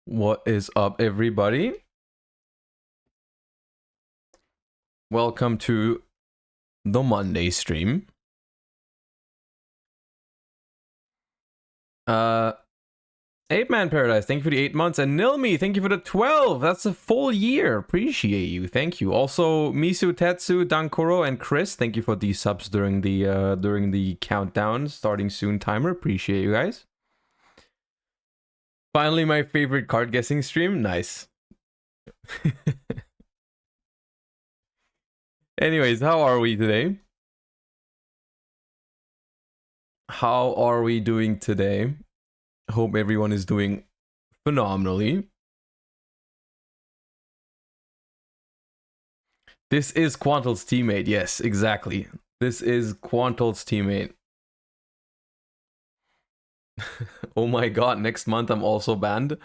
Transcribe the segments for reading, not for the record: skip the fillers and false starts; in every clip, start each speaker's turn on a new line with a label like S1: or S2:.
S1: What is up, everybody? Welcome to the Monday stream. Ape Man Paradise, thank you for the 8 months, and Nilmi, thank you for the 12. That's a full year. Appreciate you. Thank you. Also, Misu, Tetsu, Dankoro, and Chris, thank you for these subs during the countdown starting soon timer. Appreciate you guys. Finally, my favorite card guessing stream. Nice. Anyways, how are we today? How are we doing today? Hope everyone is doing phenomenally. This is Quantal's teammate. Yes, exactly. This is Quantal's teammate. Oh my god, next month I'm also banned.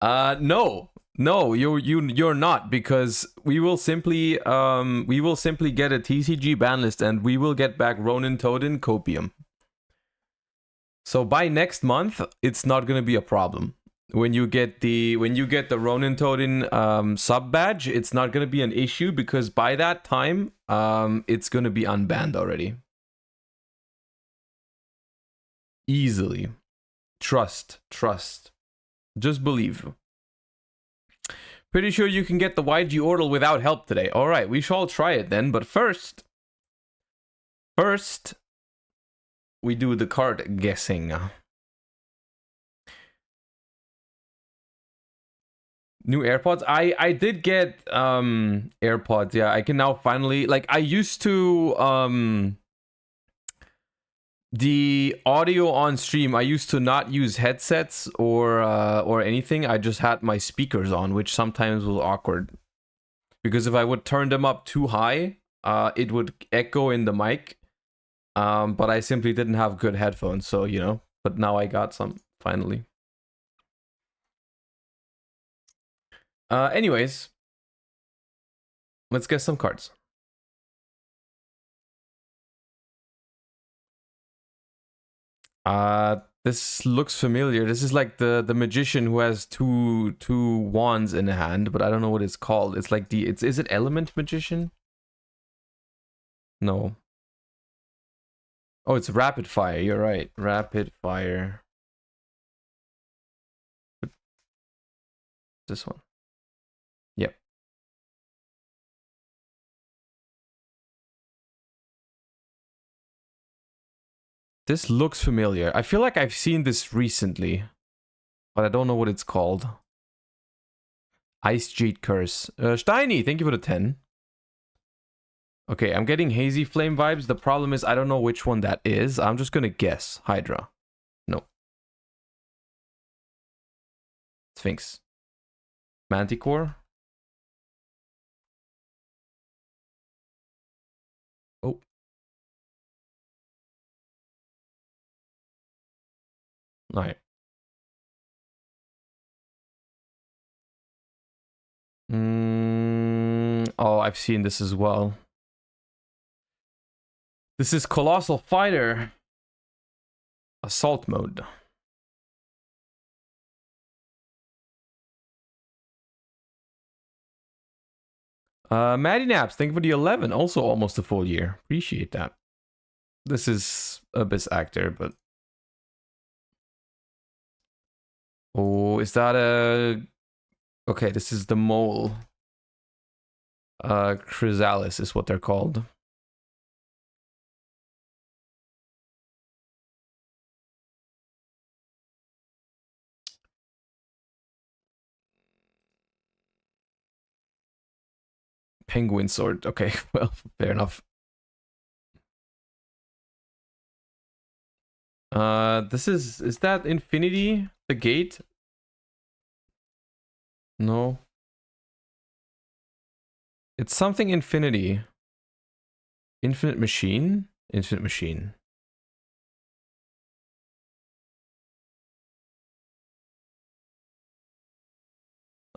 S1: No, you're not, because we will simply get a TCG ban list and we will get back Ronin, Toadin, Copium. So by next month, it's not gonna be a problem. When you get the Ronin Toadin sub badge, it's not gonna be an issue, because by that time, it's gonna be unbanned already. Easily. Trust. Just believe. Pretty sure you can get the YG Order without help today. Alright, we shall try it then, but first, we do the card guessing. New AirPods? I did get AirPods, yeah. I can now finally, like, I used to the audio on stream, I used to not use headsets or anything. I just had my speakers on, which sometimes was awkward. Because if I would turn them up too high, it would echo in the mic. But I simply didn't have good headphones, so, you know. But now I got some, finally. Anyways, let's get some cards. This looks familiar. This is like the magician who has two wands in a hand, but I don't know what it's called. It's like is it Element Magician? No. Oh, it's Rapid Fire. You're right. Rapid Fire. This one. Yep. This looks familiar. I feel like I've seen this recently, but I don't know what it's called. Ice Jade Curse. Steiny, thank you for the 10. Okay, I'm getting Hazy Flame vibes. The problem is I don't know which one that is. I'm just gonna guess. Hydra. No. Sphinx. Manticore. Oh. Alright. Oh, I've seen this as well. This is Colossal Fighter. Assault mode. Maddie Naps, thank you for the 11. Also almost a full year. Appreciate that. This is Abyss Actor, but... Oh, is that a... Okay, this is the mole. Chrysalis is what they're called. Penguin sword. Okay, well, fair enough. This is that Infinity? The gate? No. It's something Infinity. Infinite Machine? Infinite Machine.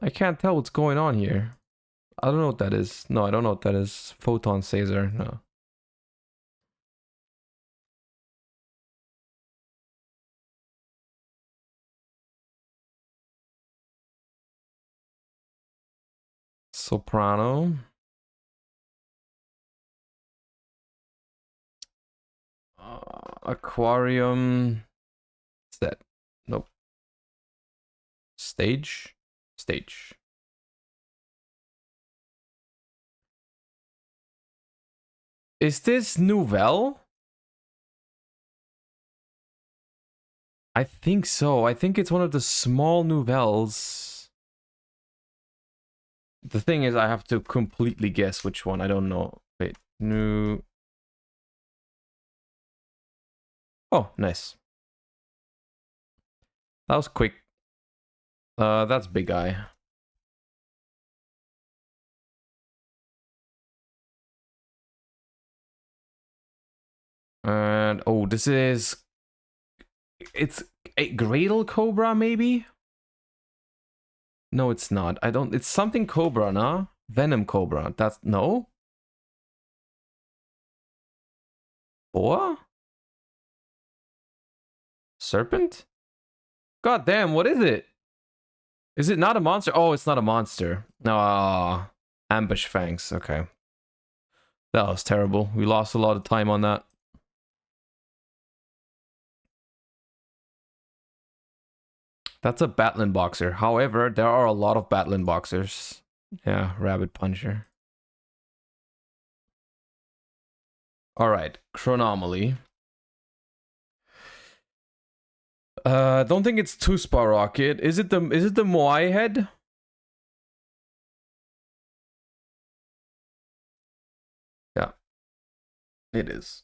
S1: I can't tell what's going on here. I don't know what that is. No, I don't know what that is. Photon Caesar. No. Soprano. Aquarium. What's that? Nope. Stage. Stage. Is this Nouvelle? I think so. I think it's one of the small Nouvelles. The thing is, I have to completely guess which one. I don't know. Wait, new. Oh, nice. That was quick. That's Big Eye. And oh, this is. It's a Gradle Cobra, maybe? No, it's not. I don't. It's something Cobra, nah? Venom Cobra. That's no. Boa? Serpent? God damn, what is it? Is it not a monster? Oh, it's not a monster. No, ambush fangs. Okay. That was terrible. We lost a lot of time on that. That's a Batlin boxer. However, there are a lot of Batlin boxers. Yeah, Rabbit Puncher. Alright, Chronomaly. Don't think it's Two-Spa Rocket. Is it the Moai head? Yeah. It is.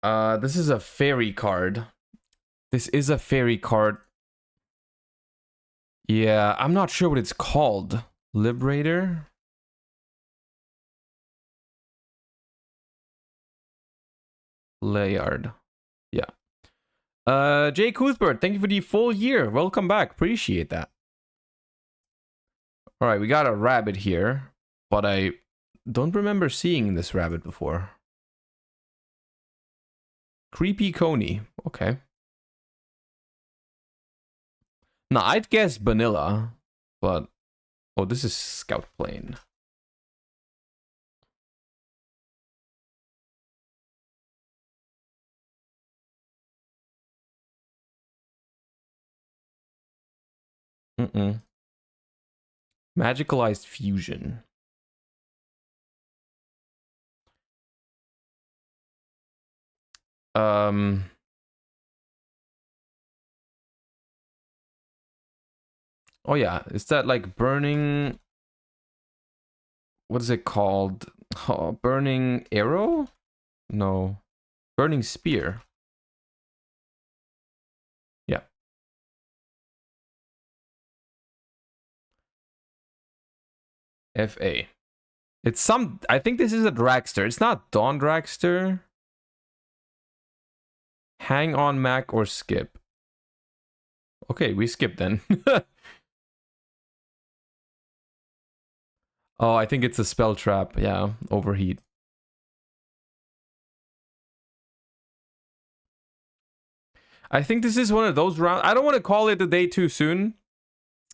S1: This is a fairy card. This is a fairy card. Yeah, I'm not sure what it's called. Liberator? Layard. Yeah. Jay Cuthbert, thank you for the full year. Welcome back. Appreciate that. Alright, we got a rabbit here, but I don't remember seeing this rabbit before. Creepy Coney. Okay. Now, I'd guess vanilla, but... Oh, this is Scout Plane. Magicalized Fusion. Oh yeah, is that like burning... What is it called? Oh, burning arrow? No. Burning spear. Yeah. FA. It's some... I think this is a dragster. It's not Dawn Dragster. Hang on Mac or skip. Okay, we skip then. Oh, I think it's a spell trap. Yeah, overheat. I think this is one of those rounds. I don't want to call it a day too soon,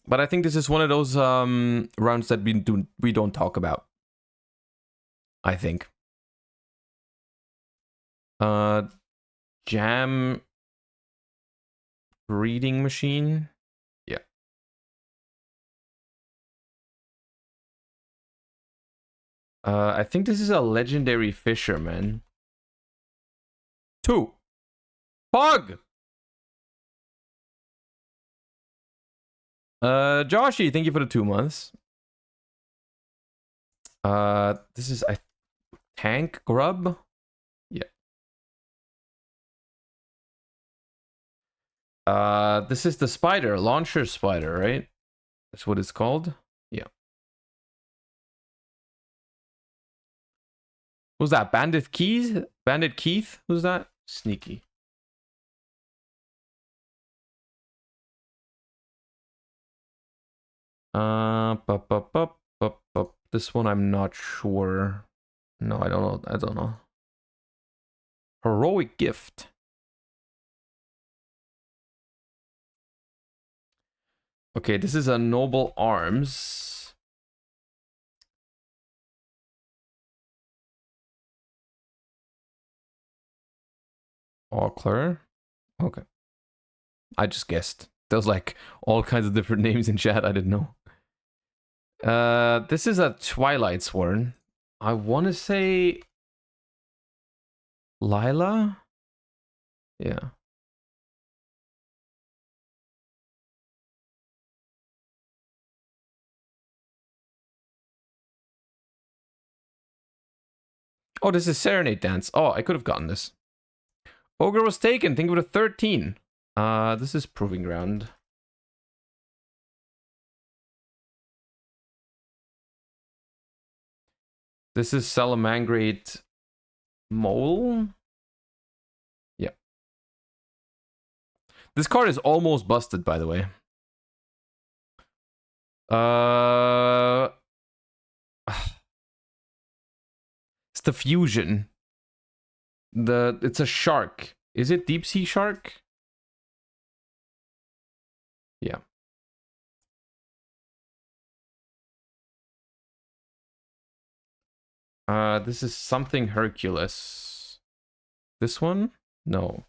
S1: but I think this is one of those rounds that we don't talk about. I think. Jam breeding machine. Yeah. I think this is a legendary fisherman. 2. Pug. Joshy, thank you for the 2 months. This is a tank grub. Yeah. This is the spider, launcher spider, right? That's what it's called. Yeah. Who's that? Bandit Keith? Bandit Keith? Who's that? Sneaky. This one I'm not sure. No, I don't know. I don't know. Heroic Gift. Okay, this is a Noble Arms. Aukler. Okay. I just guessed. There was like all kinds of different names in chat I didn't know. This is a Twilight Sworn. I want to say Lila? Yeah. Oh, this is Serenade Dance. Oh, I could have gotten this. Ogre was taken. Think of it a 13. This is Proving Ground. This is Salamangrate Mole. Yeah. This card is almost busted, by the way. It's the fusion. It's a shark. Is it deep sea shark? Yeah. This is something Hercules. This one? No.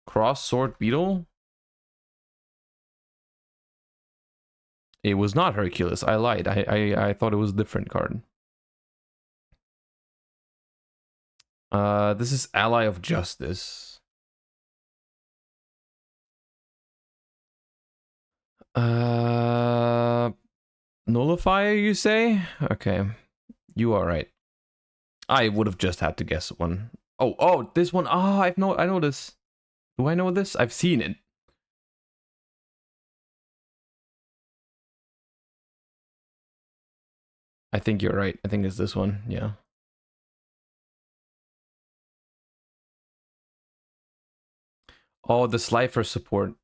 S1: Cross Sword Beetle? It was not Hercules. I lied. I thought it was a different card. This is Ally of Justice. Nullifier, you say? Okay. You are right. I would have just had to guess one. Oh, this one. I know this. Do I know this? I've seen it. I think you're right. I think it's this one. Yeah. Oh, the Slifer support.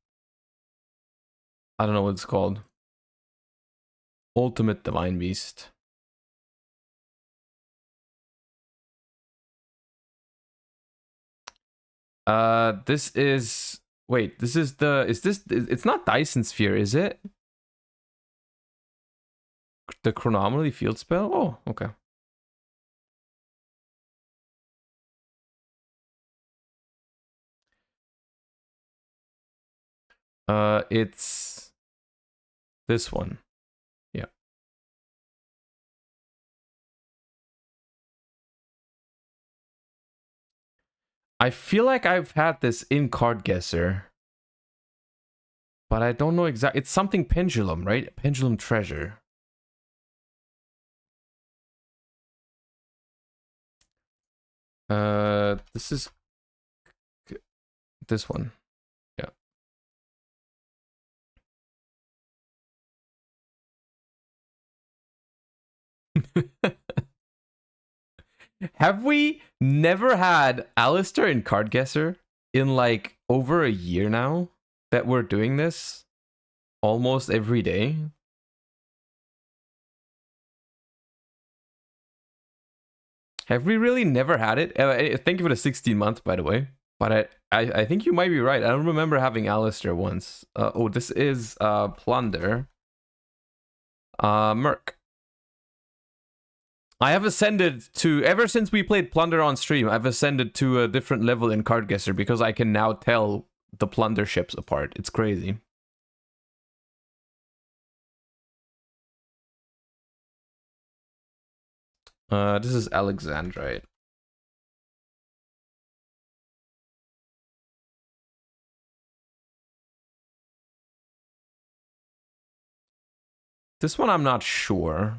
S1: I don't know what it's called. Ultimate Divine Beast. This is... Wait, this is the... Is this... It's not Dyson Sphere, is it? The Chronomaly Field Spell? Oh, okay. It's... This one. Yeah. I feel like I've had this in Card Guesser. But I don't know exactly. It's something Pendulum, right? Pendulum Treasure. This is... This one. Yeah. Have we never had Alistair in Card Guesser in like over a year now that we're doing this almost every day? Have we really never had it? Think of it as 16 months, by the way. But I think you might be right. I don't remember having Alistair once. Oh, this is Plunder. Merc. I have ascended to, ever since we played Plunder on stream, I've ascended to a different level in Card Guesser because I can now tell the Plunder ships apart. It's crazy. This is Alexandrite. This one I'm not sure.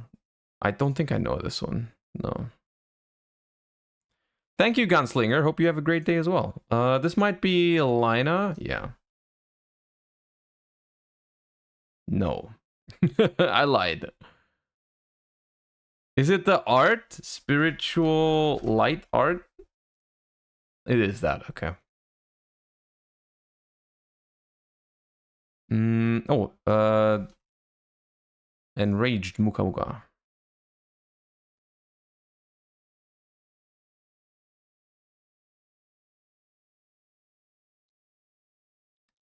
S1: I don't think I know this one. No. Thank you, Gunslinger. Hope you have a great day as well. This might be Lina. Yeah. No. I lied. Is it the art? Spiritual light art? It is that, okay. Enraged Muka Muka.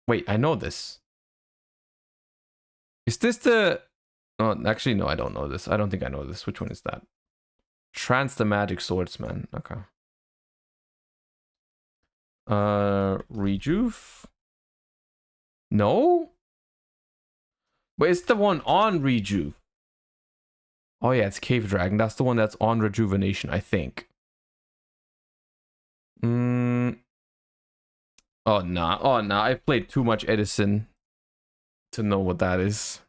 S1: Wait, I know this. Is this the... Oh, actually, no, I don't know this. I don't think I know this. Which one is that? Trance the Magic Swordsman. Okay. Rejuve? No? But it's the one on Rejuve. Oh yeah, it's Cave Dragon. That's the one that's on Rejuvenation, I think. Oh nah. Oh nah. I've played too much Edison to know what that is.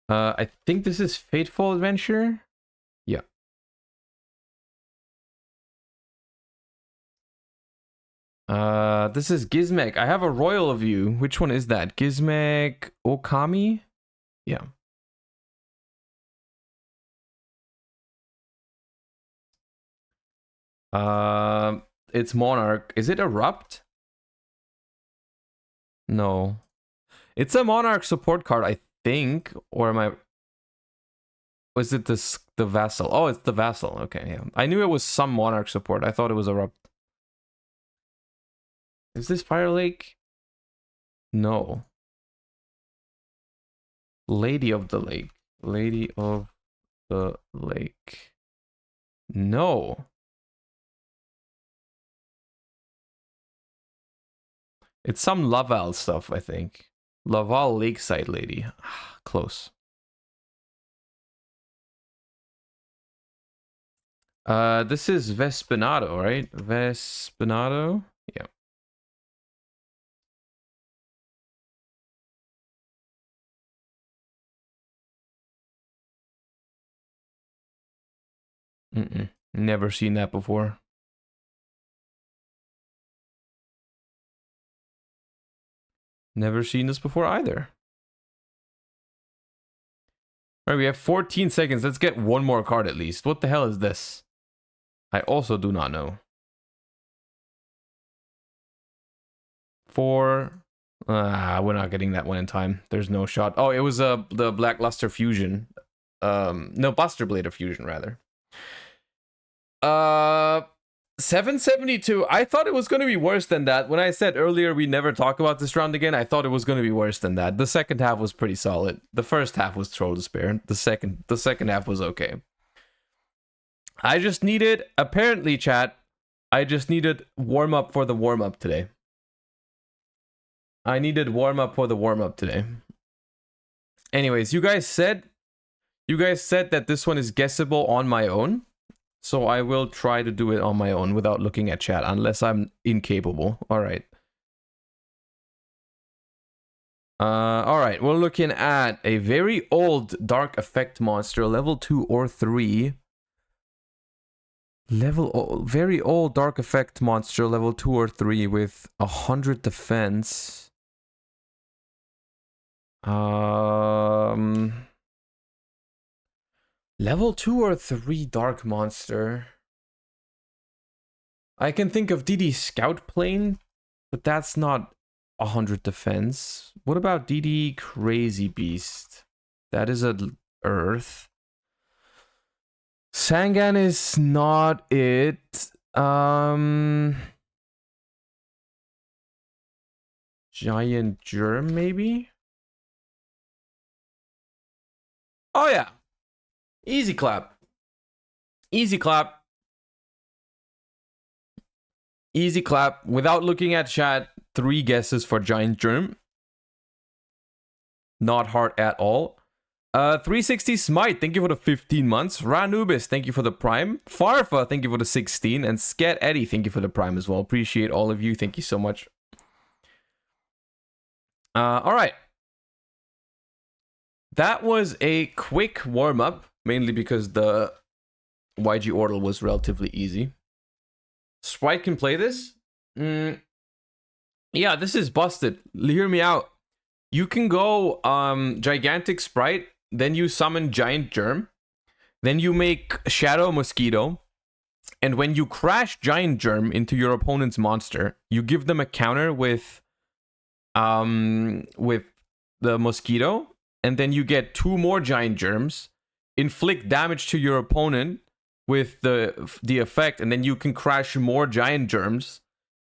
S1: I think this is Fateful Adventure. Yeah. This is Gizmek. I have a royal of you. Which one is that? Gizmek Okami? Yeah. It's Monarch. Is it Erupt? No. It's a Monarch support card, I think. Or am I... Was it this the Vassal? Oh, it's the Vassal. Okay, yeah. I knew it was some Monarch support. I thought it was Erupt. Is this Fire Lake? No. Lady of the Lake. Lady of the Lake. No. It's some Laval stuff, I think. Laval Lakeside Lady. Close. This is Vespinato, right? Vespinato? Yeah. Never seen that before. Never seen this before either. All right, we have 14 seconds. Let's get one more card at least. What the hell is this? I also do not know. 4. We're not getting that one in time. There's no shot. Oh, it was the Blackluster Fusion. No, Buster Blader Fusion rather. 772. I thought it was going to be worse than that. When I said earlier we never talk about this round again, I thought it was going to be worse than that. The second half was pretty solid. The first half was Troll Despair. The second half was okay. I just needed, apparently, chat, I just needed warm up for the warm up today. I needed warm up for the warm up today. Anyways, you guys said that this one is guessable on my own. So I will try to do it on my own without looking at chat, unless I'm incapable. All right. All right, we're looking at a very old Dark Effect monster, level 2 or 3. Very old Dark Effect monster, level 2 or 3 with 100 defense. Level 2 or 3 Dark Monster. I can think of DD Scout Plane, but that's not 100 defense. What about DD Crazy Beast? That is a Earth. Sangan is not it. Giant Germ, maybe? Oh, yeah. Easy clap. Easy clap. Easy clap. Without looking at chat, 3 guesses for Giant Germ. Not hard at all. 360 Smite, thank you for the 15 months. Ranubis, thank you for the Prime. Farfa, thank you for the 16. And Scat Eddie, thank you for the Prime as well. Appreciate all of you. Thank you so much. Alright. That was a quick warm-up. Mainly because the YG Order was relatively easy. Sprite can play this? Yeah, this is busted. Hear me out. You can go Gigantic Sprite, then you summon Giant Germ, then you make Shadow Mosquito, and when you crash Giant Germ into your opponent's monster, you give them a counter with the Mosquito, and then you get 2 more Giant Germs, inflict damage to your opponent with the effect, and then you can crash more Giant Germs,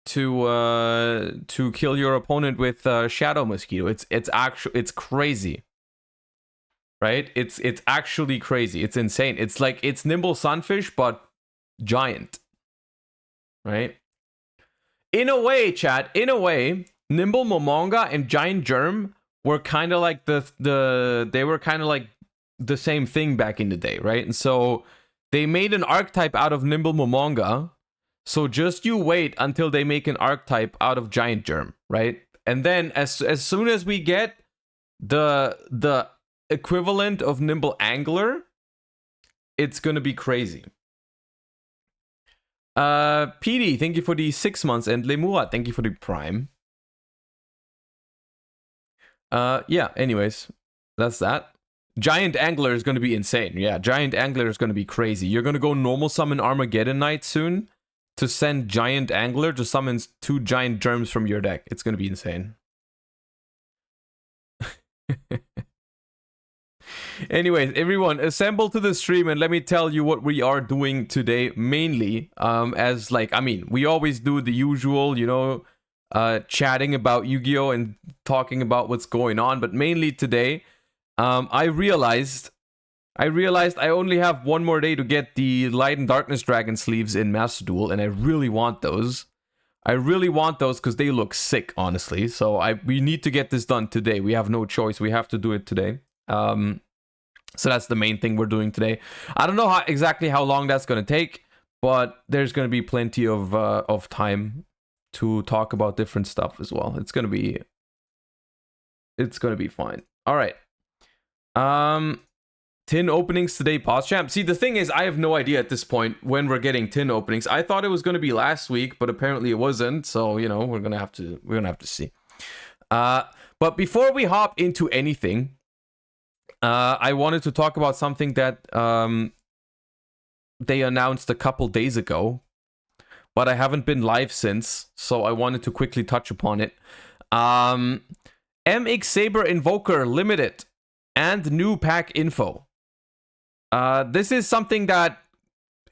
S1: to kill your opponent with Shadow Mosquito. It's crazy, right? It's actually crazy. It's insane. It's like it's Nimble Sunfish but giant, right? In a way, chat. In a way, Nimble Momonga and Giant Germ were kind of like they were kind of like the same thing back in the day, right? And so they made an archetype out of Nimble Momonga. So just you wait until they make an archetype out of Giant Germ, right? And then as soon as we get the equivalent of Nimble Angler, it's gonna be crazy. PD, thank you for the 6 months, and Lemua, thank you for the Prime. Yeah, anyways, that's that. Giant Angler is gonna be insane. Yeah, Giant Angler is gonna be crazy. You're gonna go normal summon Armageddon Knight soon to send Giant Angler to summon 2 Giant Germs from your deck. It's gonna be insane. Anyways, everyone, assemble to the stream and let me tell you what we are doing today. Mainly, as like, I mean, we always do the usual, you know, chatting about Yu-Gi-Oh and talking about what's going on. But mainly today, I realized I only have one more day to get the Light and Darkness Dragon sleeves in Master Duel, and I really want those. I really want those because they look sick, honestly. So we need to get this done today. We have no choice. We have to do it today. So that's the main thing we're doing today. I don't know exactly how long that's going to take, but there's going to be plenty of time to talk about different stuff as well. It's going to be fine. All right. Tin openings today, Pause Champ. See, the thing is, I have no idea at this point when we're getting tin openings. I thought it was going to be last week, but apparently it wasn't. So, you know, we're going to have to see. But before we hop into anything, I wanted to talk about something that they announced a couple days ago, but I haven't been live since, so I wanted to quickly touch upon it. MX Saber Invoker Limited and new pack info. This is something that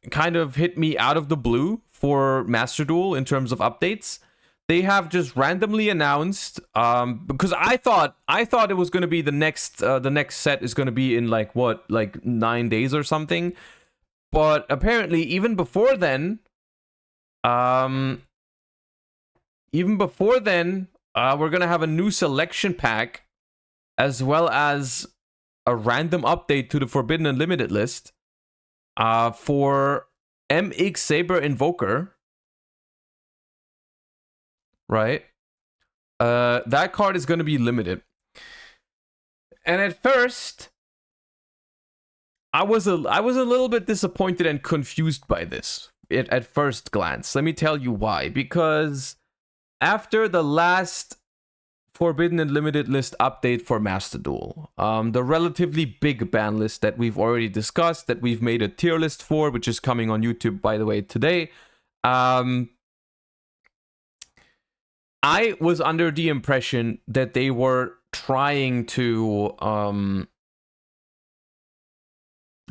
S1: kind of hit me out of the blue for Master Duel in terms of updates. They have just randomly announced, because I thought it was going to be the next set is going to be in like 9 days or something, but apparently even before then, we're going to have a new selection pack as well as a random update to the Forbidden Unlimited list for MX Saber Invoker. Right? That card is going to be limited. And at first, I was a little bit disappointed and confused by this at first glance. Let me tell you why. Because after the last Forbidden Unlimited list update for Master Duel, the relatively big ban list that we've already discussed, that we've made a tier list for, which is coming on YouTube, by the way, today, I was under the impression that they were trying to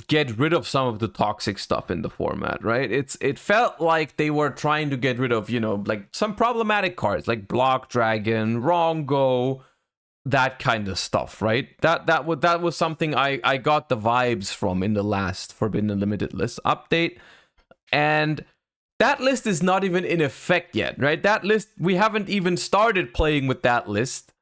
S1: get rid of some of the toxic stuff in the format, right? It felt like they were trying to get rid of, you know, like some problematic cards like Block Dragon, Wrong Go, that kind of stuff, right? That was something I got the vibes from in the last Forbidden Unlimited list update. And that list is not even in effect yet, right? That list, we haven't even started playing with that list,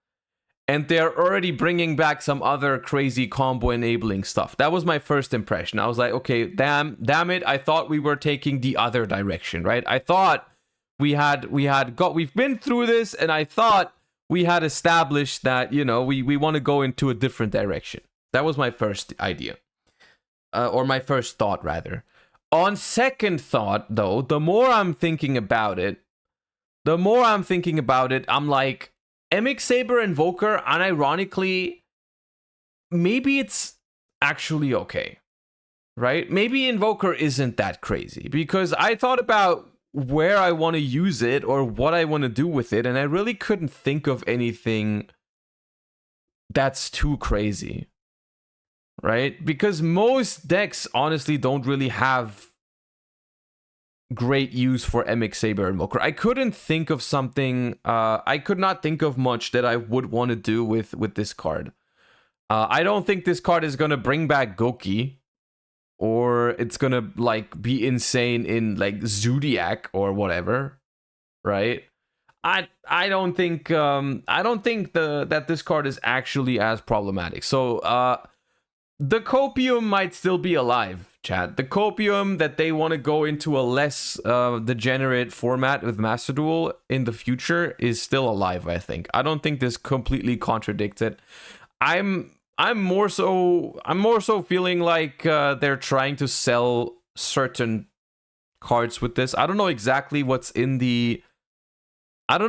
S1: and they're already bringing back some other crazy combo enabling stuff. That was my first impression. I was like, okay, damn it, I thought we were taking the other direction, right? I thought we've been through this, and I thought we had established that, you know, we want to go into a different direction. That was my first idea, or my first thought rather. On second thought, though, the more I'm thinking about it, I'm like, MX Saber Invoker, unironically, maybe it's actually okay, right? Maybe Invoker isn't that crazy, because I thought about where I want to use it or what I want to do with it, and I really couldn't think of anything that's too crazy. Right? Because most decks honestly don't really have great use for MX Saber Invoker. I couldn't think of something. I could not think of much that I would want to do with this card. I don't think this card is gonna bring back Goki, or it's gonna like be insane in like Zodiac or whatever, right? I don't think that this card is actually as problematic. So the Copium might still be alive, chat. The Copium that they want to go into a less degenerate format with Master Duel in the future is still alive, I think. I don't think this completely contradicts it. I'm more so feeling like they're trying to sell certain cards with this. I don't know exactly what's in the like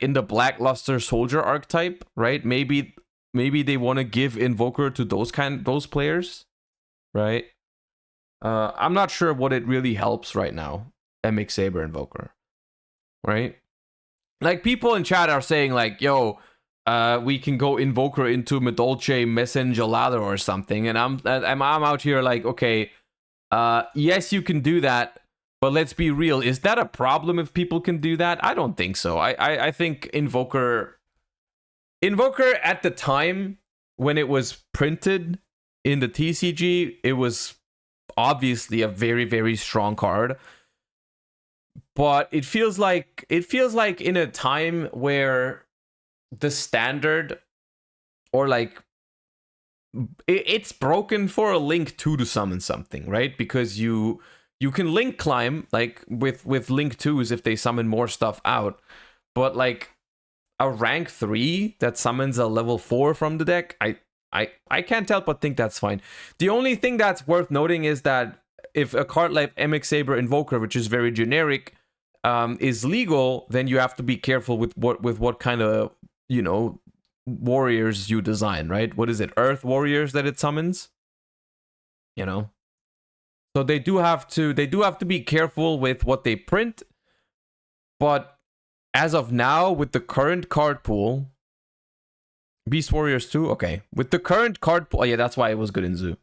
S1: in the Blackluster Soldier archetype, right? Maybe they want to give Invoker to those players, right? I'm not sure what it really helps right now. MX Saber Invoker, right? Like people in chat are saying like, yo, we can go Invoker into Medolce Messenger Ladder or something, and I'm out here like, okay, yes, you can do that, but let's be real. Is that a problem if people can do that? I don't think so. I think Invoker at the time when it was printed in the TCG, it was obviously a very, very strong card. But it feels like in a time where the standard, or like it's broken for a Link 2 to summon something, right? Because you can Link climb like with Link 2s if they summon more stuff out, but like a rank 3 that summons a level 4 from the deck, I can't help but think that's fine. The only thing that's worth noting is that if a card like MX Saber Invoker, which is very generic, is legal, then you have to be careful with what kind of, you know, warriors you design, right? What is it, Earth warriors that it summons? You know, so they do have to be careful with what they print. But as of now, with the current card pool, Beast Warriors 2, okay. With the current card pool, yeah, that's why it was good in Zoo.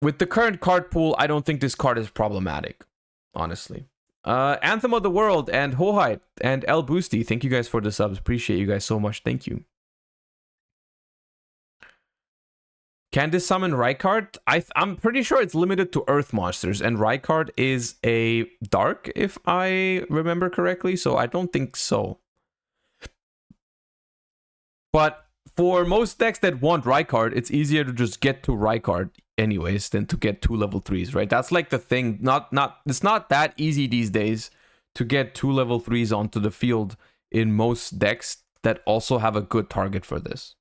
S1: With the current card pool, I don't think this card is problematic, honestly. Anthem of the World and Hoheit and El Boosty, thank you guys for the subs. Appreciate you guys so much. Thank you. Can this summon Rykard? I'm pretty sure it's limited to Earth monsters, and Rykard is a dark, if I remember correctly, so I don't think so. But for most decks that want Rykard, it's easier to just get to Rykard anyways than to get 2 level 3s, right? That's like the thing. It's not that easy these days to get 2 level 3s onto the field in most decks that also have a good target for this.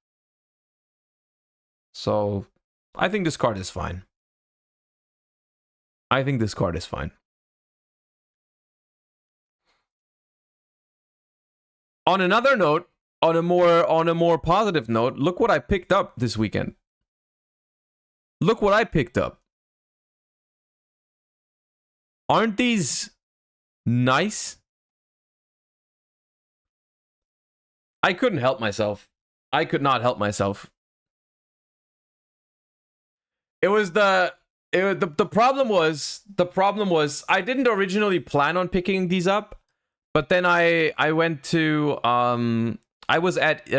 S1: So I think this card is fine. On another note, on a more positive note, look what I picked up this weekend. Look what I picked up. Aren't these nice? I couldn't help myself. I could not help myself. The problem was I didn't originally plan on picking these up, but then I went to I was at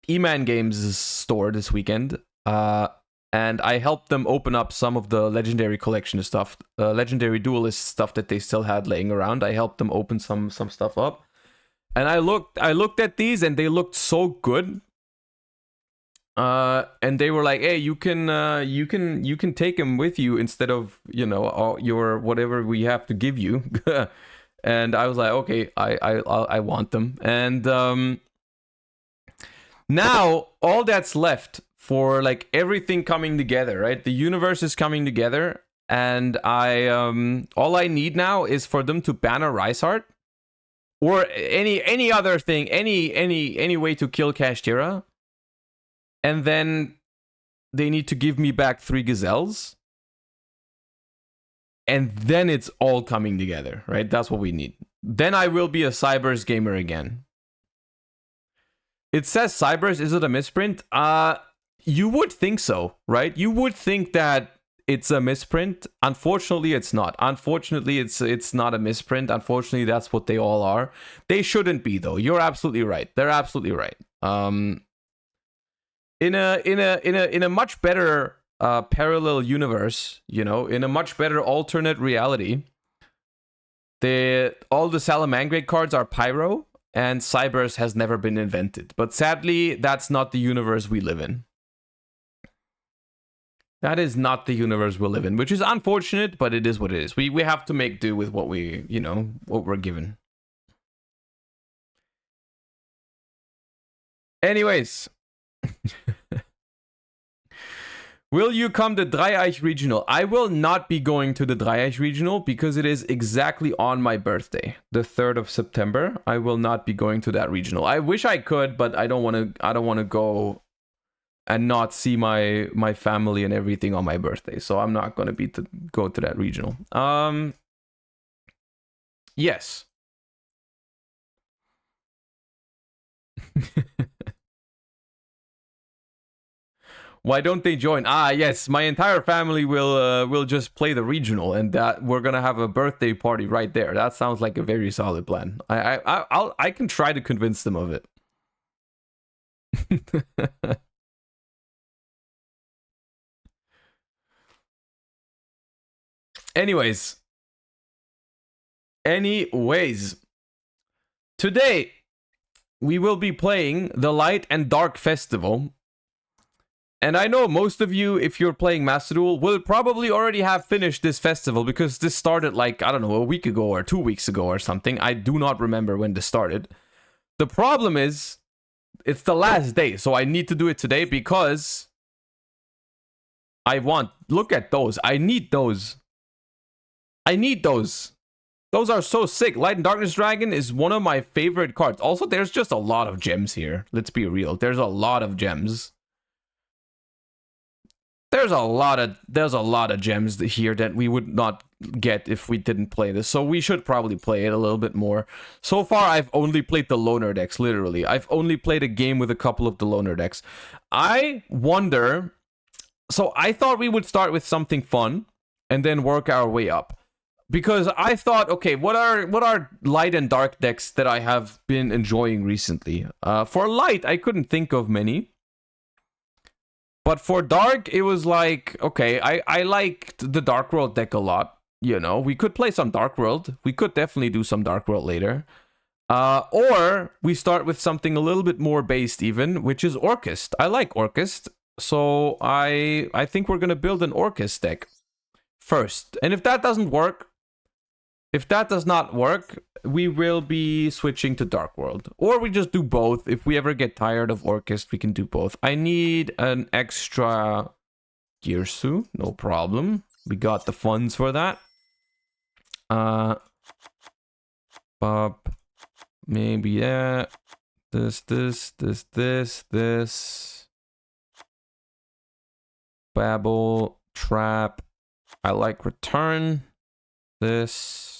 S1: E-Man Games' store this weekend, and I helped them open up some of the Legendary Collection stuff, Legendary Duelist stuff that they still had laying around. I helped them open some stuff up, and I looked at these, and they looked so good. And they were like, "Hey, you can take them with you instead of, you know, your whatever we have to give you." And I was like, "Okay, I want them." And now all that's left for like everything coming together, right? The universe is coming together, and all I need now is for them to ban a Rysart or any other thing, any way to kill Kashtira. And then they need to give me back 3 Gazelles. And then it's all coming together, right? That's what we need. Then I will be a Cybers gamer again. It says Cybers, is it a misprint? You would think so, right? You would think that it's a misprint. Unfortunately, it's not. Unfortunately, it's not a misprint. Unfortunately, that's what they all are. They shouldn't be though. You're absolutely right. They're absolutely right. In a much better parallel universe, you know, in a much better alternate reality, all the Salamangreat cards are Pyro, and Cyberse has never been invented. But sadly, that's not the universe we live in. That is not the universe we live in, which is unfortunate, but it is what it is. We have to make do with what we, you know, what we're given. Anyways. Will you come to Dreieich Regional? I will not be going to the Dreieich Regional because it is exactly on my birthday, the 3rd of September. I will not be going to that regional. I wish I could, but I don't want to go and not see my family and everything on my birthday. So I'm not going to go to that regional. Yes. Why don't they join? Ah, yes, my entire family will just play the regional, and that we're gonna have a birthday party right there. That sounds like a very solid plan. I can try to convince them of it. Anyways, today we will be playing the Light and Dark Festival. And I know most of you, if you're playing Master Duel, will probably already have finished this festival because this started like, I don't know, a week ago or 2 weeks ago or something. I do not remember when this started. The problem is, it's the last day, so I need to do it today because look at those. I need those. Those are so sick. Light and Darkness Dragon is one of my favorite cards. Also, there's just a lot of gems here. Let's be real. There's a lot of gems. There's a lot of gems here that we would not get if we didn't play this. So we should probably play it a little bit more. So far, I've only played the loner decks, literally. I've only played a game with a couple of the loner decks. I wonder... So I thought we would start with something fun and then work our way up. Because I thought, okay, what are light and dark decks that I have been enjoying recently? For light, I couldn't think of many. But for Dark, it was like, okay, I liked the Dark World deck a lot. You know, we could play some Dark World. We could definitely do some Dark World later. Or we start with something a little bit more based even, which is Orcust. I like Orcust. So I think we're going to build an Orcust deck first. And if that doesn't work, if that does not work, we will be switching to Dark World. Or we just do both. If we ever get tired of Orcust, we can do both. I need an extra Girsu. No problem. We got the funds for that. Pop. Maybe that. This. Babble. Trap. I like return. This.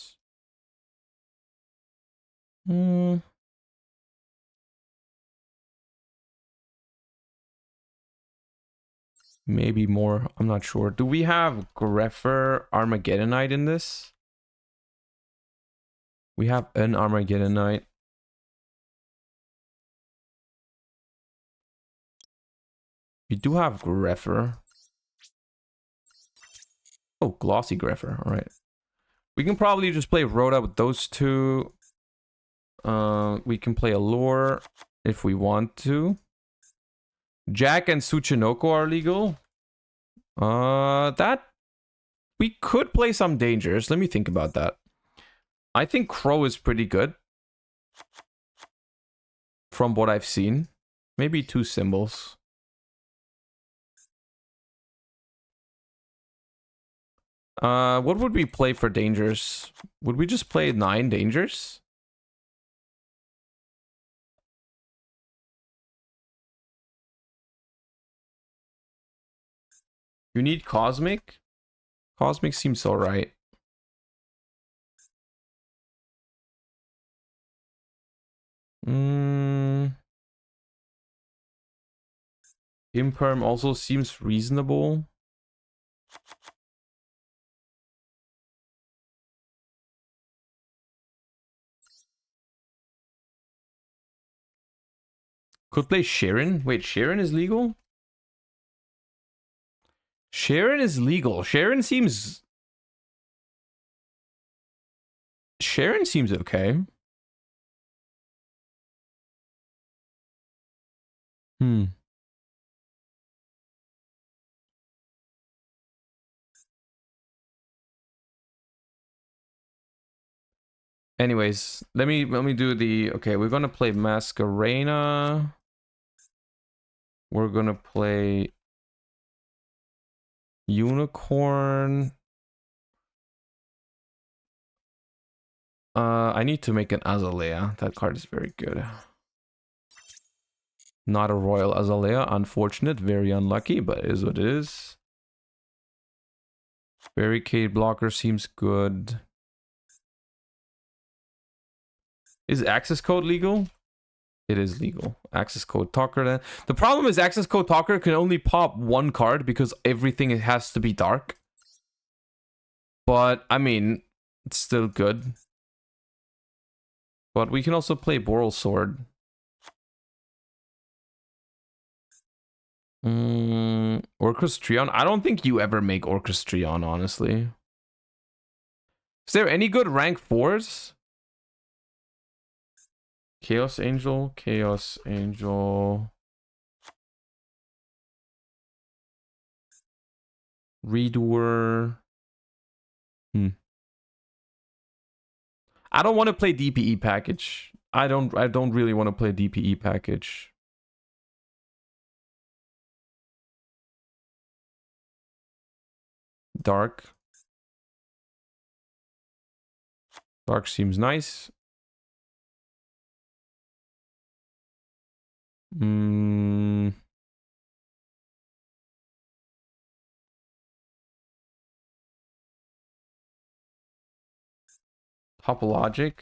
S1: Maybe more. I'm not sure. Do we have Greffer Armageddonite in this? We have an Armageddonite. We do have Greffer. Oh, Glossy Greffer. All right. We can probably just play Rhoda with those two. We can play Allure if we want to. Jack and Tsuchinoko are legal. That we could play some dangers. Let me think about that. I think Crow is pretty good. From what I've seen. Maybe 2 symbols. What would we play for dangers? Would we just play 9 dangers? You need Cosmic? Cosmic seems alright. Imperm also seems reasonable. Could play Sharon. Wait, Sharon is legal? Sharon is legal. Sharon seems okay. Anyways, let me do the okay, we're gonna play Masquerena. We're gonna play Unicorn. I need to make an Azalea. That card is very good. Not a Royal Azalea, unfortunate, very unlucky, but it is what it is. Barricade blocker seems good. Is access code legal? It is legal. Access code talker then. The problem is access code talker can only pop one card because everything has to be dark. But I mean, it's still good. But we can also play Boral Sword. Orcust. I don't think you ever make Orcust, honestly. Is there any good rank 4s? Chaos Angel. Redoer. I don't want to play DPE package. I don't really want to play DPE package. Dark seems nice. Topologic.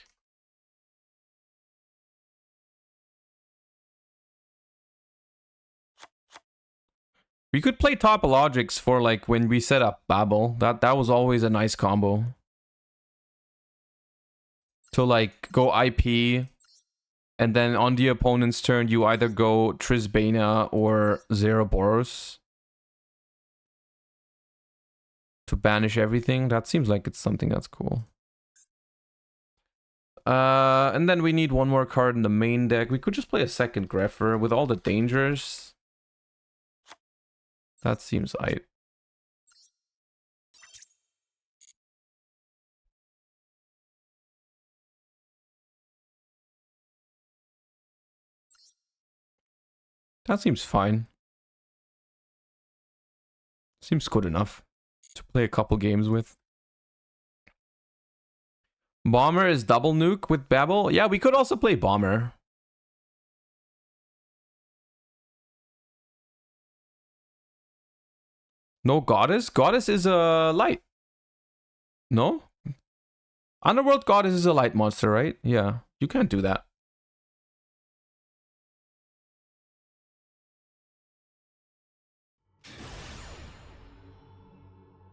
S1: We could play Topologics for like when we set up Babel. That was always a nice combo. To like go IP, and then on the opponent's turn you either go Trisbana or Zeroboros to banish everything. That seems like it's something that's cool. And then we need one more card in the main deck. We could just play a second Greffer with all the dangers. That seems aight. That seems fine. Seems good enough to play a couple games with. Bomber is double nuke with Babel. Yeah, we could also play Bomber. No Goddess? Goddess is a light. No? Underworld Goddess is a light monster, right? Yeah, you can't do that.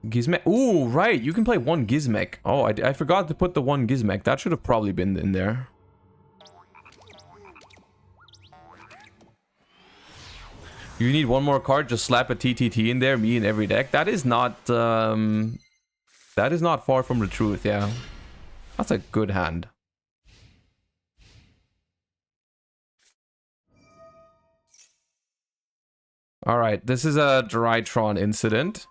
S1: Gizmek. Ooh, right. You can play one Gizmek. Oh, I forgot to put the one Gizmek. That should have probably been in there. You need one more card, just slap a TTT in there, me in every deck. That is not far from the truth, yeah. That's a good hand. Alright, this is a Drytron incident.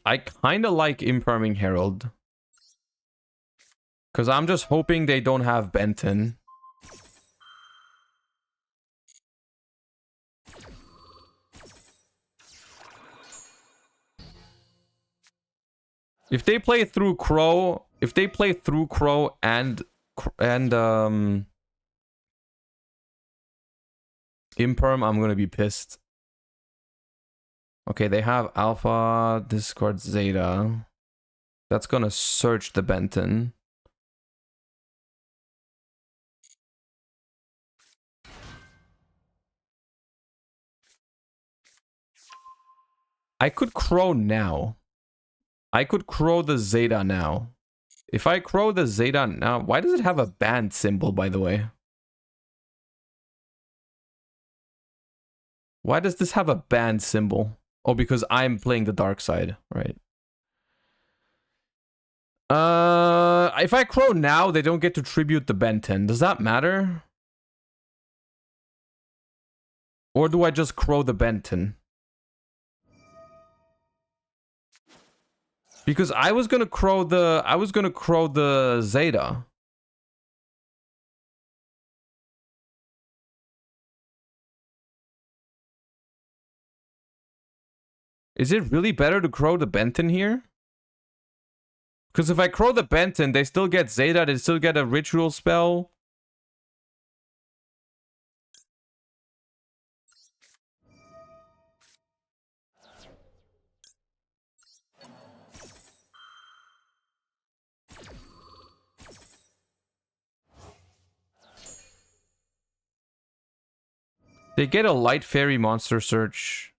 S1: I kind of like Imperming Herald. Because I'm just hoping they don't have Benton. If they play through Crow, and Imperm, I'm gonna be pissed. Okay, they have Alpha, Discord, Zeta. That's gonna search the Benton. I could Crow now. I could crow the Zeta now. If I crow the Zeta now, why does it have a band symbol, by the way? Why does this have a band symbol? Oh, because I'm playing the dark side, right? If I crow now, they don't get to tribute the Benton. Does that matter? Or do I just crow the Benton? Because I was gonna crow the Zeta. Is it really better to crow the Benton here? Because if I crow the Benton, they still get Zeta, they still get a ritual spell. They get a light fairy monster search.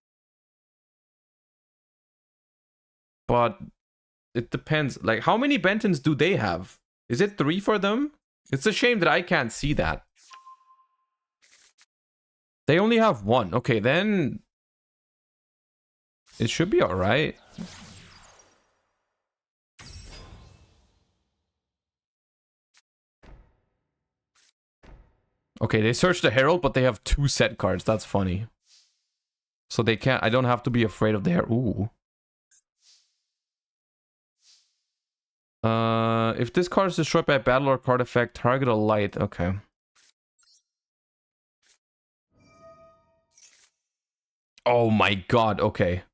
S1: But it depends. Like, how many Bentons do they have? Is it 3 for them? It's a shame that I can't see that. They only have 1. Okay, then it should be alright. Okay, they search the Herald, but they have 2 set cards. That's funny. So they can't... I don't have to be afraid of the Herald. Ooh. If this card is destroyed by a battle or card effect, target a light. Okay. Oh my god, okay.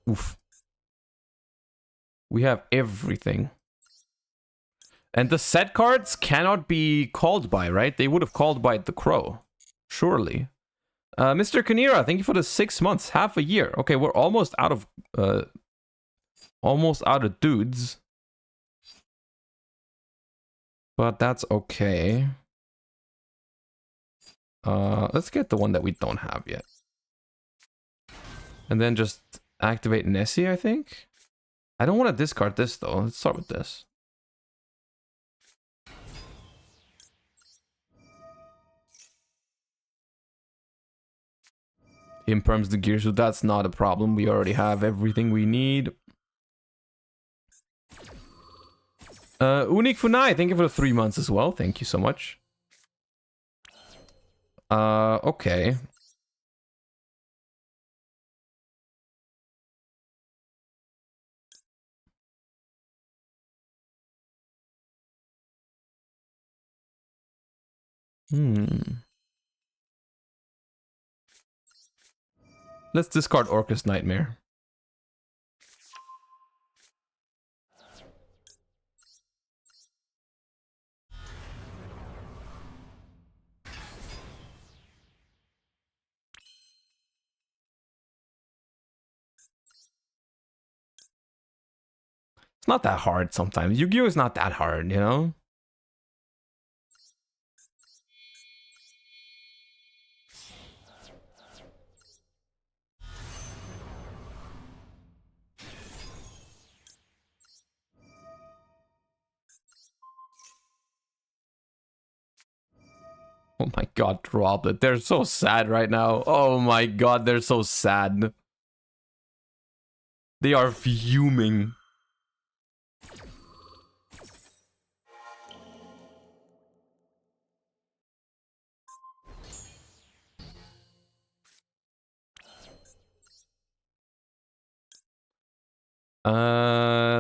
S1: Oof. We have everything. And the set cards cannot be called by, right? They would have called by the Crow. Surely. Mr. Kanira, thank you for the 6 months. Half a year. Okay, we're almost out of dudes. But that's okay. Let's get the one that we don't have yet. And then just activate Nessie, I think. I don't want to discard this though. Let's start with this. Imperms the gear, so that's not a problem. We already have everything we need. Unik Funai, thank you for the 3 months as well. Thank you so much. Okay. Let's discard Orcust Nightmare. It's not that hard sometimes. Yu-Gi-Oh! Is not that hard, you know? Oh my god, Droplet. They're so sad right now. Oh my god, they're so sad. They are fuming.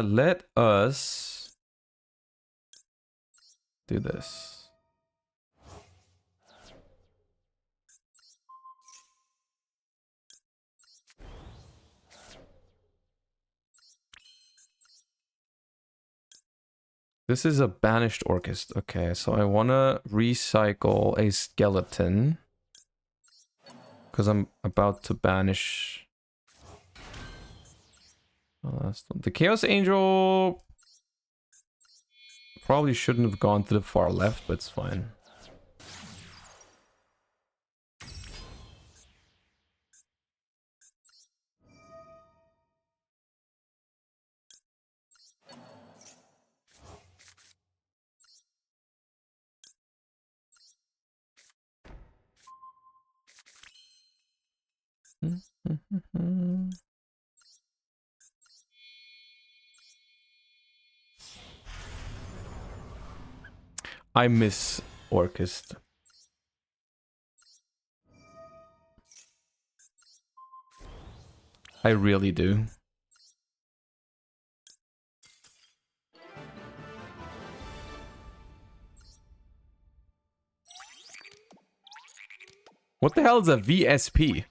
S1: Let us do this. This is a banished Orcust. Okay, so I want to recycle a skeleton. Because I'm about to banish... The Chaos Angel probably shouldn't have gone to the far left, but it's fine. I miss Orcust. I really do. What the hell is a VSP?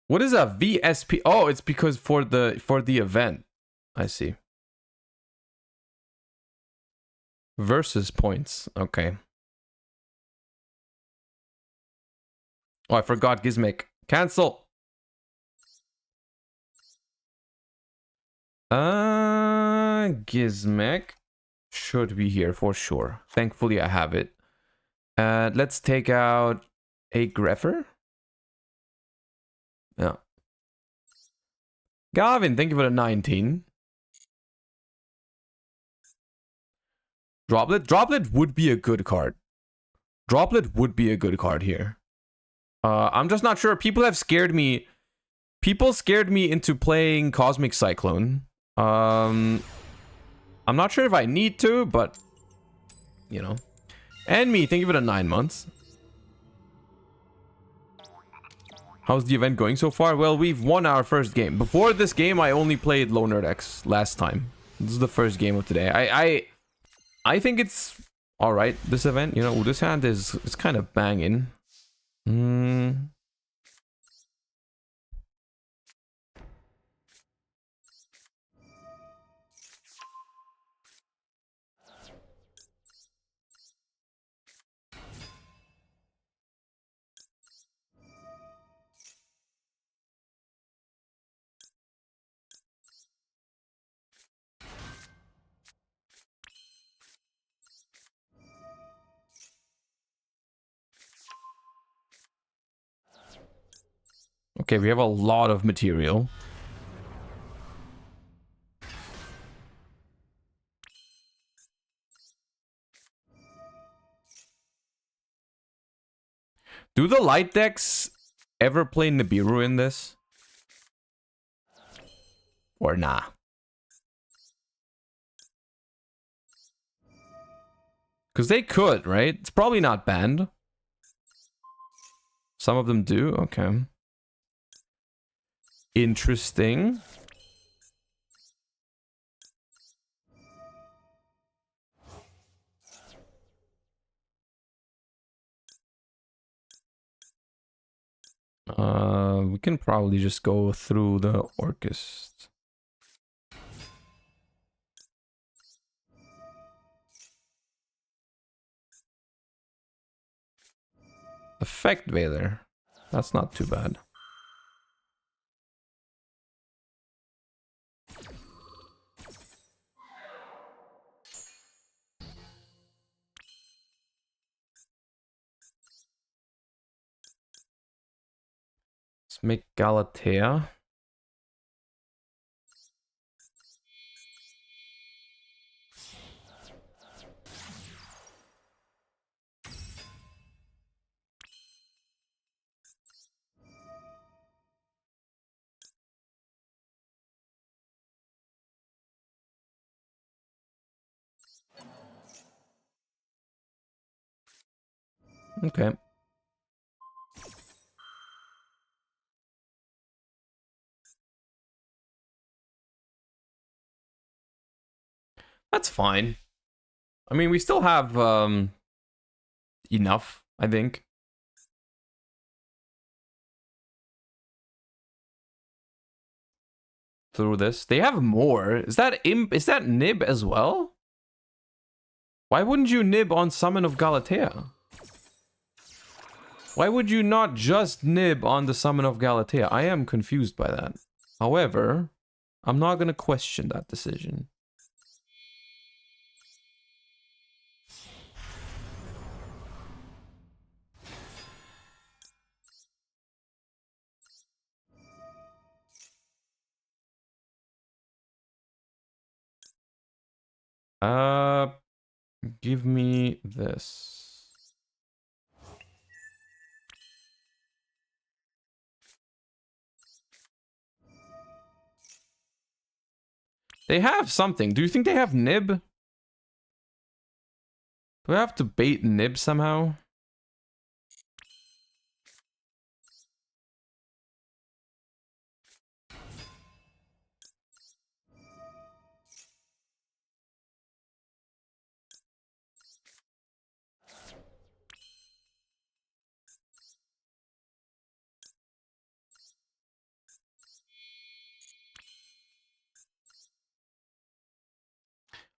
S1: What is a VSP? Oh, it's because for the event. I see. Versus points. Okay. Oh, I forgot Gizmek. Cancel. Gizmek should be here for sure. Thankfully, I have it. Let's take out a Greffer. Yeah. Gavin, thank you for the 19. Droplet? Droplet would be a good card. Droplet would be a good card here. I'm just not sure. People have scared me. People scared me into playing Cosmic Cyclone. I'm not sure if I need to, but you know. And me, thank you for the 9 months. How's the event going so far? Well, we've won our first game. Before this game, I only played Low Nerd X last time. This is the first game of today. I think it's all right. This event, you know, this hand is kind of banging. Okay, we have a lot of material. Do the light decks ever play Nibiru in this? Or nah? Because they could, right? It's probably not banned. Some of them do? Okay. Interesting. We can probably just go through the Orcust. Effect Veiler. That's not too bad. Let's make Galatea. Okay. That's fine. I mean, we still have enough, I think. Through this. They have more. Is that Nib as well? Why wouldn't you Nib on Summon of Galatea? Why would you not just Nib on the Summon of Galatea? I am confused by that. However, I'm not gonna question that decision. Give me this. They have something. Do you think they have nib? Do I have to bait nib somehow?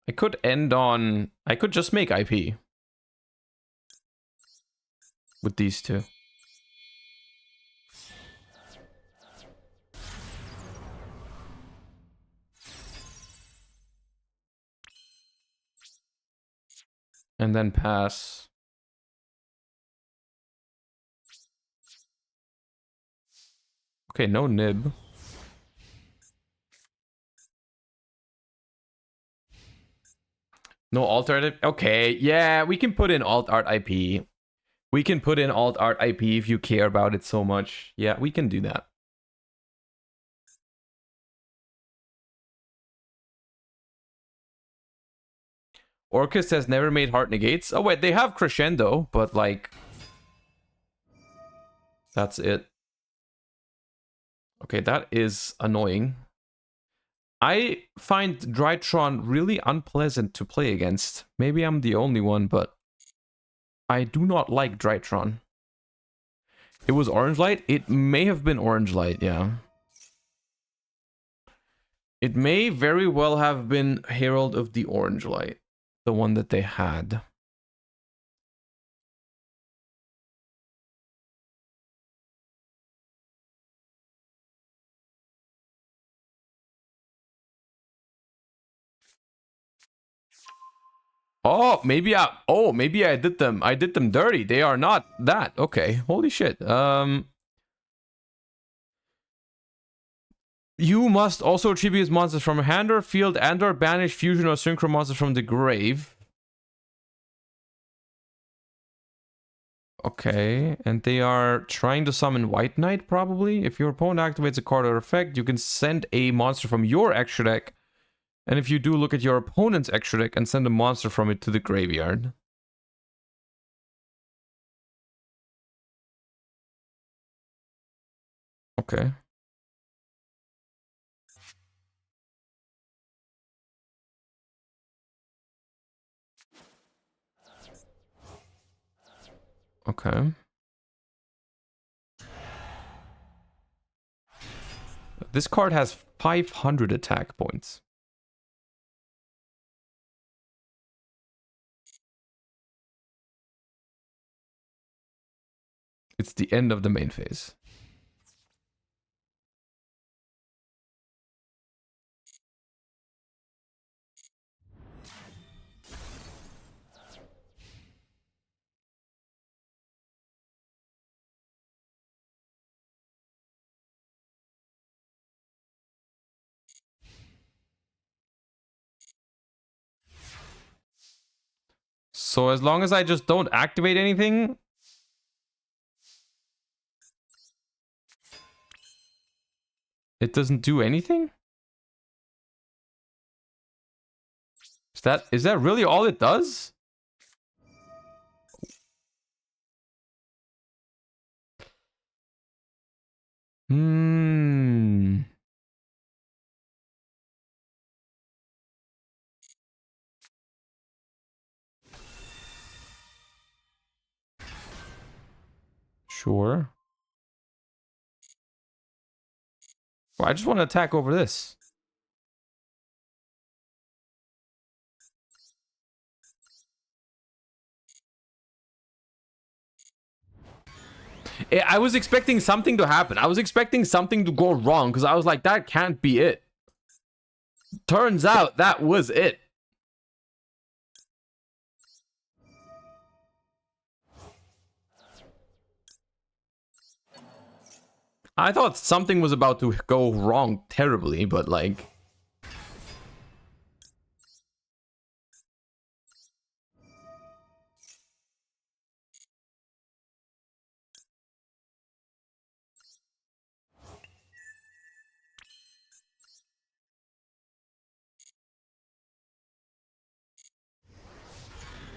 S1: I could end on... I could just make IP. With these two. And then pass. Okay, no nib. No alternative? Okay, yeah, we can put in alt art IP. We can put in alt art IP if you care about it so much. Yeah, we can do that. Orcust has never made heart negates. Oh wait, they have crescendo, but like... That's it. Okay, that is annoying. I find Drytron really unpleasant to play against. Maybe I'm the only one, but... I do not like Drytron. It was Orange Light? It may have been Orange Light, yeah. It may very well have been Herald of the Orange Light. The one that they had. Oh, maybe I did them dirty. They are not that. Okay. Holy shit. You must also attribute monsters from hand or field and or banish fusion or synchro monsters from the grave. Okay, and they are trying to summon White Knight, probably. If your opponent activates a card or effect, you can send a monster from your extra deck. And if you do, look at your opponent's extra deck and send a monster from it to the graveyard. Okay. Okay. This card has 500 attack points. It's the end of the main phase. So as long as I just don't activate anything... It doesn't do anything? Is that really all it does? Hmm. Sure. Well, I just want to attack over this. I was expecting something to happen. I was expecting something to go wrong because I was like, that can't be it. Turns out that was it. I thought something was about to go wrong terribly, but like...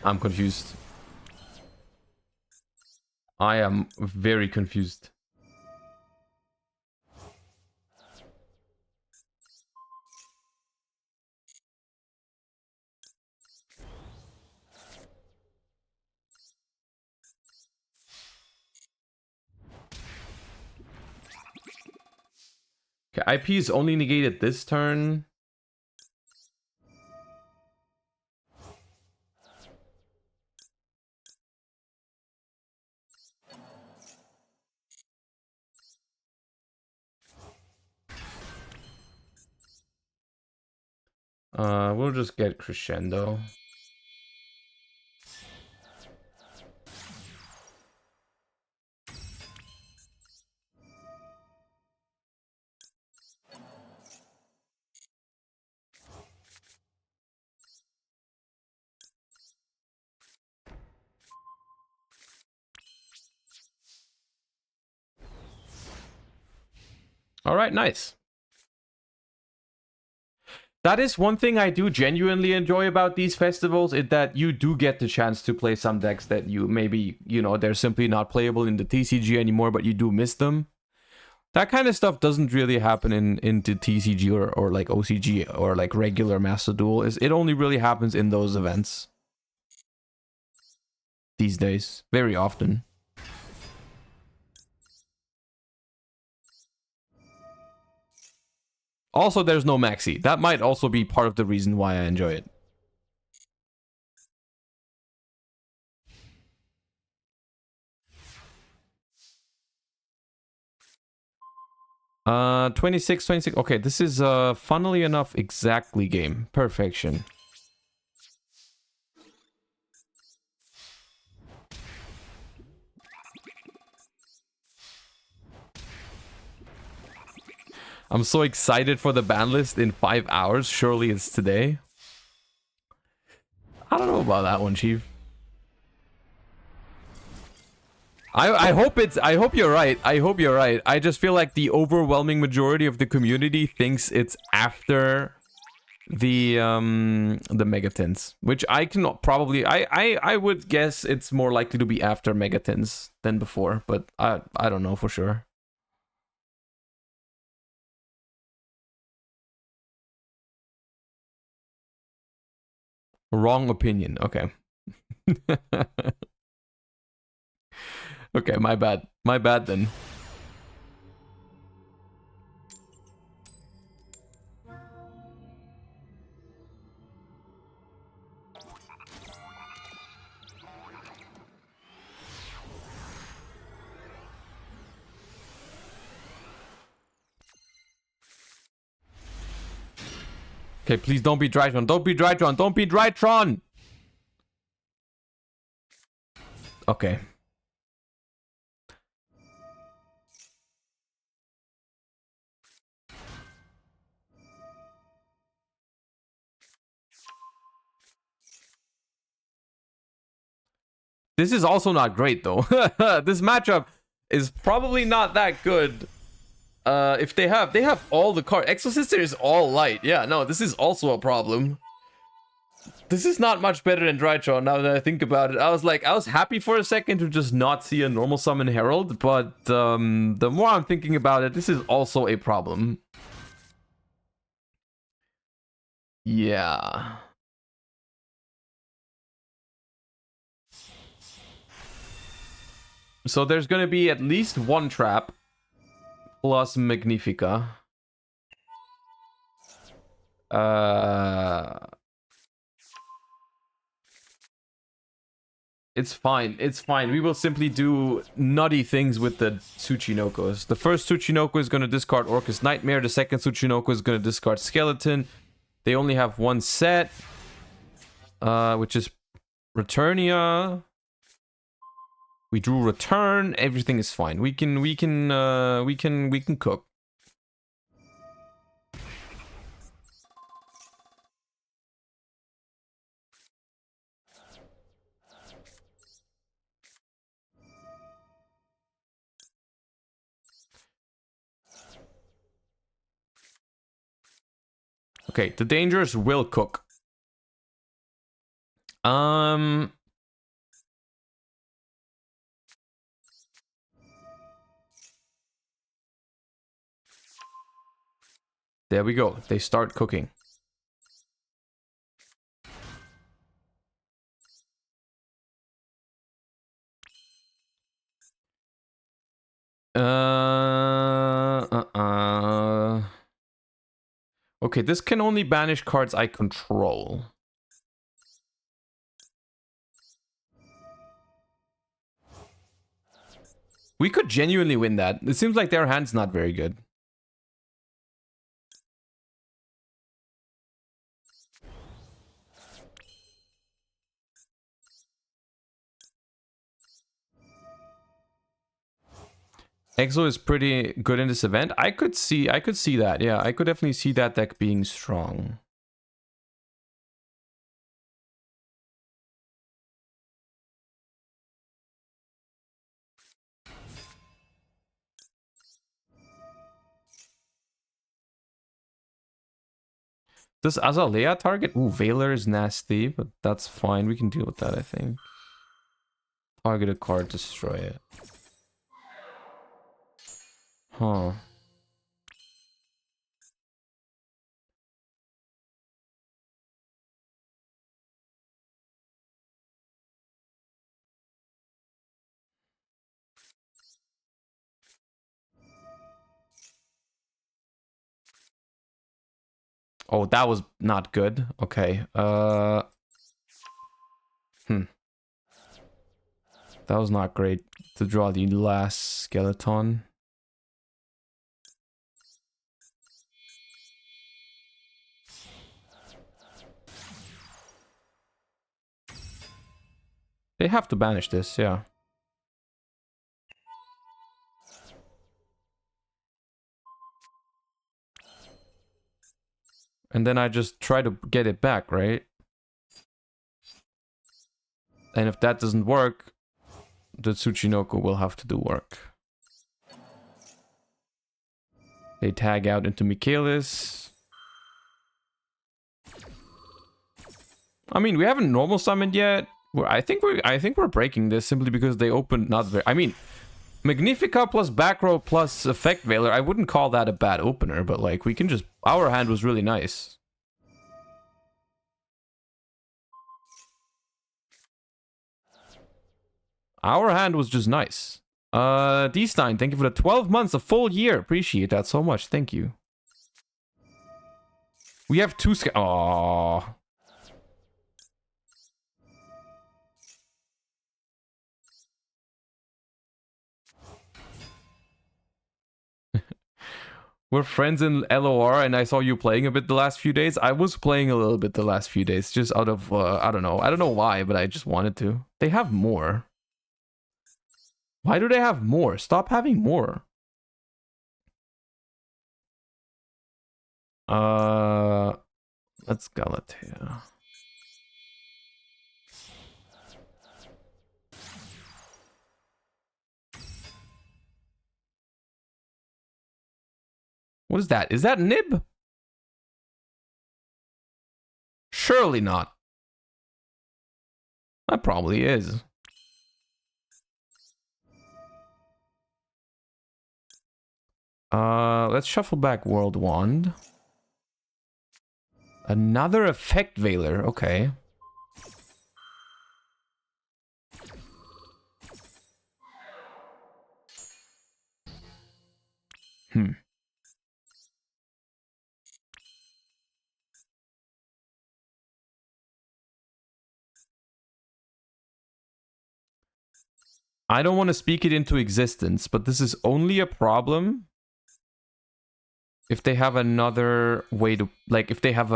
S1: I'm confused. I am very confused. Okay, IP is only negated this turn. We'll just get Crescendo. All right, nice. That is one thing I do genuinely enjoy about these festivals, is that you do get the chance to play some decks that you maybe, you know, they're simply not playable in the TCG anymore, but you do miss them. That kind of stuff doesn't really happen in the TCG or like OCG or like regular Master Duel. It only really happens in those events. These days. Very often. Also, there's no maxi. That might also be part of the reason why I enjoy it. Uh, 26. Okay, this is funnily enough exactly game. Perfection. I'm so excited for the ban list in 5 hours. Surely it's today. I don't know about that one, Chief. I hope you're right. I hope you're right. I just feel like the overwhelming majority of the community thinks it's after the Megatins, which I can probably I would guess it's more likely to be after Megatins than before, but I don't know for sure. Wrong opinion. Okay. Okay, my bad. My bad then. Okay, please don't be Drytron. Don't be Drytron. Don't be Drytron. Okay. This is also not great though. This matchup is probably not that good. If they have all the cards. Exosister is all light. Yeah, no, this is also a problem. This is not much better than Drytron now that I think about it. I was happy for a second to just not see a normal summon Herald, but the more I'm thinking about it, this is also a problem. Yeah. So there's gonna be at least one trap plus Magnifica. It's fine. It's fine. We will simply do nutty things with the Tsuchinokos. The first Tsuchinoko is going to discard Orcust Nightmare. The second Tsuchinoko is going to discard Skeleton. They only have one set, which is Returnia. We drew Return. Everything is fine. We can cook. Okay, the dangers will cook. There we go. They start cooking. Okay, this can only banish cards I control. We could genuinely win that. It seems like their hand's not very good. Exo is pretty good in this event. I could see that. Yeah, I could definitely see that deck being strong. Does Azalea target? Ooh, Veiler is nasty, but that's fine. We can deal with that, I think. Target a card, destroy it. Huh. Oh, that was not good. Okay. That was not great to draw the last skeleton. They have to banish this, yeah. And then I just try to get it back, right? And if that doesn't work, the Tsuchinoko will have to do work. They tag out into Michaelis. I mean, we haven't normal summoned yet. I think we're breaking this simply because they opened not very. I mean, Magnifica plus back row plus effect veiler. I wouldn't call that a bad opener, but like we can just. Our hand was really nice. Our hand was just nice. D-Stein, thank you for the 12 months, a full year. Appreciate that so much. Thank you. We have two. Aww. We're friends in LOR, and I saw you playing a bit the last few days. I was playing a little bit the last few days, just out of, I don't know. I don't know why, but I just wanted to. They have more. Why do they have more? Stop having more. Let's Galatea. What is that? Is that Nib? Surely not. That probably is. Let's shuffle back World Wand. Another effect veiler, okay. I don't want to speak it into existence, but this is only a problem if they have another way to, like, if they have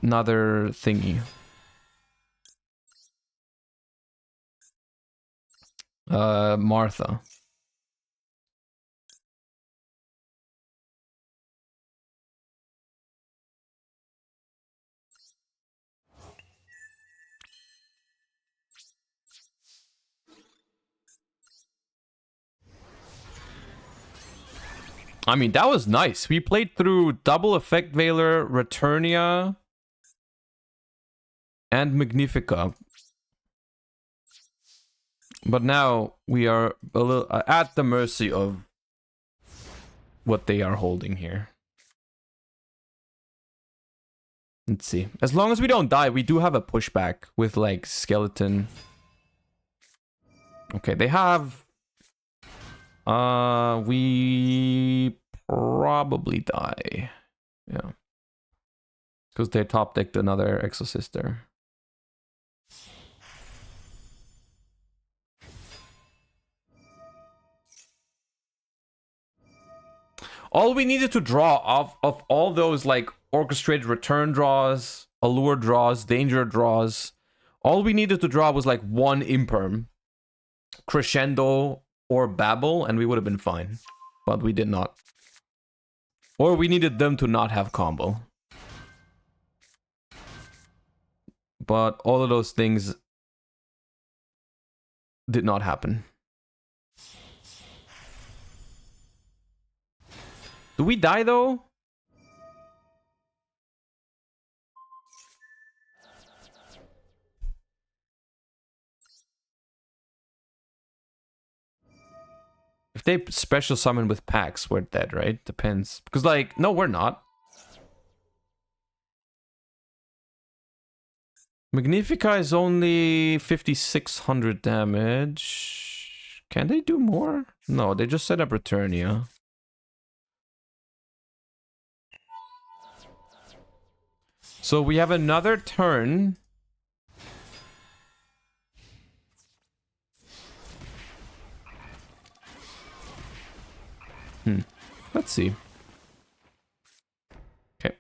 S1: another thingy. Martha. I mean, that was nice. We played through Double Effect Veiler, Returnia, and Magnifica. But now we are a little at the mercy of what they are holding here. Let's see. As long as we don't die, we do have a pushback with, like, Skeleton. Okay, they have... we probably die. Yeah. Because they top decked another Exosister. All we needed to draw of all those, like, orchestrated return draws, allure draws, danger draws, all we needed to draw was, like, one imperm, Crescendo, or Babel, and we would have been fine. But we did not. Or we needed them to not have combo. But all of those things did not happen. Do we die, though? If they special summon with packs, we're dead, right? Depends. Because, like, no, we're not. Magnifica is only 5,600 damage. Can they do more? No, they just set up Returnia. So we have another turn. Let's see. Okay.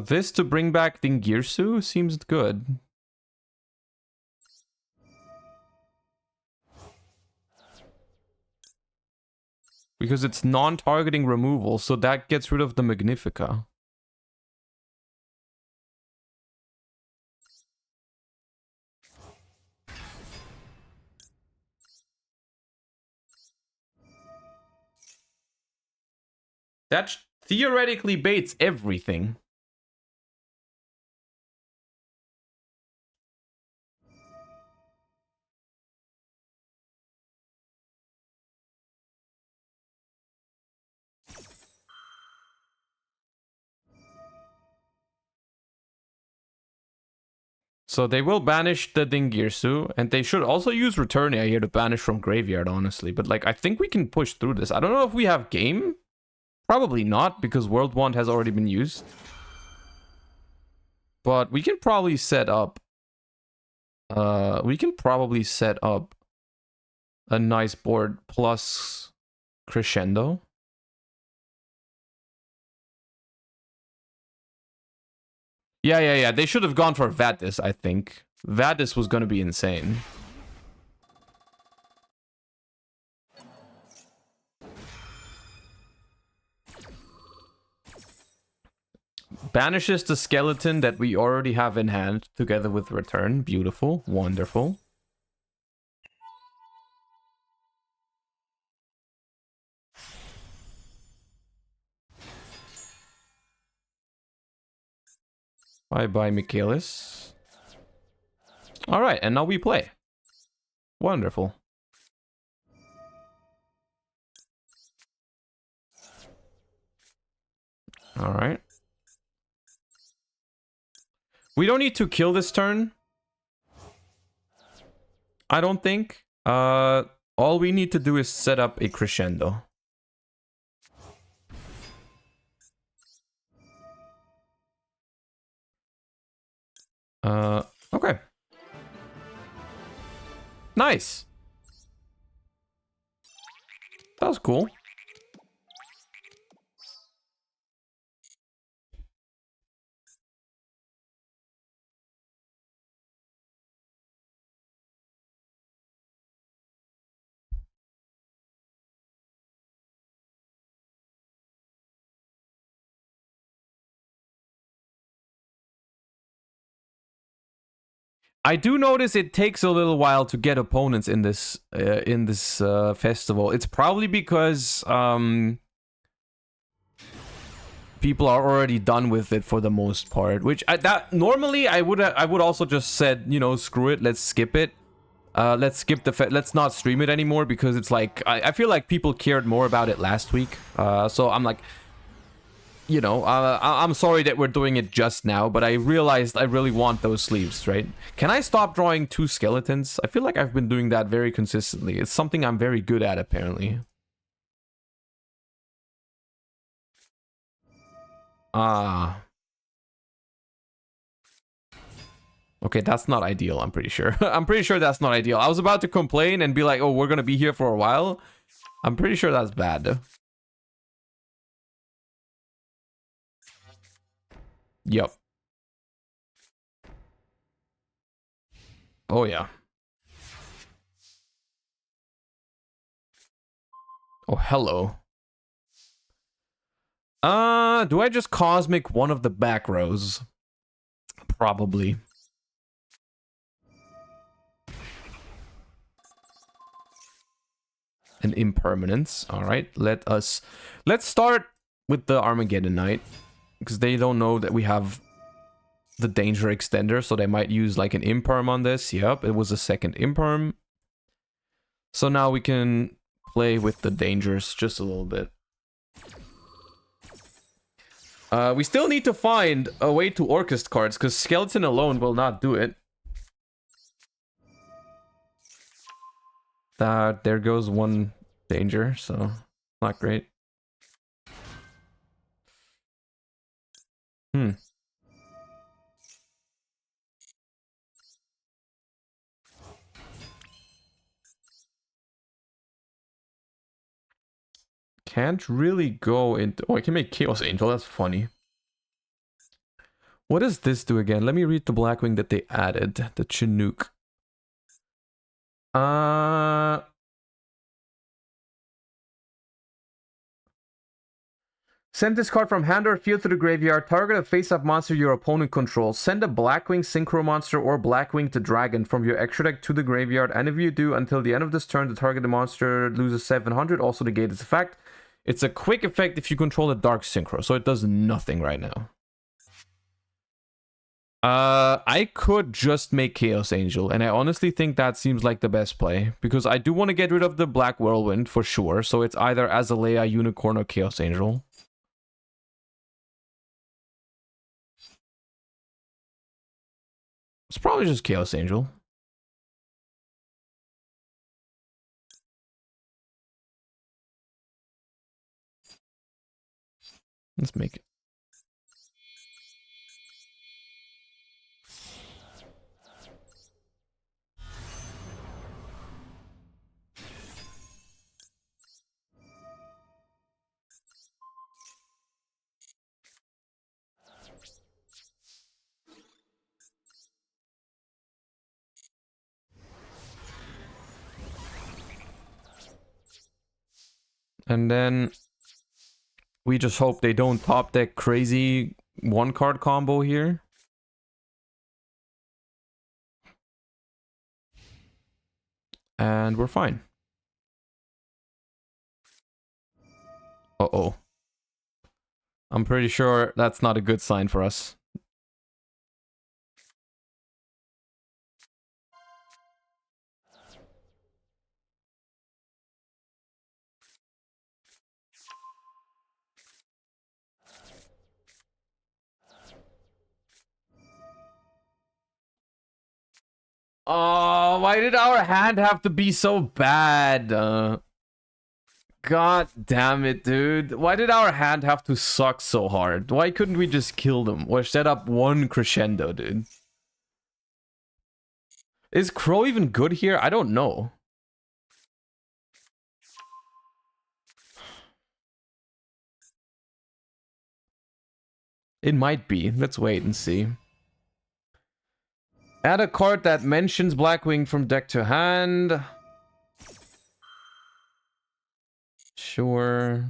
S1: This to bring back Dingirsu seems good. Because it's non-targeting removal, so that gets rid of the Magnifica. That theoretically baits everything. So they will banish the Dingirsu, and they should also use Returnia here to banish from Graveyard, honestly. But, like, I think we can push through this. I don't know if we have game. Probably not, because World Wand has already been used. But we can probably set up... we can probably set up a nice board plus Crescendo. Yeah. They should have gone for Vadis, I think. Vadis was going to be insane. Banishes the skeleton that we already have in hand together with Return. Beautiful. Wonderful. Bye-bye, Michaelis. Alright, and now we play. Wonderful. Alright. We don't need to kill this turn. I don't think. All we need to do is set up a crescendo. Okay. Nice. That was cool. I do notice it takes a little while to get opponents in this festival. It's probably because people are already done with it for the most part. Which normally I would also just said, you know, screw it, let's skip it. Let's skip let's not stream it anymore, because it's like I feel like people cared more about it last week. So I'm like, you know, I'm sorry that we're doing it just now, but I realized I really want those sleeves, right? Can I stop drawing 2 skeletons? I feel like I've been doing that very consistently. It's something I'm very good at, apparently. Okay, that's not ideal, I'm pretty sure. I'm pretty sure that's not ideal. I was about to complain and be like, oh, we're gonna be here for a while. I'm pretty sure that's bad. Yep. Oh, yeah. Oh, hello. Do I just cosmic one of the back rows? Probably. An impermanence. All right, let's start with the Armageddon Knight, because they don't know that we have the danger extender, so they might use like an imperm on this. Yep, it was a second imperm. So now we can play with the dangers just a little bit. We still need to find a way to Orcust cards, because Skeleton alone will not do it. There goes one danger, so not great. Can't really go into... Oh, I can make Chaos Angel. That's funny. What does this do again? Let me read the Blackwing that they added. The Chinook. Send this card from hand or field to the graveyard. Target a face-up monster your opponent controls. Send a Blackwing Synchro monster or Blackwing to Dragon from your extra deck to the graveyard. And if you do, until the end of this turn, the targeted monster loses 700. Also negate its effect. It's a quick effect if you control a Dark Synchro, so it does nothing right now. I could just make Chaos Angel, and I honestly think that seems like the best play, because I do want to get rid of the Black Whirlwind for sure, so it's either Azalea, Unicorn, or Chaos Angel. It's probably just Chaos Angel. Let's make it. And then we just hope they don't top deck crazy one card combo here. And we're fine. Uh-oh. I'm pretty sure that's not a good sign for us. Oh, why did our hand have to be so bad? God damn it, dude. Why did our hand have to suck so hard? Why couldn't we just kill them or set up one crescendo, dude? Is Crow even good here? I don't know. It might be. Let's wait and see. Add a card that mentions Blackwing from deck to hand. Sure.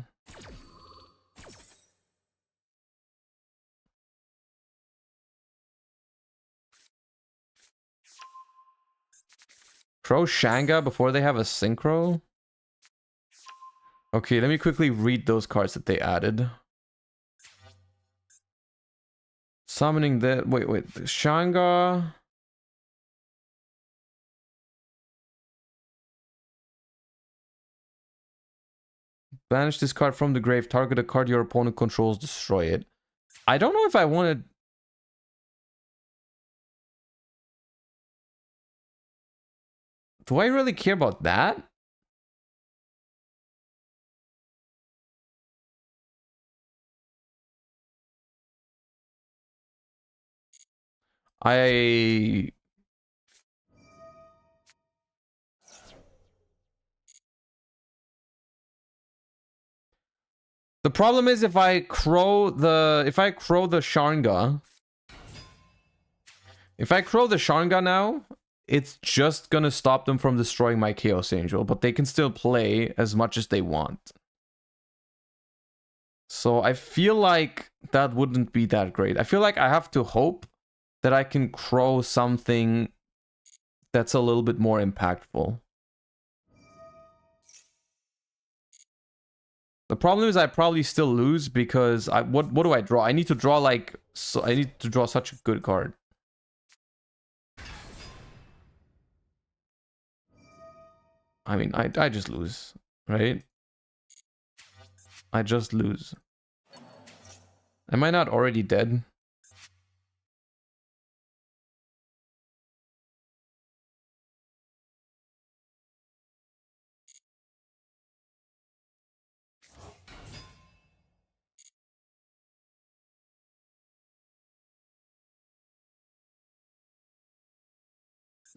S1: Crow Shanga before they have a synchro? Okay, let me quickly read those cards that they added. Summoning the... Wait. Shanga... Banish this card from the grave. Target a card your opponent controls. Destroy it. I don't know if I wanted... Do I really care about that? The problem is if I crow the Sharnga. If I crow the Sharnga now, it's just gonna stop them from destroying my Chaos Angel, but they can still play as much as they want. So I feel like that wouldn't be that great. I feel like I have to hope that I can crow something that's a little bit more impactful. The problem is I probably still lose because what do I draw? I need to draw like I need to draw such a good card. I mean, I just lose, right? I just lose. Am I not already dead?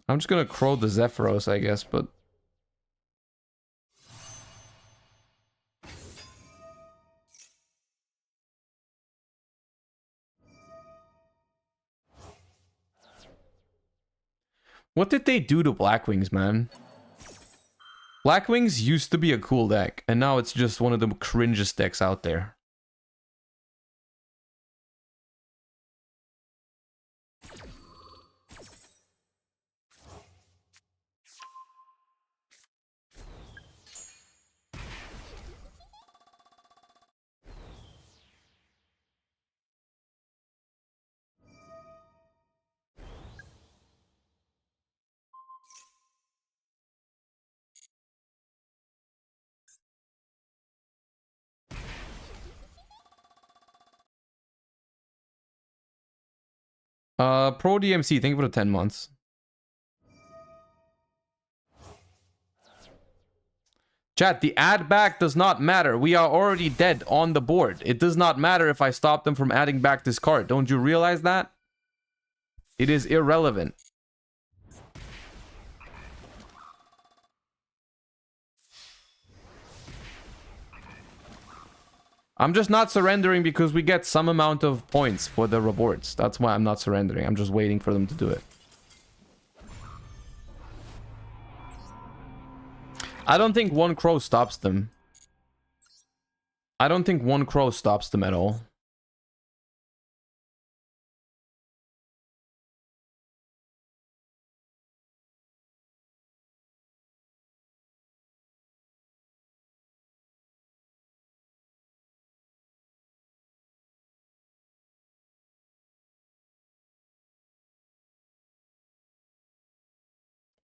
S1: I'm just gonna crow the Zephyros, I guess, but... What did they do to Blackwings, man? Blackwings used to be a cool deck, and now it's just one of the cringest decks out there. Pro DMC, thank you for the 10 months. Chat, the add back does not matter. We are already dead on the board. It does not matter if I stop them from adding back this card. Don't you realize that? It is irrelevant. I'm just not surrendering because we get some amount of points for the rewards. That's why I'm not surrendering. I'm just waiting for them to do it. I don't think one crow stops them. I don't think one crow stops them at all.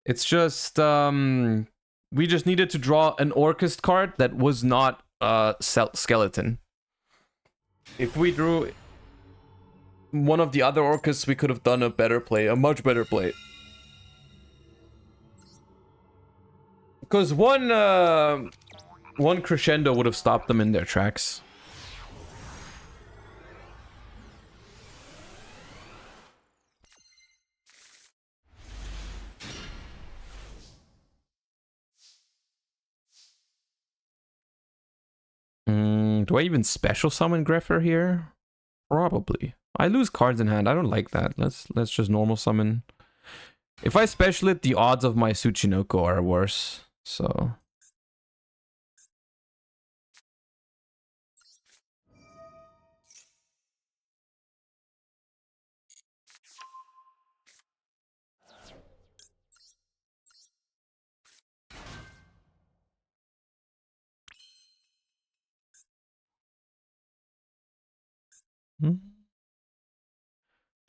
S1: It's just, we just needed to draw an Orcust card that was not skeleton. If we drew one of the other Orcusts, we could have done a better play, a much better play. Because one crescendo would have stopped them in their tracks. Do I even special summon Greffer here? Probably. I lose cards in hand. I don't like that. Let's just normal summon. If I special it, the odds of my Tsuchinoko are worse. So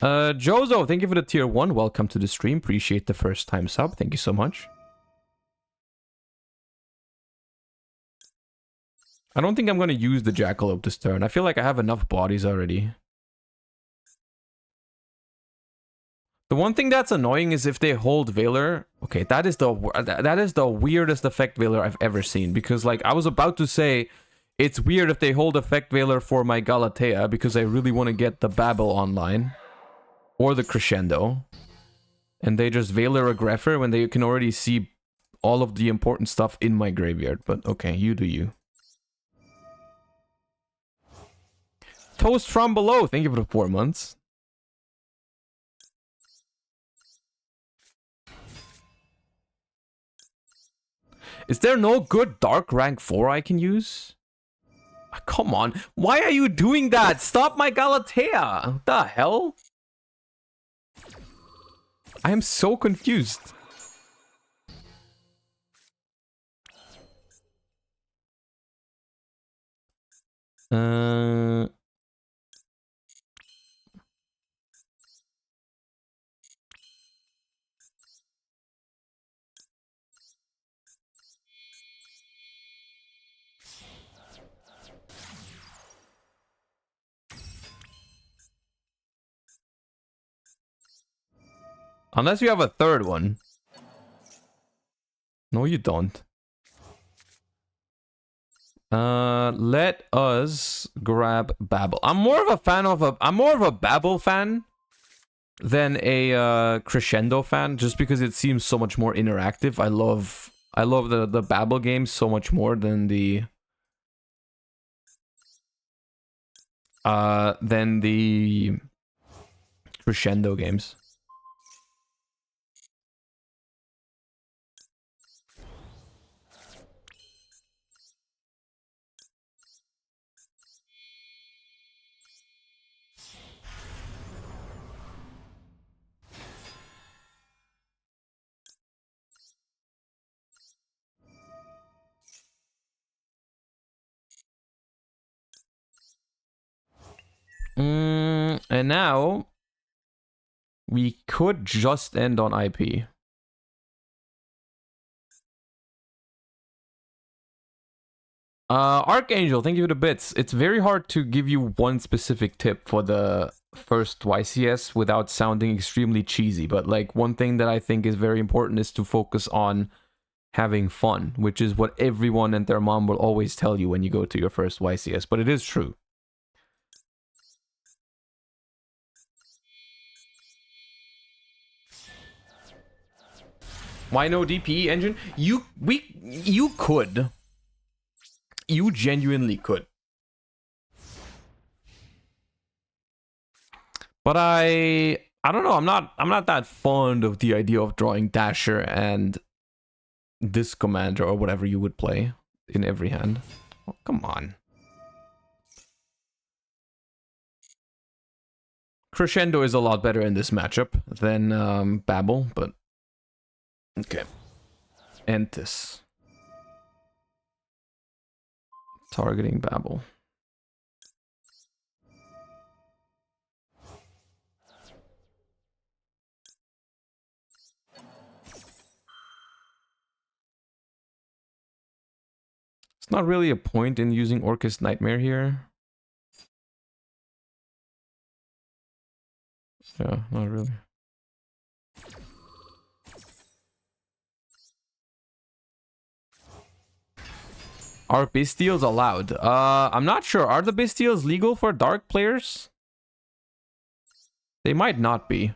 S1: Jozo, thank you for the tier 1. Welcome to the stream. Appreciate the first time sub. Thank you so much. I don't think I'm going to use the Jackalope this turn. I feel like I have enough bodies already. The one thing that's annoying is if they hold Veiler. Okay, that is the weirdest effect Veiler I've ever seen. Because like I was about to say, it's weird if they hold effect Veiler for my Galatea because I really want to get the Babel online. Or the Crescendo. And they just Veiler a Greffer when they can already see all of the important stuff in my graveyard. But okay, you do you. Toast from below, thank you for the 4 months. Is there no good Dark rank 4 I can use? Come on, why are you doing that? Stop my Galatea! What the hell? I am so confused. Unless you have a third one. No, you don't. Let us grab Babel. I'm more of a Babel fan than a Crescendo fan, just because it seems so much more interactive. I love the Babel games so much more than the Crescendo games. And now we could just end on IP. Archangel, thank you for the bits. It's very hard to give you one specific tip for the first YCS without sounding extremely cheesy, but like one thing that I think is very important is to focus on having fun, which is what everyone and their mom will always tell you when you go to your first YCS, but it is true. Why no DPE engine? You could. You genuinely could. But I don't know, I'm not that fond of the idea of drawing Dasher and this commander or whatever you would play in every hand. Oh, come on. Crescendo is a lot better in this matchup than Babel, but okay. Entis. Targeting Babel. It's not really a point in using Orcust Nightmare here. Yeah, not really. Are Bestials allowed? I'm not sure. Are the Bestials legal for dark players? They might not be.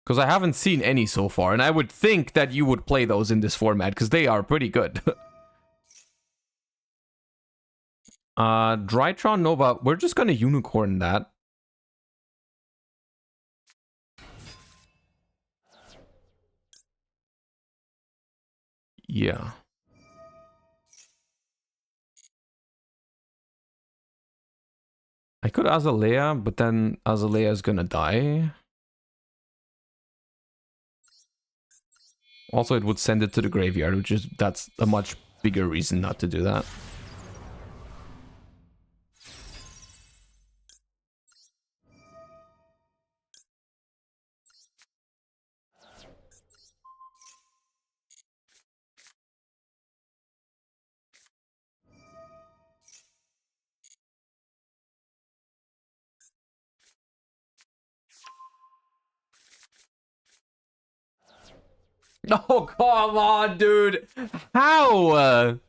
S1: Because I haven't seen any so far, and I would think that you would play those in this format, because they are pretty good. Drytron Nova, we're just gonna unicorn that. Yeah. I could Azalea, but then Azalea is gonna die. Also, it would send it to the graveyard, which is, that's a much bigger reason not to do that. Oh, come on, dude. How?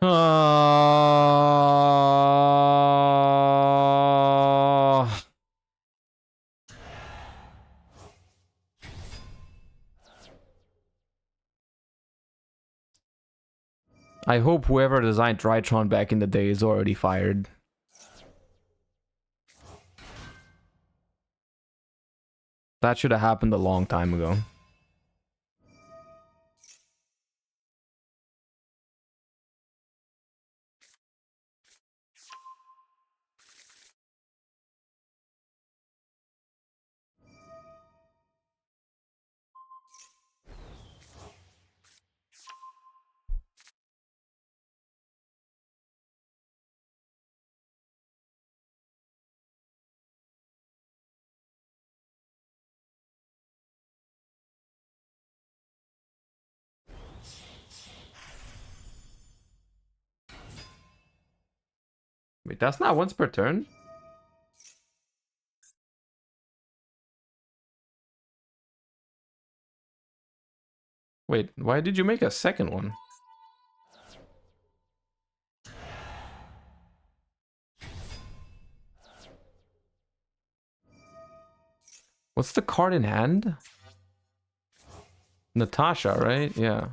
S1: I hope whoever designed Drytron back in the day is already fired. That should have happened a long time ago. Wait, that's not once per turn? Wait, why did you make a second one? What's the card in hand? Natasha, right? Yeah.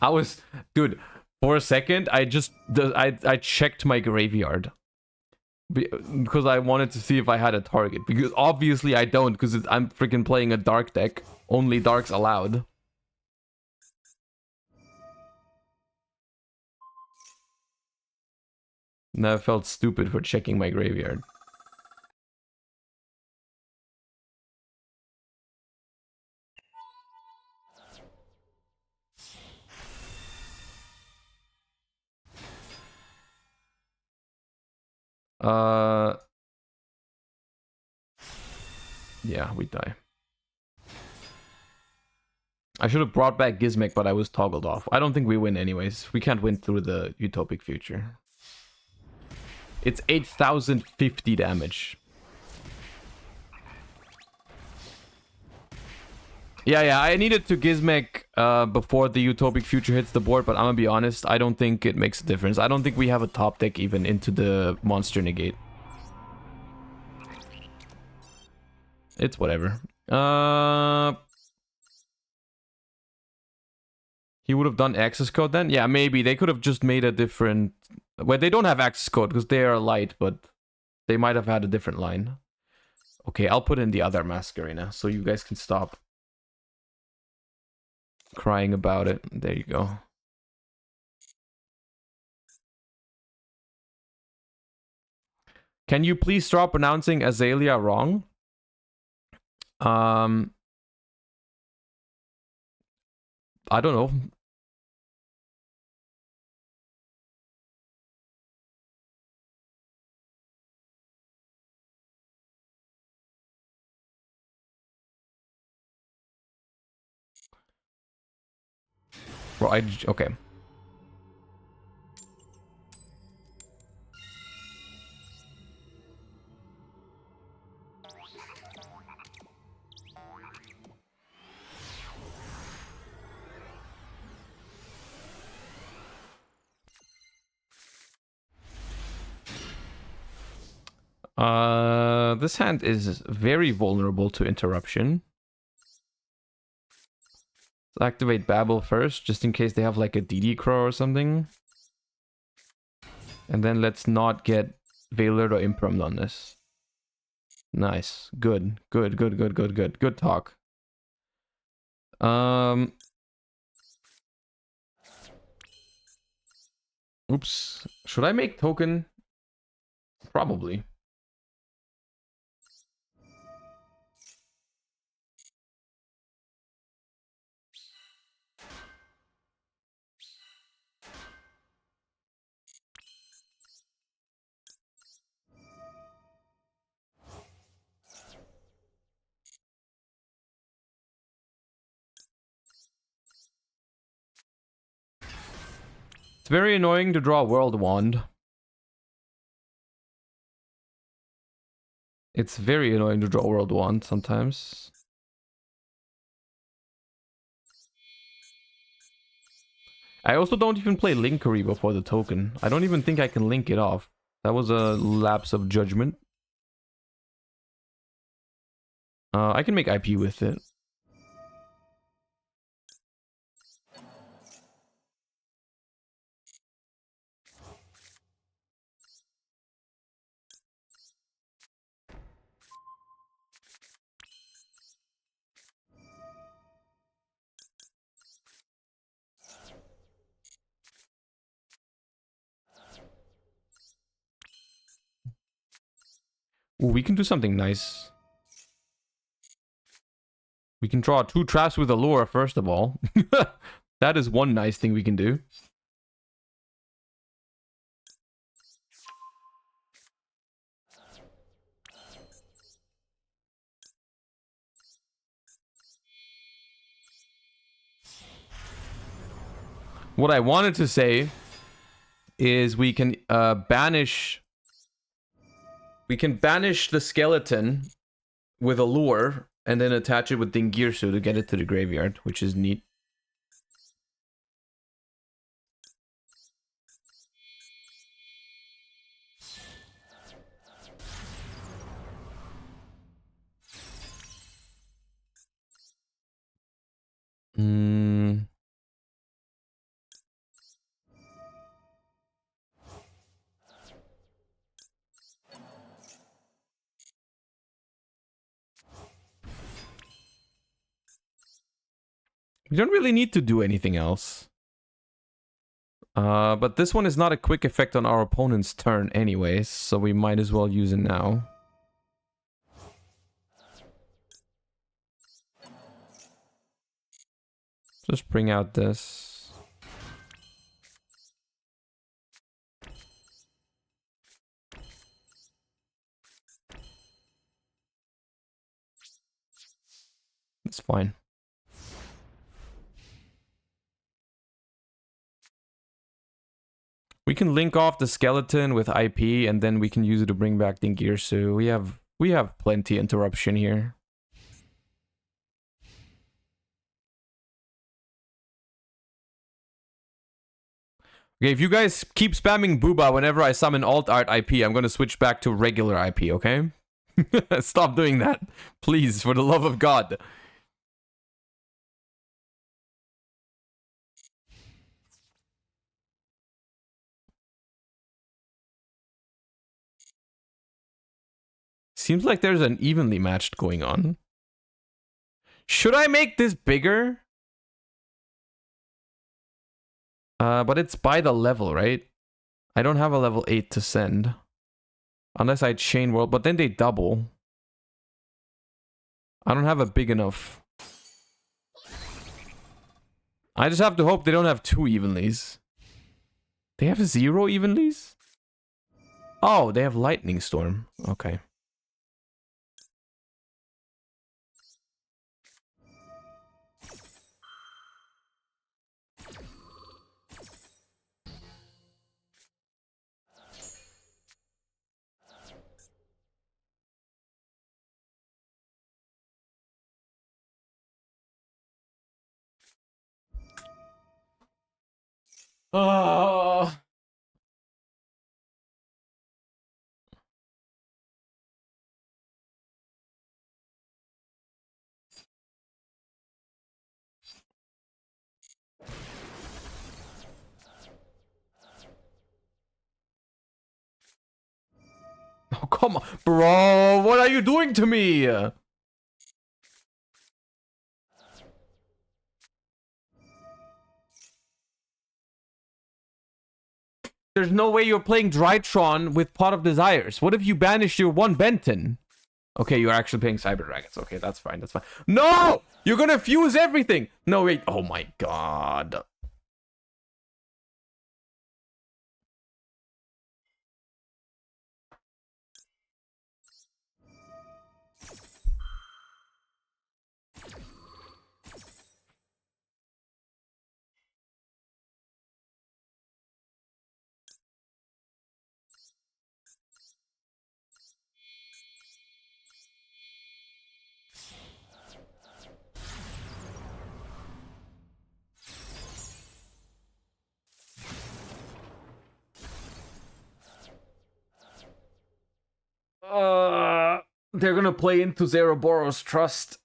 S1: I was, dude, for a second, I checked my graveyard. Because I wanted to see if I had a target. Because obviously I don't, because I'm freaking playing a dark deck. Only darks allowed. And I felt stupid for checking my graveyard. Uh... Yeah, we die. I should have brought back Gizmek, but I was toggled off. I don't think we win anyways. We can't win through the Utopic Future. It's 8,050 damage. Yeah, I needed to Gizmek before the Utopic Future hits the board, but I'm gonna be honest, I don't think it makes a difference. I don't think we have a top deck even into the Monster Negate. It's whatever. He would have done access code then? Yeah, maybe. They could have just made a different... Well, they don't have access code because they are light, but they might have had a different line. Okay, I'll put in the other Masquerena so you guys can stop crying about it. There you go. Can you please stop pronouncing Azalea wrong? I don't know. Bro, okay. This hand is very vulnerable to interruption. Let's activate Babel first, just in case they have like a DD Crow or something. And then let's not get Veilered or Impermed on this. Nice. Good. Good talk. Oops. Should I make token? Probably. It's very annoying to draw World Wand. It's very annoying to draw World Wand sometimes. I also don't even play Linkery before the token. I don't even think I can link it off. That was a lapse of judgment. I can make IP with it. Ooh, we can do something nice. We can draw 2 traps with Allure, first of all. That is one nice thing we can do. What I wanted to say is we can banish... We can banish the skeleton with Allure and then attach it with Dingirsu to get it to the graveyard, which is neat. We don't really need to do anything else. But this one is not a quick effect on our opponent's turn anyways, so we might as well use it now. Just bring out this. It's fine. We can link off the skeleton with IP, and then we can use it to bring back the gear. So we have plenty interruption here. Okay, if you guys keep spamming Booba whenever I summon alt art IP, I'm gonna switch back to regular IP, okay? Stop doing that. Please, for the love of God. Seems like there's an evenly matched going on. Should I make this bigger? But it's by the level, right? I don't have a level 8 to send. Unless I chain world, but then they double. I don't have a big enough. I just have to hope they don't have 2 evenlies. They have 0 evenlies? Oh, they have lightning storm. Okay. Oh. Oh, come on. Bro, what are you doing to me? There's no way you're playing Drytron with Pot of Desires. What if you banish your one Benton? Okay, you're actually playing Cyber Dragons. Okay, that's fine, that's fine. No! You're gonna fuse everything! No, wait. Oh my god. They're gonna play into Zeroboro's trust.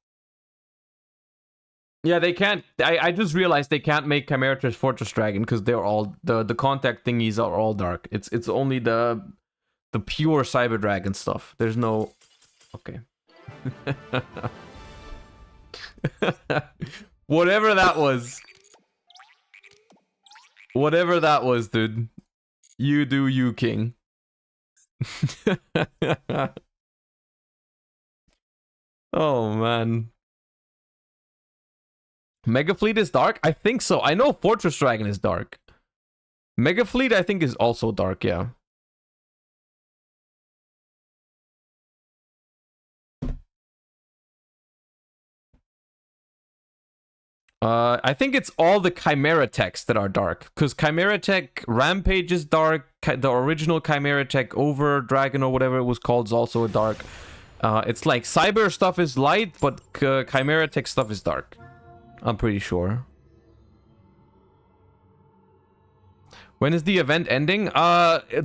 S1: Yeah, they can't. I just realized they can't make Chimera's Fortress Dragon because they're all the contact thingies are all dark. It's only the pure Cyber Dragon stuff. There's no. Okay. Whatever that was. Whatever that was, dude. You do you, King. Oh man. Mega Fleet is dark? I think so. I know Fortress Dragon is dark. Mega Fleet I think is also dark, yeah. I think it's all the Chimera techs that are dark. Because Chimera Tech Rampage is dark. The original Chimera Tech Over Dragon or whatever it was called is also dark. It's like Cyber stuff is light, but Chimera Tech stuff is dark. I'm pretty sure. When is the event ending?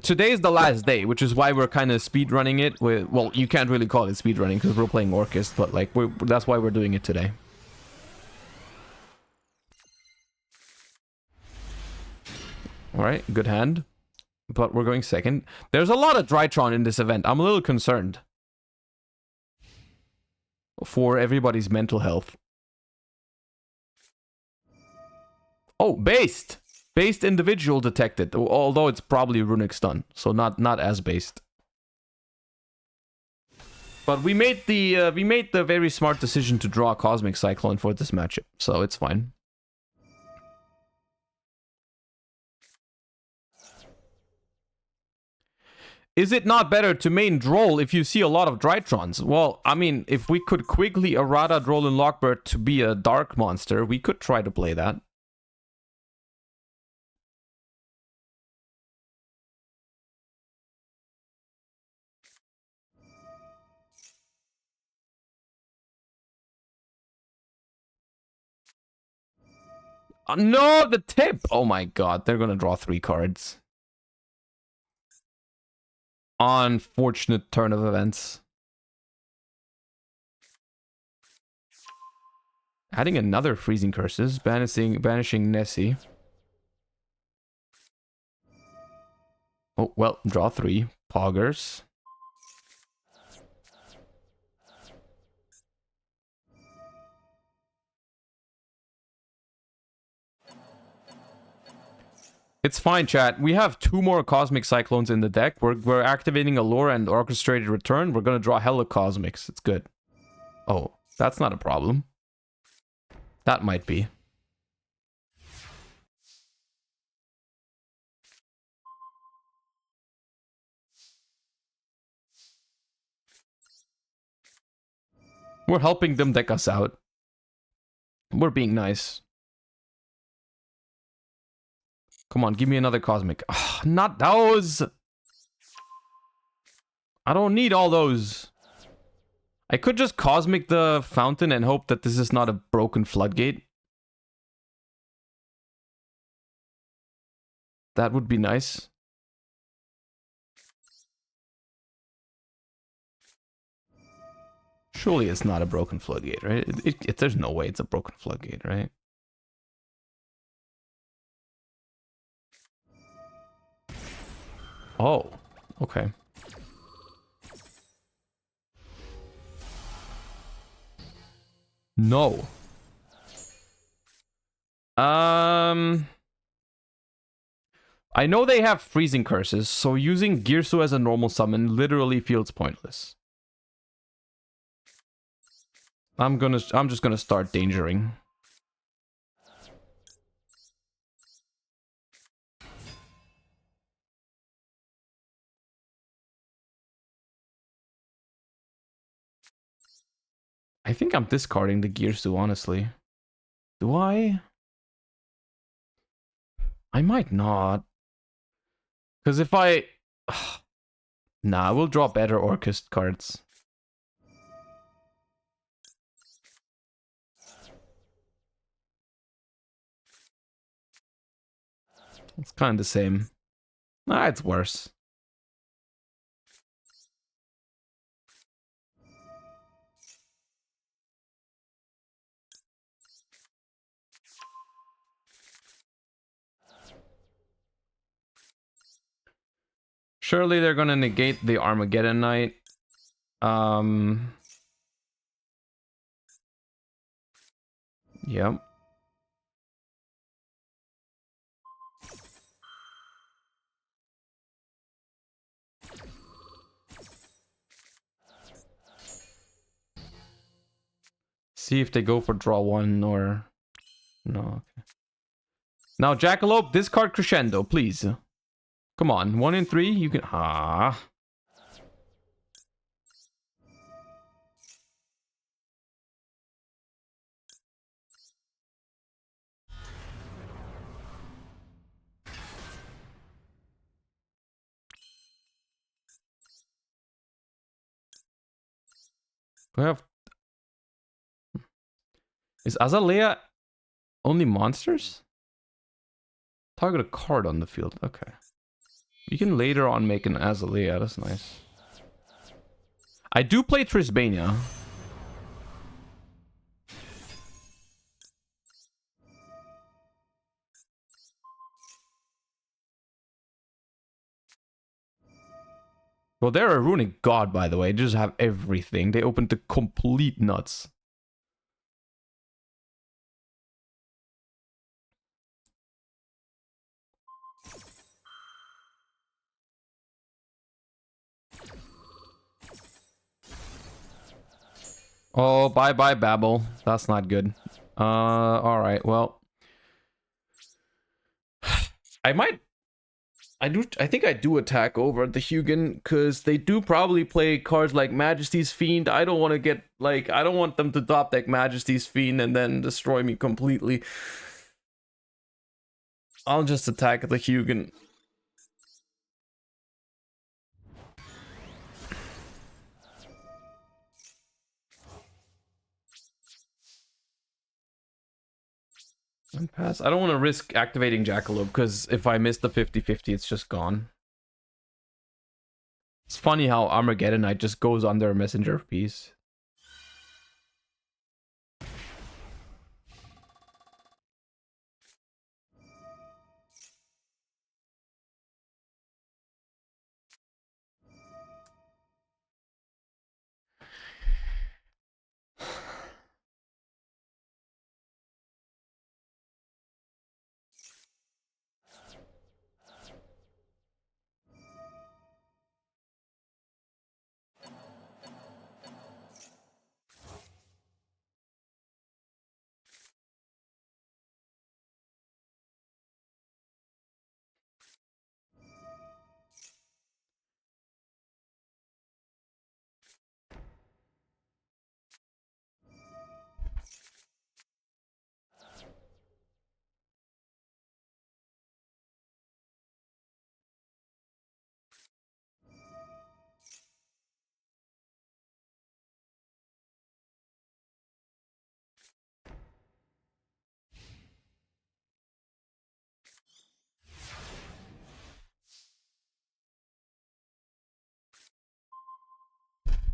S1: Today is the last day, which is why we're kind of speedrunning it. Well, you can't really call it speedrunning because we're playing Orcust, but like that's why we're doing it today. Alright, good hand. But we're going second. There's a lot of Drytron in this event. I'm a little concerned. For everybody's mental health. Oh, based! Based individual detected. Although it's probably Runick stun. So not as based. But we made the very smart decision to draw a Cosmic Cyclone for this matchup. So it's fine. Is it not better to main Droll if you see a lot of Drytrons? Well, I mean, if we could quickly errata Droll and Lockbird to be a dark monster, we could try to play that. No, the tip! Oh my god, they're gonna draw 3 cards. Unfortunate turn of events. Adding another freezing curses, banishing Nessie. Oh, well, draw 3. Poggers. It's fine, chat. We have 2 more Cosmic Cyclones in the deck. We're activating Allure and Orchestrated Return. We're gonna draw hella Cosmics. It's good. Oh, that's not a problem. That might be. We're helping them deck us out. We're being nice. Come on, give me another Cosmic. Ugh, not those! I don't need all those. I could just Cosmic the Fountain and hope that this is not a broken Floodgate. That would be nice. Surely it's not a broken Floodgate, right? There's no way it's a broken Floodgate, right? Oh, okay. No. I know they have freezing curses, so using Girsu as a normal summon literally feels pointless. I'm just gonna start dangering. I think I'm discarding the Girsu, honestly. Do I? I might not. Because if I... Nah, we'll draw better Orcust cards. It's kind of the same. Nah, it's worse. Surely they're gonna negate the Armageddon Knight. Yep. See if they go for draw 1 or... No, okay. Now, Jackalope, discard Crescendo, please. Come on, 1 in 3, you can... Ah. We have... Is Azalea only monsters? Target a card on the field. Okay. You can later on make an Azalea. That's nice. I do play Trisbania. Well, they're a runic god, by the way. They just have everything. They open to complete nuts. Oh, bye-bye, Babel. That's not good. Alright, well. I might I think I do attack over the Hugin because they do probably play cards like Majesty's Fiend. I don't want to get like I don't want them to top deck Majesty's Fiend and then destroy me completely. I'll just attack the Hugin. And pass. I don't want to risk activating Jackalope because if I miss the 50-50, it's just gone. It's funny how Armageddonite just goes under a messenger piece.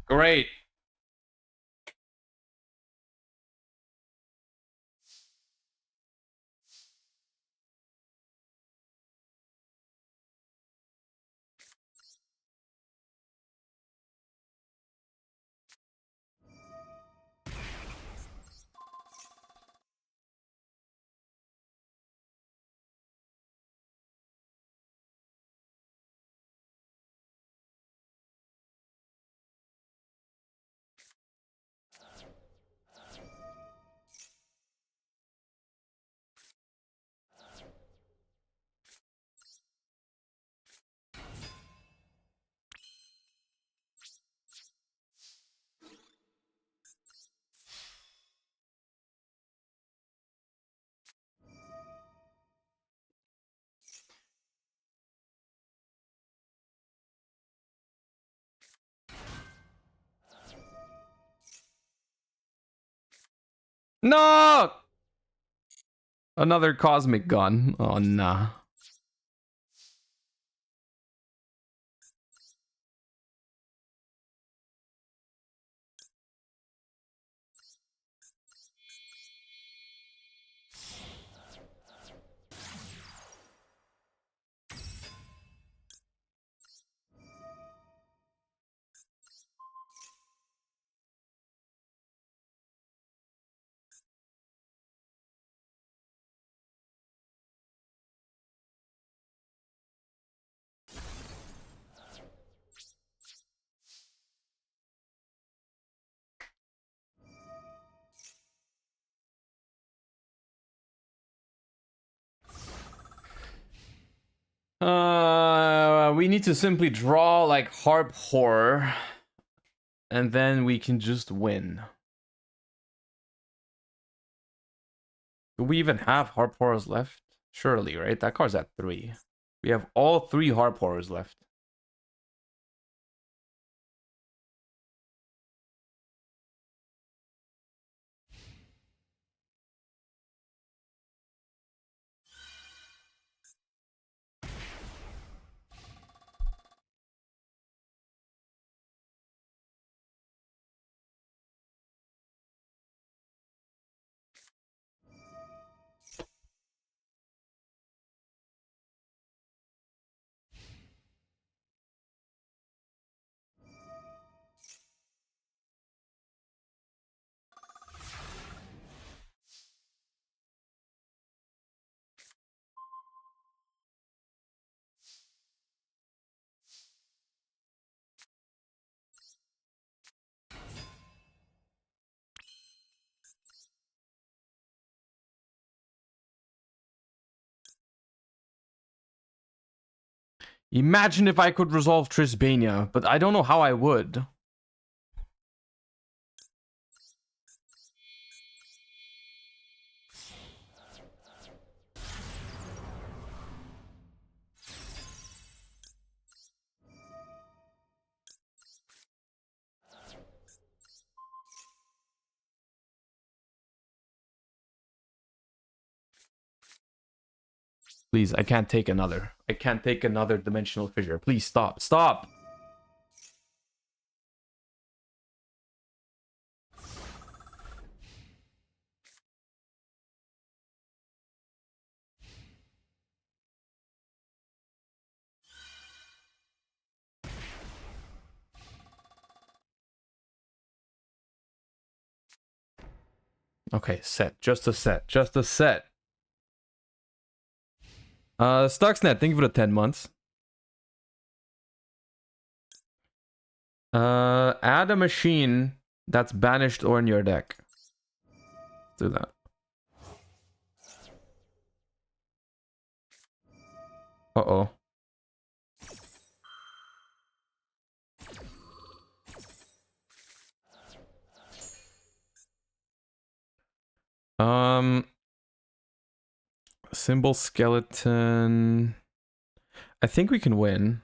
S1: Great. No! Another cosmic gun. Oh, nah. We need to simply draw like Harp Horror, and then we can just win. Do we even have Harp Horrors left? Surely, right? That card's at 3. We have all 3 Harp Horrors left. Imagine if I could resolve Trisbania, but I don't know how I would. Please, I can't take another. I can't take another dimensional fissure. Please stop. Stop! Okay, set. Just a set. Just a set. Stuxnet, thank you for the 10 months. Add a machine that's banished or in your deck. Let's do that. Uh-oh. Symbol skeleton. I think we can win.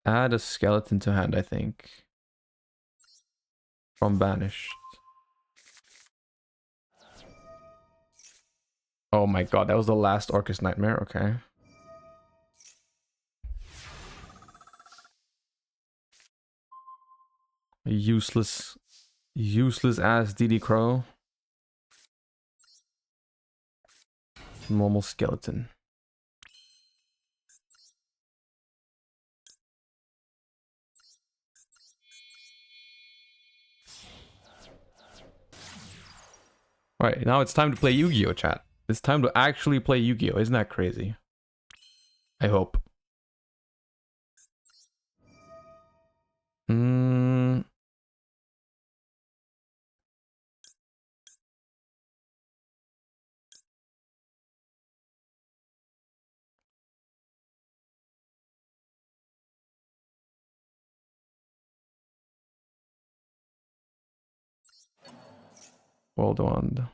S1: Add a skeleton to hand, I think. From banished. Oh my god, that was the last Orcust nightmare. Okay. Useless ass DD Crow. Normal skeleton. Right, now it's time to play Yu-Gi-Oh, chat. It's time to actually play Yu-Gi-Oh. Isn't that crazy? I hope. Hold on.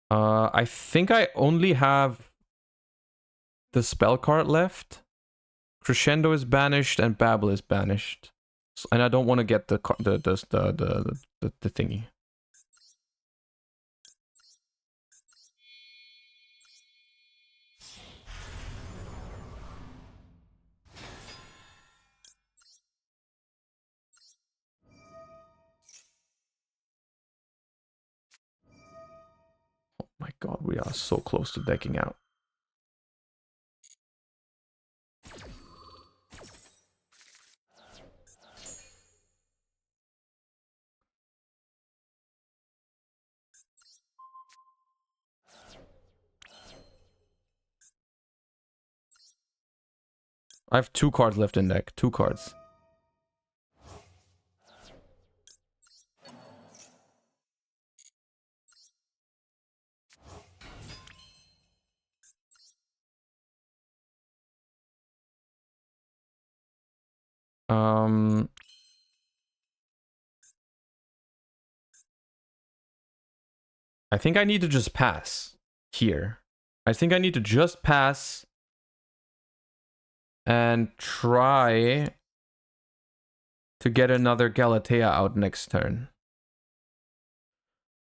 S1: I think I only have the spell card left. Crescendo is banished and Babel is banished, and I don't want to get the thingy. Oh my god, we are so close to decking out. I have 2 cards left in deck. 2 cards. I think I need to just pass here. I think I need to just pass and try to get another Galatea out next turn.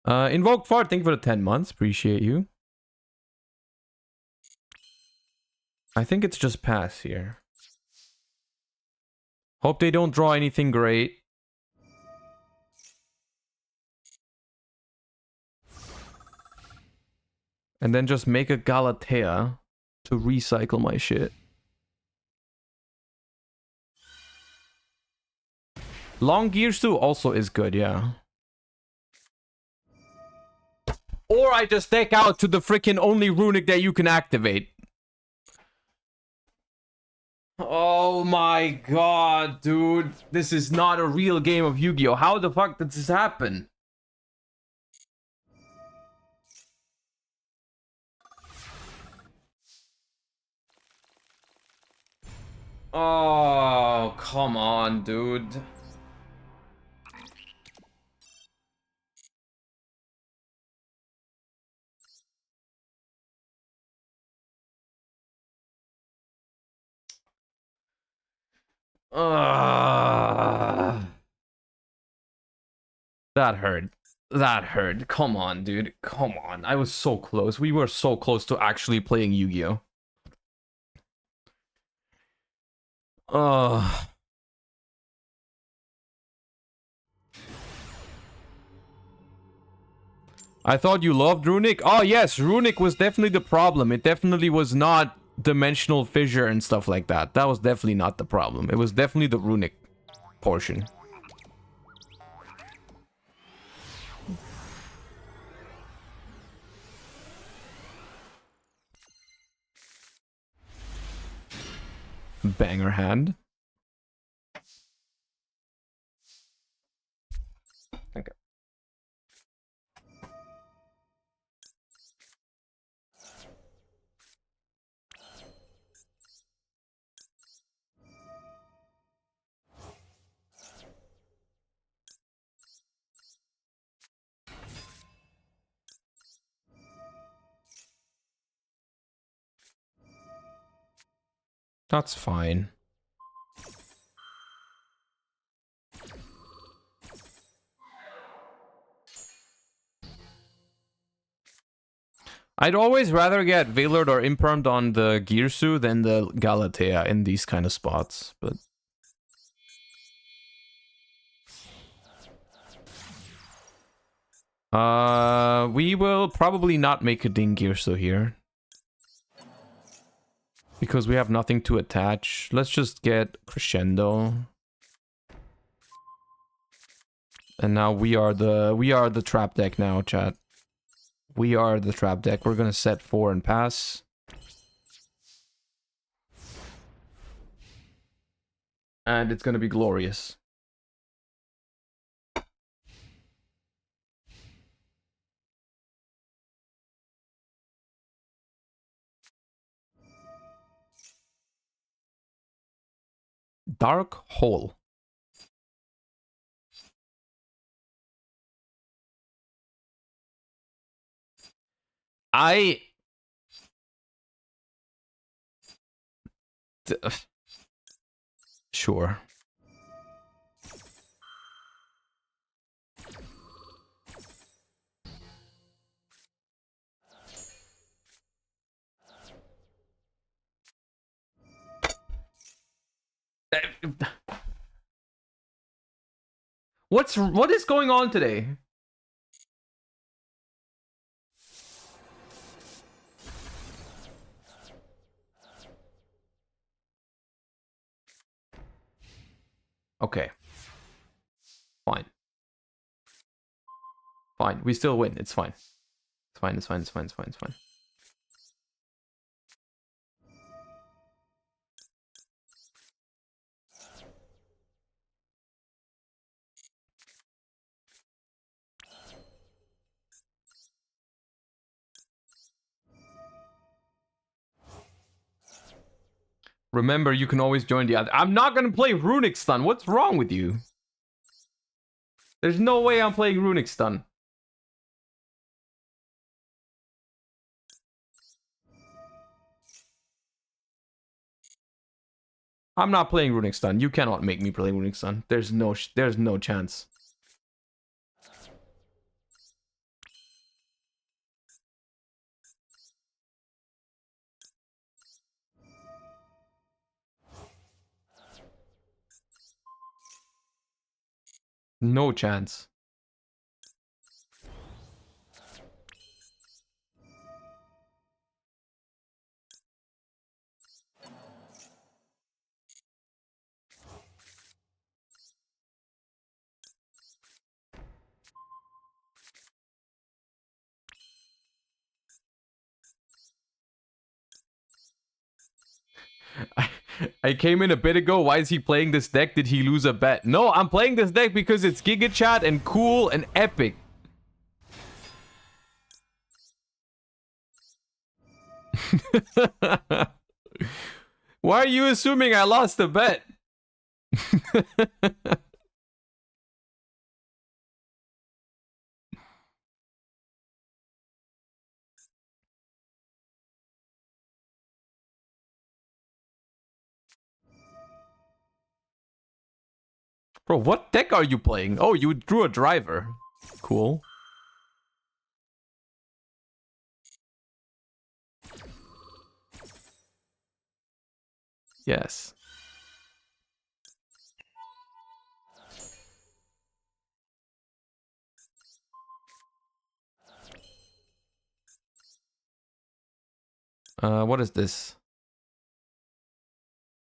S1: Invoke Fart, thank you for the 10 months. Appreciate you. I think it's just pass here. Hope they don't draw anything great. And then just make a Galatea to recycle my shit. Long Gears too also is good, yeah. Or I just deck out to the freaking only runic that you can activate. Oh my god, dude. This is not a real game of Yu-Gi-Oh! How the fuck did this happen? Oh, come on, dude. That hurt. That hurt. Come on, dude. Come on. I was so close. We were so close to actually playing Yu-Gi-Oh! I thought you loved Runick. Oh, yes. Runick was definitely the problem. It definitely was not dimensional fissure and stuff like that. That was definitely not the problem. It was definitely the Runick portion. Banger hand. Okay. That's fine. I'd always rather get Veiled or Impermed on the Girsu than the Galatea in these kind of spots, but... we will probably not make a Ding Girsu here. Because we have nothing to attach. Let's just get Crescendo. And now we are the trap deck now, chat. We are the trap deck. We're gonna set 4 and pass. And it's gonna be glorious. Dark Hole. Sure. What is going on today? Okay. Fine. Fine. We still win. It's fine. It's fine. It's fine. It's fine. It's fine. It's fine. Remember, you can always join the other. I'm not gonna play Runick Stun. What's wrong with you? There's no way I'm playing Runick Stun. I'm not playing Runick Stun. You cannot make me play Runick Stun. There's no chance. No chance. I came in a bit ago. Why is he playing this deck? Did he lose a bet? No, I'm playing this deck because it's Giga Chat and cool and epic. Why are you assuming I lost the bet? Bro, what deck are you playing? Oh, you drew a driver. Cool. Yes. What is this?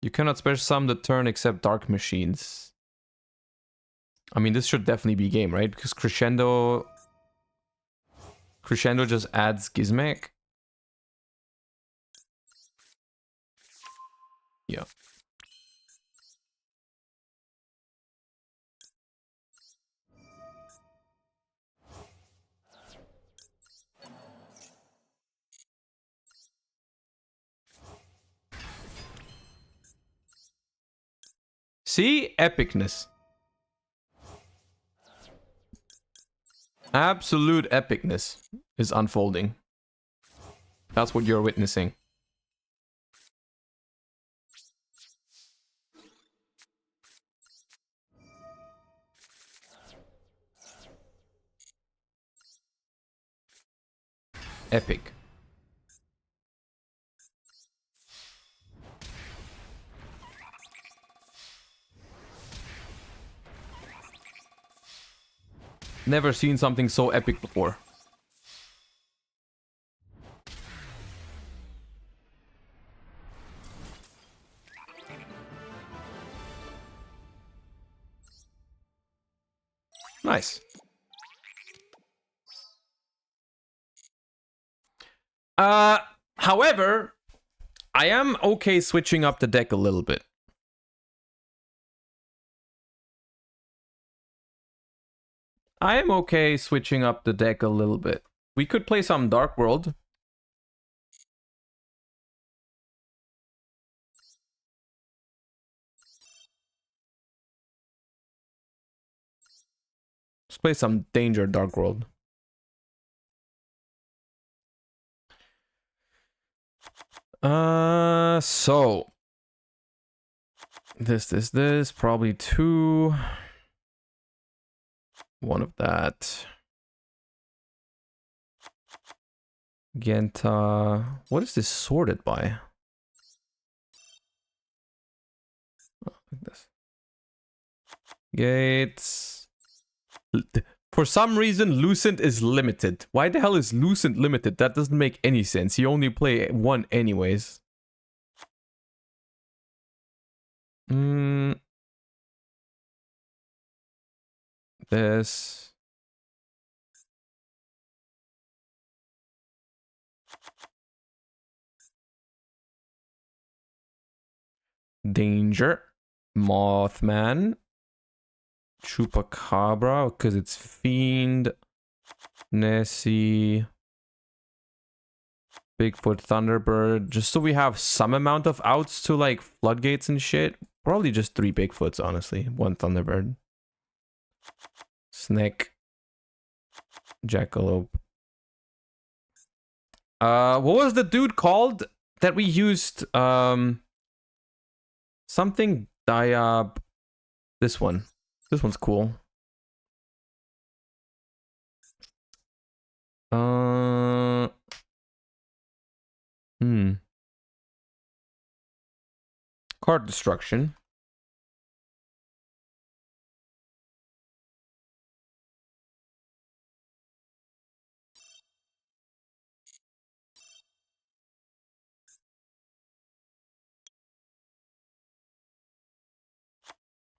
S1: You cannot special summon the turn except dark machines. I mean, this should definitely be game, right? Because Crescendo just adds Gizmek. Yeah. See? Epicness. Absolute epicness is unfolding. That's what you're witnessing. Epic. Never seen something so epic before. Nice. However, I am okay switching up the deck a little bit. I am okay switching up the deck a little bit. We could play some Dark World. Let's play some Danger Dark World. So this probably 2. 1 of that. Genta. What is this sorted by? Oh, like this. Gates. For some reason, Lucent is limited. Why the hell is Lucent limited? That doesn't make any sense. You only play 1 anyways. This. Danger. Mothman. Chupacabra, because it's Fiend. Nessie. Bigfoot, Thunderbird. Just so we have some amount of outs to like floodgates and shit. Probably just 3 Bigfoots, honestly. 1 Thunderbird. Snake. Jackalope. What was the dude called that we used? Something Diab. This one. This one's cool. Card destruction.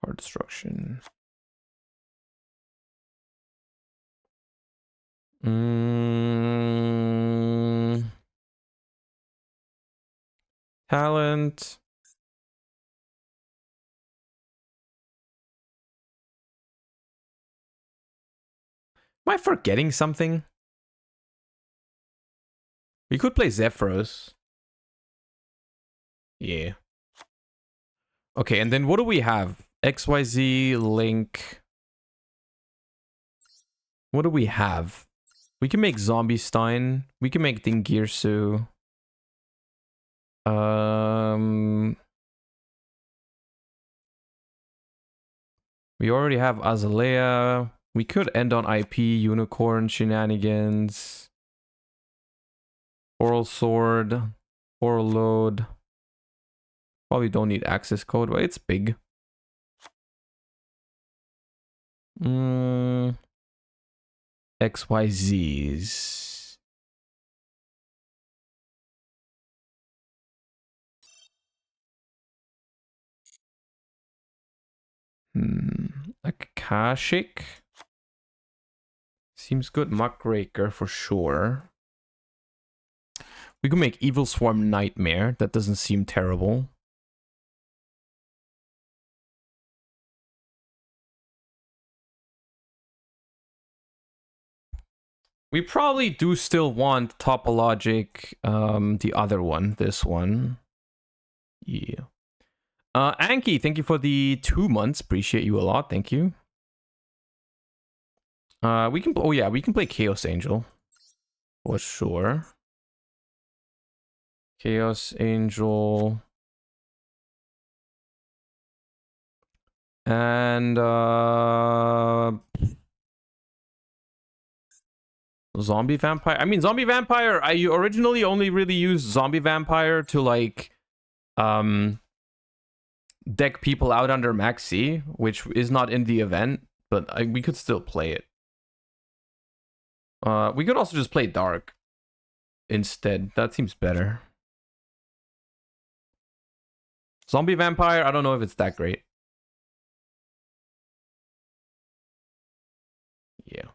S1: Card destruction. Talent. Am I forgetting something? We could play Zephyros. Yeah. Okay, and then what do we have? XYZ, Link. What do we have? We can make Zombie Stein. We can make Dingirsu. We already have Azalea. We could end on IP, Unicorn, Shenanigans. Oral Sword. Oral Load. Probably don't need access code, but it's big. XYZs. Akashic. Seems good. Muckraker for sure. We can make Evil Swarm Nightmare. That doesn't seem terrible. We probably do still want Topologic, the other one, this one. Yeah. Anki, thank you for the 2 months. Appreciate you a lot. Thank you. We can, oh yeah, we can play Chaos Angel. For sure. Chaos Angel. And, Zombie Vampire. I mean, Zombie Vampire, I originally only really used Zombie Vampire to, like, deck people out under Maxi, which is not in the event, but we could still play it. We could also just play Dark instead. That seems better. Zombie Vampire, I don't know if it's that great. Yeah.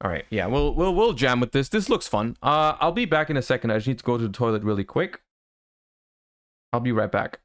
S1: All right. Yeah, we'll jam with this. This looks fun. I'll be back in a second. I just need to go to the toilet really quick. I'll be right back.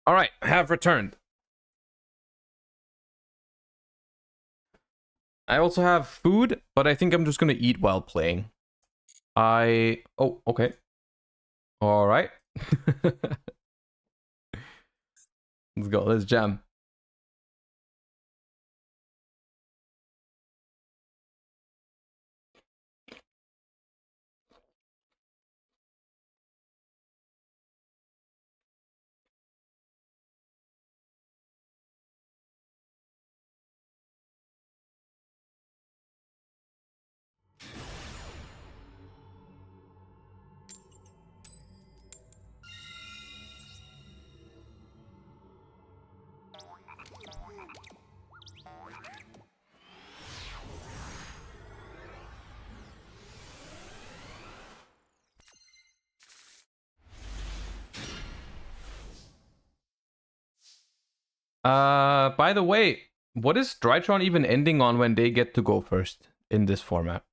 S1: All right, have returned. I also have food, but I think I'm just gonna eat while playing. Oh, okay. All right. Let's go. Let's jam. By the way, what is Drytron even ending on when they get to go first in this format?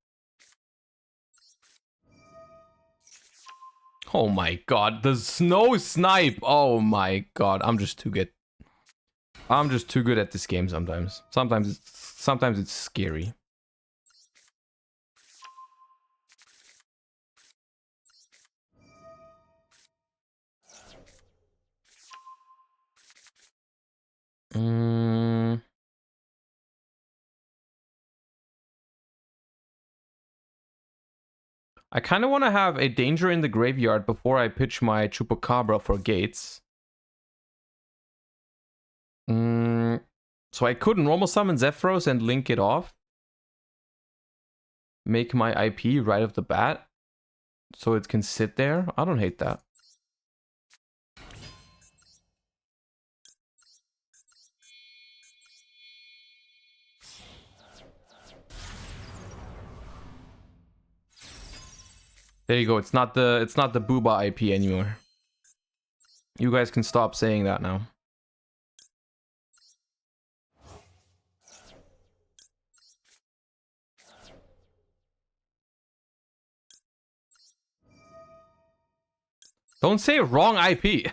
S1: Oh my god, the snow snipe! Oh my god, I'm just too good. I'm just too good at this game sometimes. Sometimes it's scary. I kind of want to have a danger in the graveyard before I pitch my Chupacabra for gates. So I could normal summon Zephyros and link it off. Make my IP right off the bat. So it can sit there. I don't hate that. There you go. It's not the Booba IP anymore. You guys can stop saying that now. Don't say wrong IP.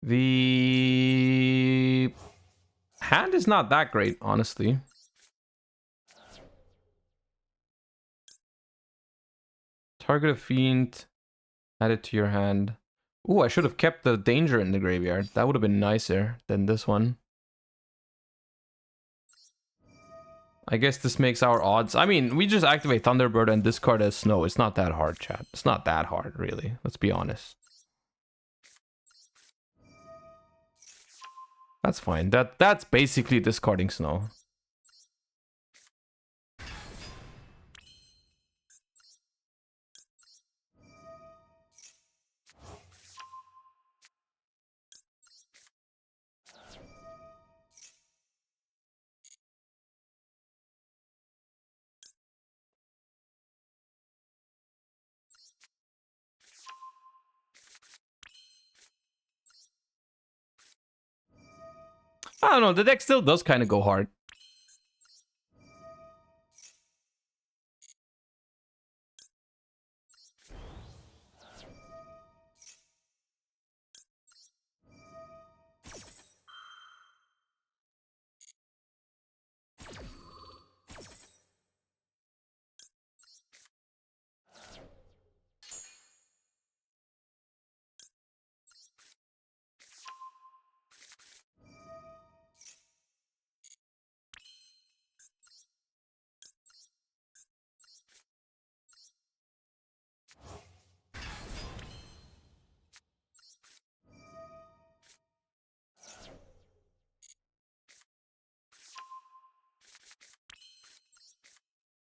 S1: The hand is not that great, honestly. Target a fiend, add it to your hand. Ooh, I should have kept the danger in the graveyard. That would have been nicer than this one. I guess this makes our odds. I mean, we just activate Thunderbird and discard as Snow. It's not that hard, chat. It's not that hard, really. Let's be honest. That's fine. That's basically discarding Snow. I don't know. The deck still does kind of go hard.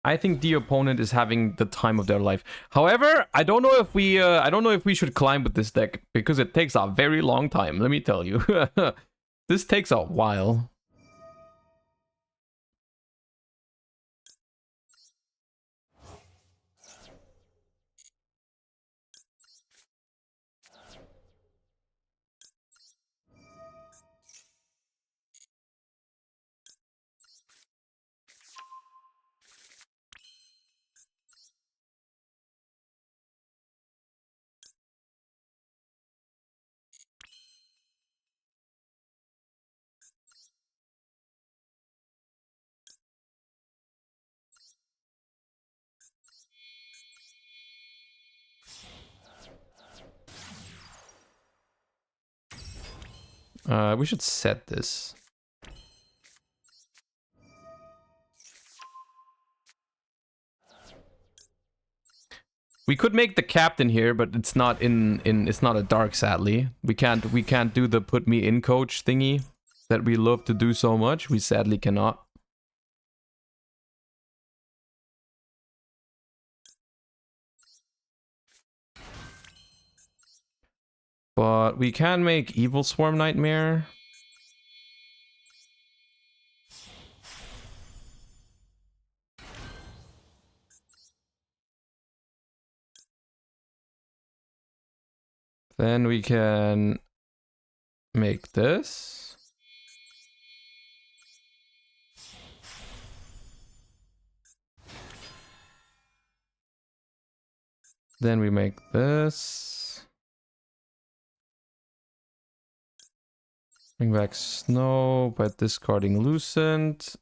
S1: I think the opponent is having the time of their life. However, I don't know if we should climb with this deck because it takes a very long time. Let me tell you, this takes a while. We should set this. We could make the captain here, but it's not it's not a dark, sadly. We can't do the put me in coach thingy that we love to do so much. We sadly cannot. But we can make Evil Swarm Nightmare. Then we can make this. Then we make this. Bring back Snow by discarding Lucent.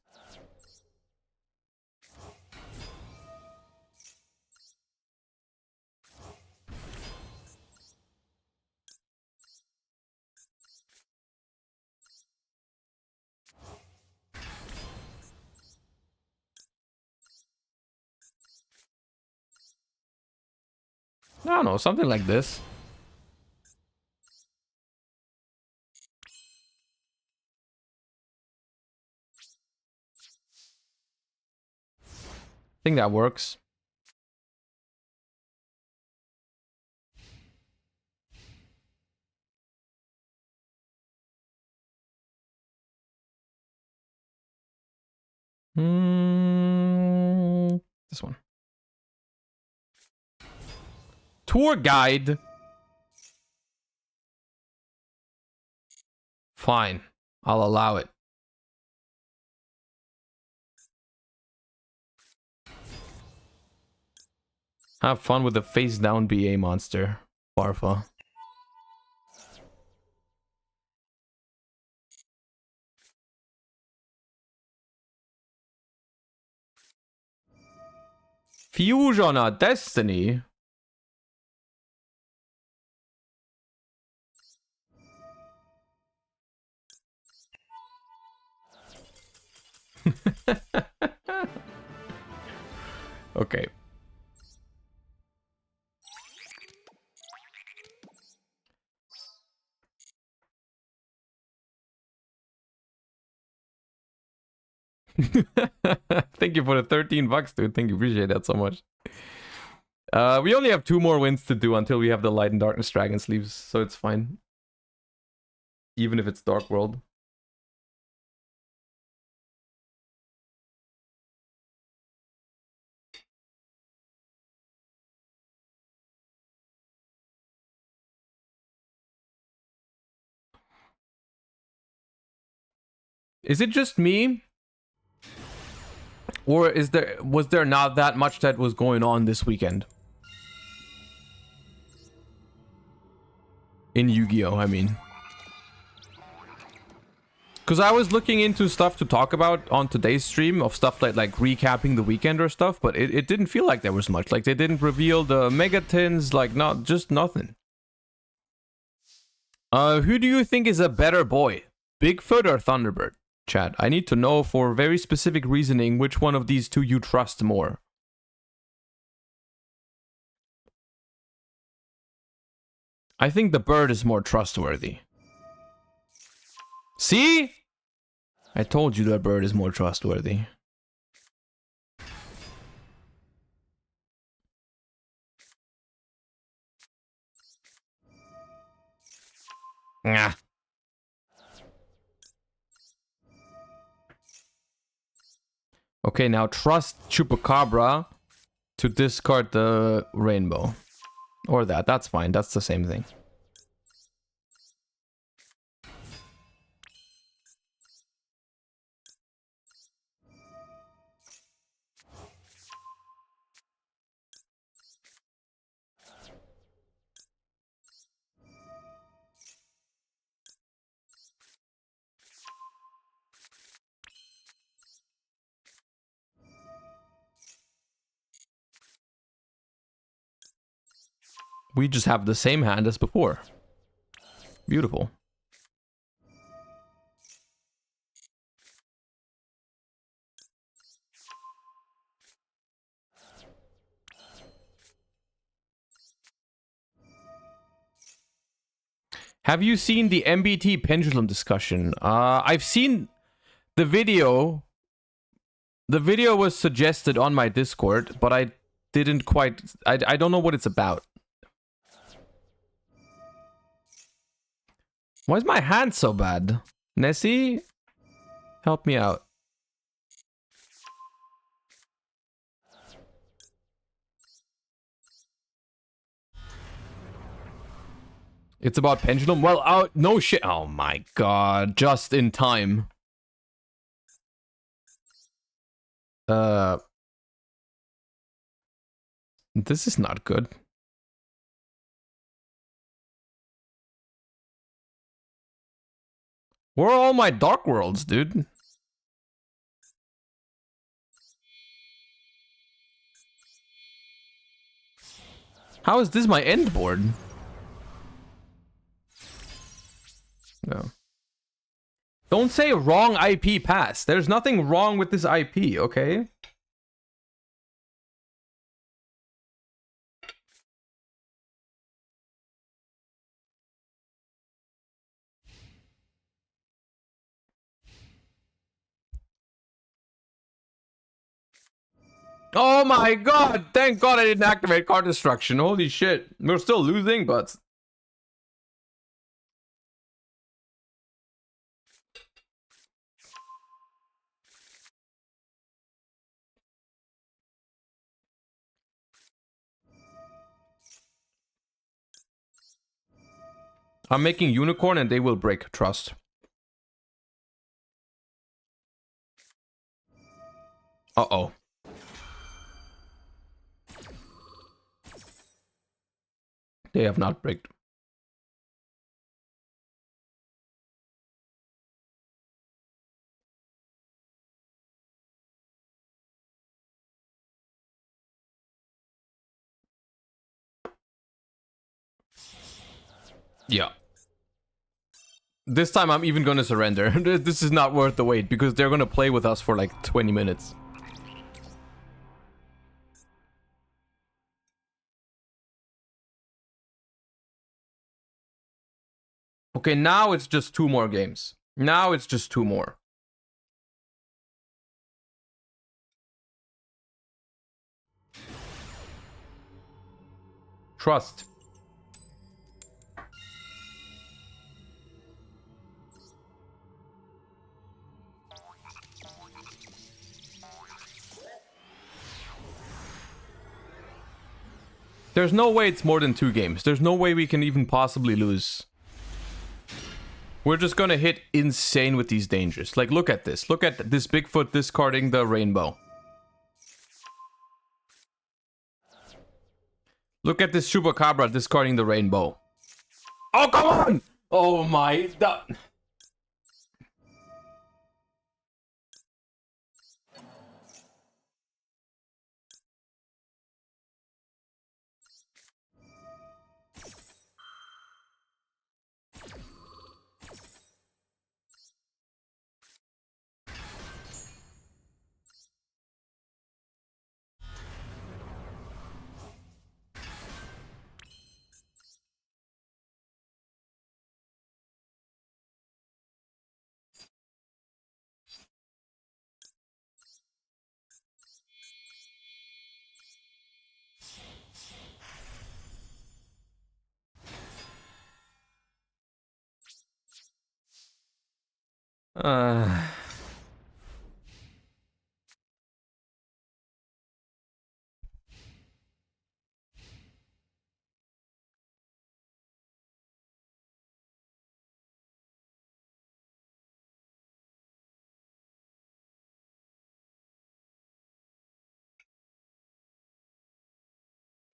S1: I don't know, something like this. I think that works. This one. Tour guide. Fine. I'll allow it. Have fun with the face down BA monster. Barfa. Fusion of Destiny. Okay. Thank you for the 13 bucks, dude. Thank you. Appreciate that so much. We only have 2 more wins to do until we have the Light and Darkness Dragon sleeves, so it's fine. Even if it's Dark World. Is it just me? Or was there not that much that was going on this weekend? In Yu-Gi-Oh, I mean. Because I was looking into stuff to talk about on today's stream of stuff like recapping the weekend or stuff, but it didn't feel like there was much. Like, they didn't reveal the Megatins, like, just nothing. Who do you think is a better boy? Bigfoot or Thunderbird? Chat, I need to know for very specific reasoning which one of these two you trust more. I think the bird is more trustworthy. See? I told you the bird is more trustworthy. Nah. Okay, now trust Chupacabra to discard the rainbow. Or that. That's fine. That's the same thing. We just have the same hand as before. Beautiful. Have you seen the MBT pendulum discussion? I've seen the video. The video was suggested on my Discord, but I didn't quite... I don't know what it's about. Why is my hand so bad? Nessie? Help me out. It's about pendulum? Well, no shit. Oh my god. Just in time. This is not good. Where are all my Dark Worlds, dude? How is this my end board? No. Don't say wrong IP pass. There's nothing wrong with this IP, okay? Oh my god! Thank god I didn't activate card destruction. Holy shit. We're still losing, but... I'm making unicorn and they will break. Trust. Uh-oh. They have not breaked. Yeah. This time I'm even gonna surrender. This is not worth the wait because they're gonna play with us for like 20 minutes. Okay, now it's just 2 more games. Now it's just 2 more. Trust. There's no way it's more than 2 games. There's no way we can even possibly lose. We're just gonna hit insane with these dangers. Like, look at this. Look at this Bigfoot discarding the rainbow. Look at this Chupacabra discarding the rainbow. Oh, come on! Oh my...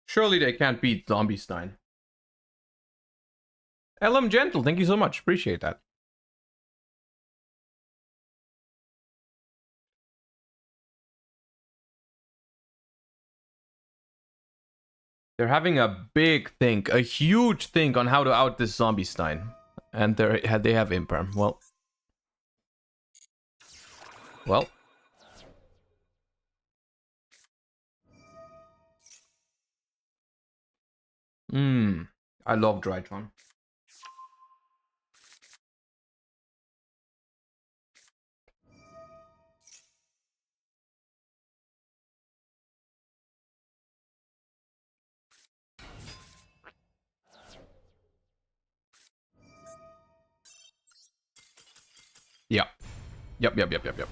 S1: Surely they can't beat Zombie Stein. LM Gentle, thank you so much. Appreciate that. They're having a big think, a huge think on how to out this Zombie Stein. And they have Imperm. Well. Well. I love Drytron. Yep, yep, yep, yep, yep.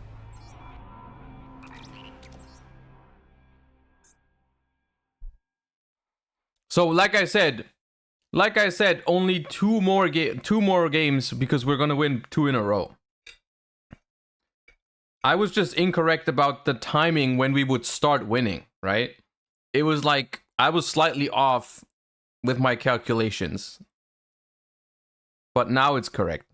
S1: So like I said, only two more games because we're gonna win 2 in a row. I was just incorrect about the timing when we would start winning, right? It was like I was slightly off with my calculations. But now it's correct.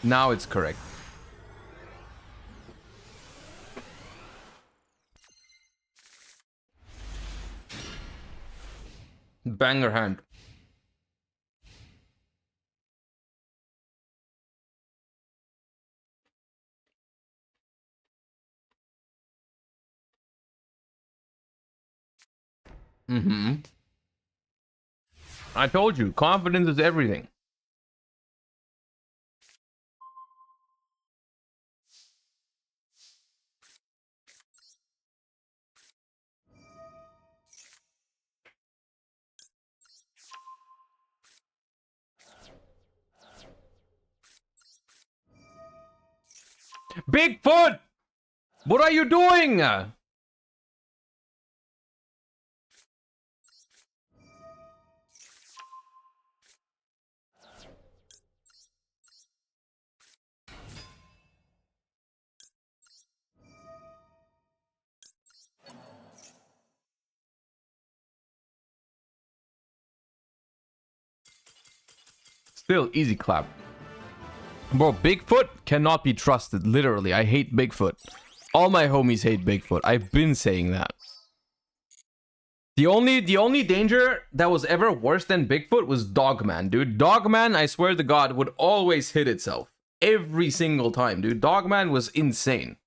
S1: Now it's correct. Banger hand. I told you, confidence is everything. Bigfoot! What are you doing? Still, easy clap. Bro, Bigfoot cannot be trusted. Literally, I hate Bigfoot. All my homies hate Bigfoot. I've been saying that. The only danger that was ever worse than Bigfoot was Dogman, dude. Dogman, I swear to God, would always hit itself. Every single time, dude. Dogman was insane.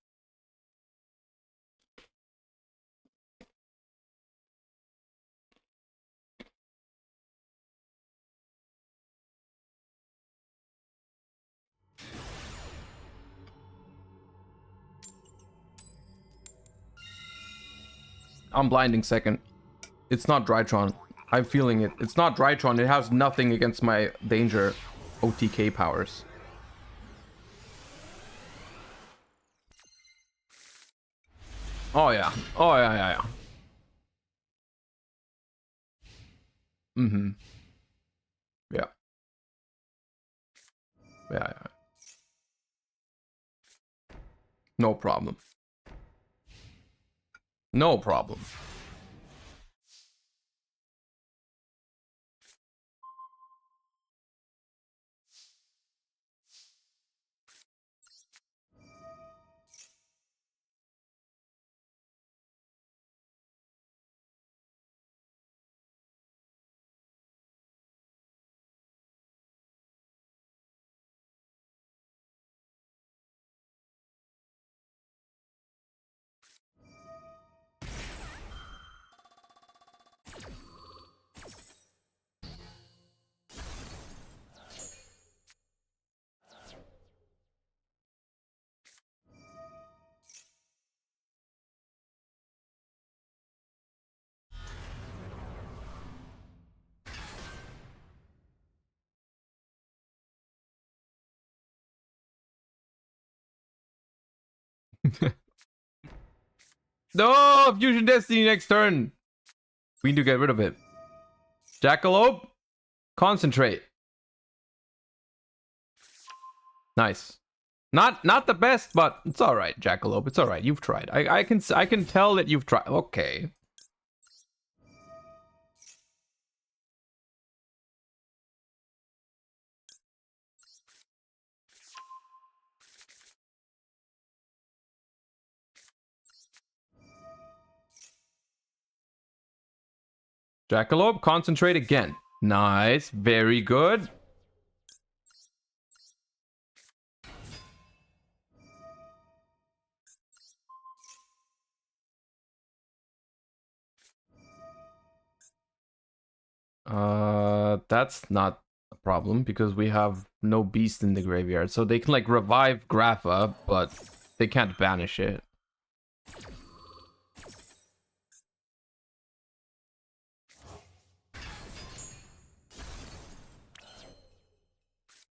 S1: I'm blinding second. It's not Drytron. I'm feeling it. It's not Drytron. It has nothing against my danger OTK powers. Oh yeah. Oh yeah, yeah, yeah. Yeah. Yeah, yeah. No problem. No problem. No, Fusion Destiny next turn. We need to get rid of it. Jackalope, concentrate. Nice. Not the best, but it's all right, Jackalope. It's all right. You've tried. I can tell that you've tried. Okay. Jackalope, concentrate again. Nice. Very good. That's not a problem because we have no beast in the graveyard. So they can like revive Grappa, but they can't banish it.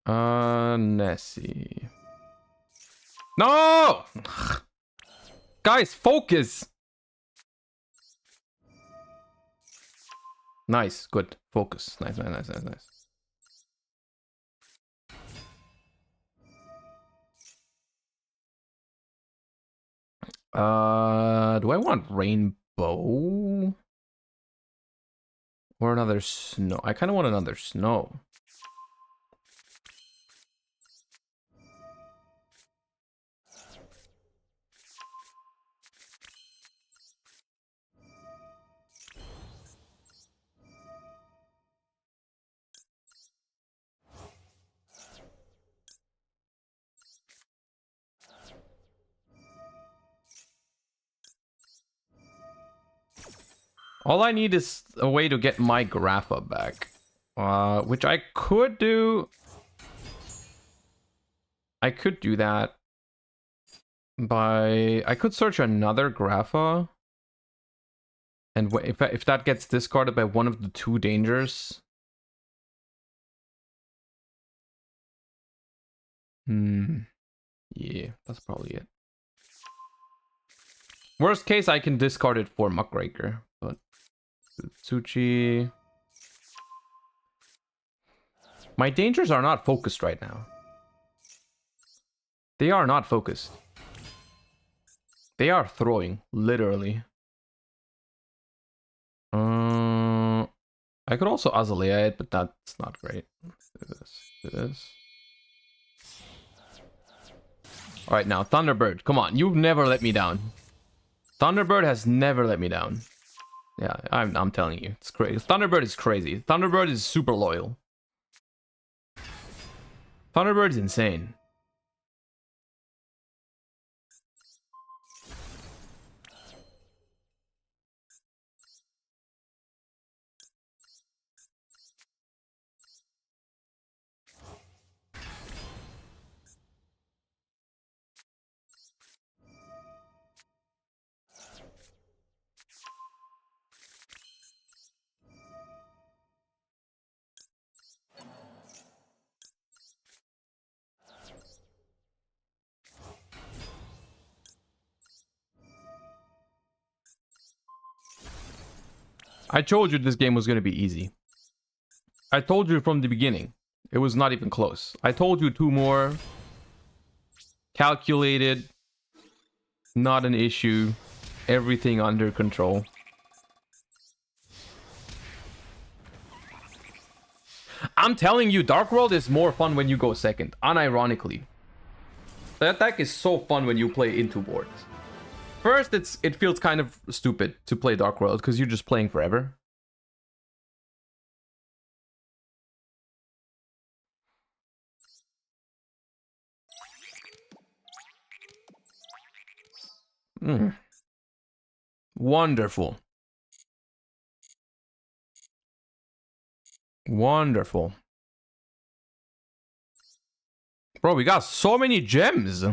S1: Nessie. No! Guys, focus! Nice, good. Focus. Nice. Do I want rainbow? Or another snow? I kind of want another snow. All I need is a way to get my Grapha back. Which I could do. I could do that by... I could search another Grapha. And if that gets discarded by one of the two dangers... Yeah, that's probably it. Worst case, I can discard it for Muckraker, but... Tsuchi... My dangers are not focused right now. They are not focused. They are throwing, literally. I could also Azalea it, but that's not great. Do this. Alright, now, Thunderbird. Come on, you've never let me down. Thunderbird has never let me down. Yeah, I'm telling you, it's crazy. Thunderbird is crazy. Thunderbird is super loyal. Thunderbird is insane. I told you this game was going to be easy. I told you from the beginning. It was not even close. I told you 2 more. Calculated. Not an issue. Everything under control. I'm telling you, Dark World is more fun when you go second. Unironically. That deck is so fun when you play into boards. First, it feels kind of stupid to play Dark World because you're just playing forever. Wonderful. Wonderful. Bro, we got so many gems.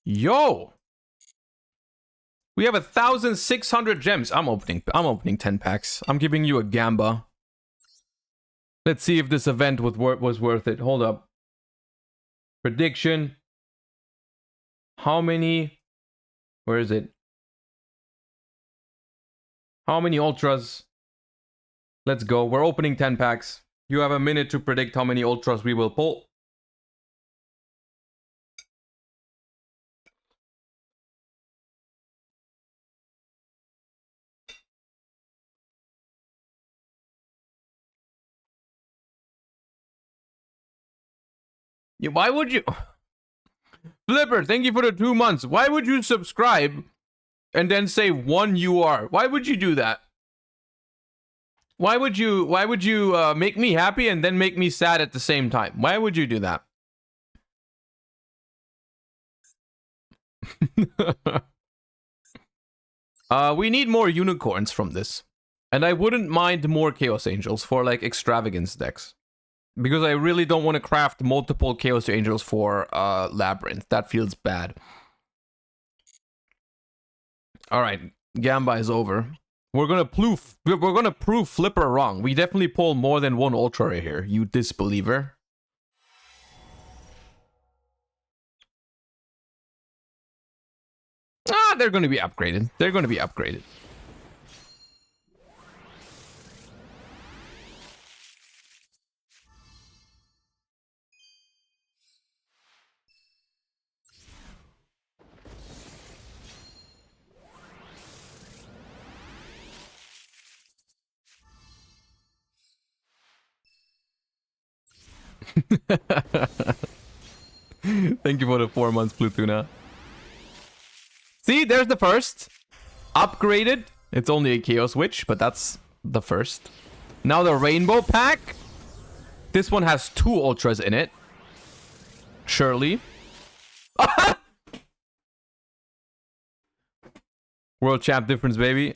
S1: Yo! We have 1,600 gems. I'm opening 10 packs. I'm giving you a gamba. Let's see if this event was worth it. Hold up. Prediction. How many? Where is it? How many ultras? Let's go. We're opening 10 packs. You have a minute to predict how many ultras we will pull. Yeah, why would you? Flipper, thank you for the 2 months. Why would you subscribe and then say 1 UR? Why would you do that? Why would you make me happy and then make me sad at the same time? Why would you do that? We need more unicorns from this. And I wouldn't mind more Chaos Angels for like extravagance decks. Because I really don't want to craft multiple Chaos Angels for Labyrinth. That feels bad. Alright, Gamba is over. We're gonna prove Flipper wrong. We definitely pull more than one Ultra right here, you disbeliever. Ah, they're gonna be upgraded. They're gonna be upgraded. Thank you for the 4 months, Plutuna. See, there's the first. Upgraded. It's only a Chaos Witch, but that's the first. Now the Rainbow Pack. This one has 2 Ultras in it. Surely. World Champ difference, baby.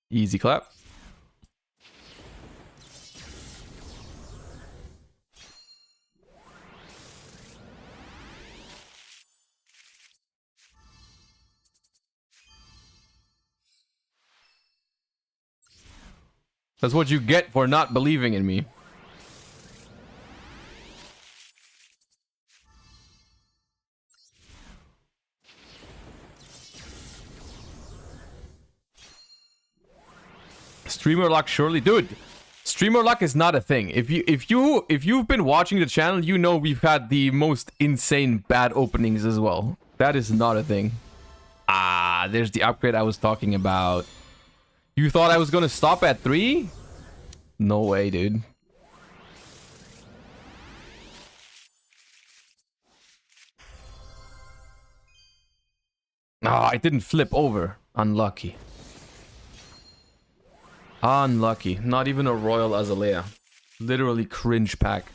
S1: Easy clap. That's what you get for not believing in me. Streamer luck, surely, dude. Streamer luck is not a thing. If you've been watching the channel, you know we've had the most insane bad openings as well. That is not a thing. Ah, there's the upgrade I was talking about. You thought I was gonna stop at 3? No way, dude. Ah, I didn't flip over. Unlucky. Unlucky. Not even a Royal Azalea. Literally cringe pack.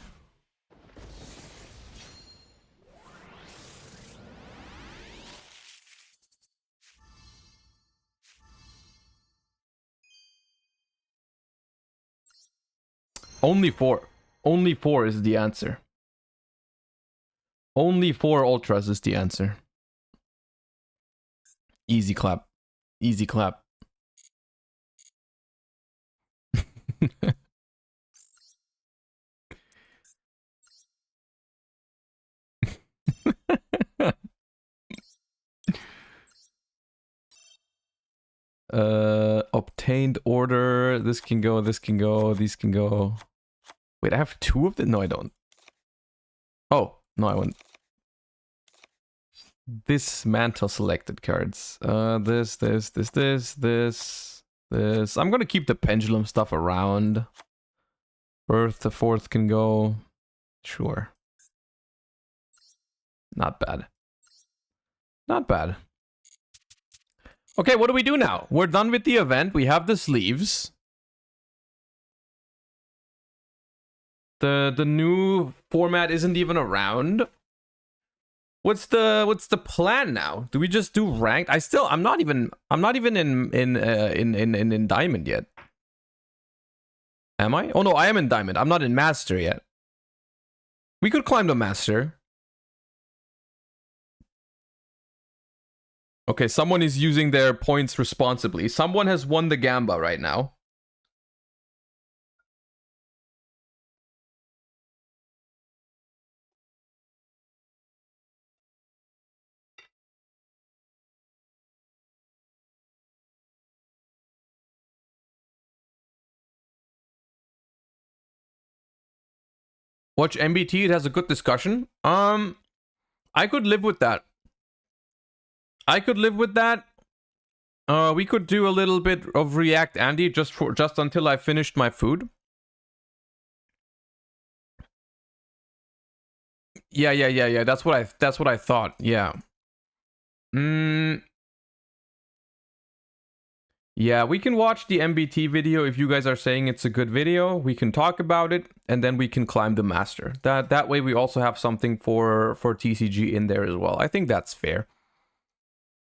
S1: Only 4. Only 4 is the answer. Only 4 Ultras is the answer. Easy clap. Easy clap. Obtained order. This can go, this can go, these can go. Wait, I have 2 of them? No, I don't. Oh, no, I wouldn't. Dismantle selected cards. This. I'm gonna keep the pendulum stuff around. Birth to 4th can go. Sure. Not bad. Not bad. Okay, what do we do now? We're done with the event. We have the sleeves. The new format isn't even around. What's the plan now? Do we just do ranked? I'm not even in diamond yet. Am I? Oh no, I am in diamond. I'm not in master yet. We could climb to master. Okay, someone is using their points responsibly. Someone has won the Gamba right now. Watch MBT, it has a good discussion. I could live with that. I could live with that. We could do a little bit of React Andy just until I finished my food. Yeah. That's what I thought. Yeah. Yeah, we can watch the MBT video if you guys are saying it's a good video. We can talk about it, and then we can climb the master. That way we also have something for TCG in there as well. I think that's fair.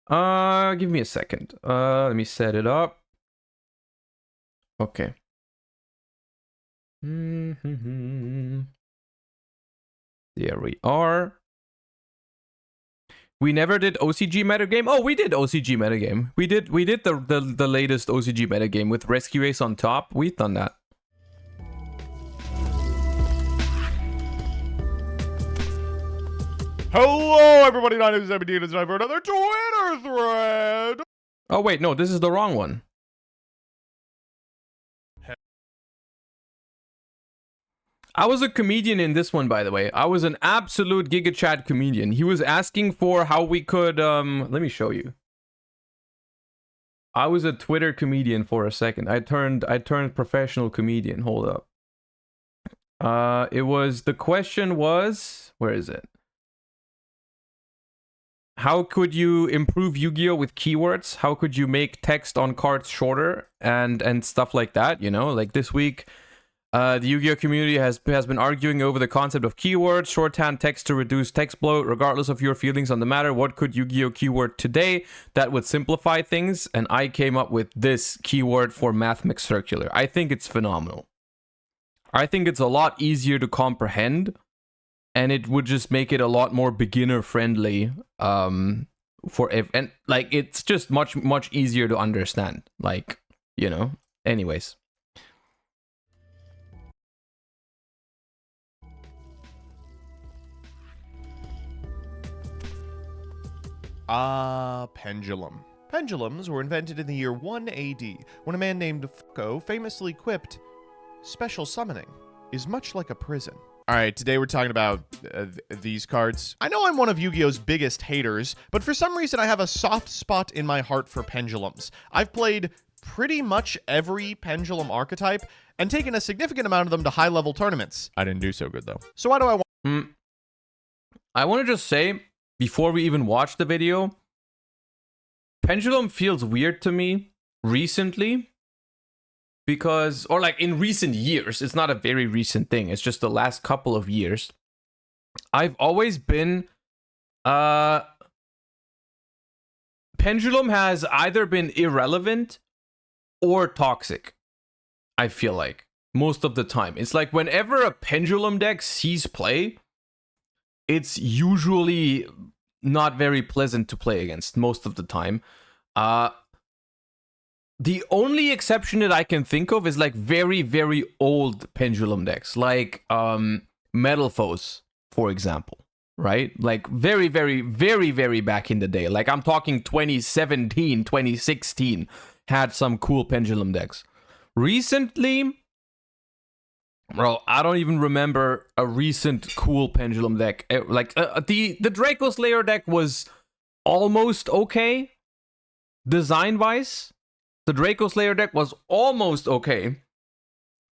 S1: Give me a second. Let me set it up. Okay. There we are. We never did OCG metagame. Oh, we did OCG metagame. We did the latest OCG metagame with Rescue Ace on top. We've done that.
S2: Hello, everybody. 917 is time for another Twitter thread.
S1: Oh wait, no, this is the wrong one. I was a comedian in this one, by the way. I was an absolute GigaChat comedian. He was asking for how we could, let me show you. I was a Twitter comedian for a second. I turned professional comedian. Hold up. The question was, where is it? How could you improve Yu-Gi-Oh with keywords? How could you make text on cards shorter and stuff like that? You know, like this week, the Yu-Gi-Oh community has been arguing over the concept of keywords, shorthand text to reduce text bloat. Regardless of your feelings on the matter, what could Yu-Gi-Oh keyword today that would simplify things? And I came up with this keyword for Math Mix Circular. I think it's phenomenal. I think it's a lot easier to comprehend, and it would just make it a lot more beginner friendly. And like it's just much easier to understand. Like, you know. Anyways.
S2: Pendulum. Pendulums were invented in the year 1 AD, when a man named Fuko famously quipped, "Special summoning is much like a prison." Alright, today we're talking about these cards. I know I'm one of Yu-Gi-Oh's biggest haters, but for some reason I have a soft spot in my heart for pendulums. I've played pretty much every pendulum archetype, and taken a significant amount of them to high-level tournaments. I didn't do so good, though. So why do I want...
S1: I want to just say, before we even watch the video, pendulum feels weird to me recently because, or like in recent years, it's not a very recent thing, it's just the last couple of years. I've always been, pendulum has either been irrelevant or toxic, I feel like, most of the time. It's like whenever a pendulum deck sees play, it's usually not very pleasant to play against most of the time. The only exception that I can think of is like very, very old pendulum decks, like Metal Foes, for example, right? Like very, very, very, very back in the day. Like I'm talking 2017, 2016 had some cool pendulum decks. Recently, bro, I don't even remember a recent cool pendulum deck. Like the Draco Slayer deck was almost okay, design-wise. The Draco Slayer deck was almost okay,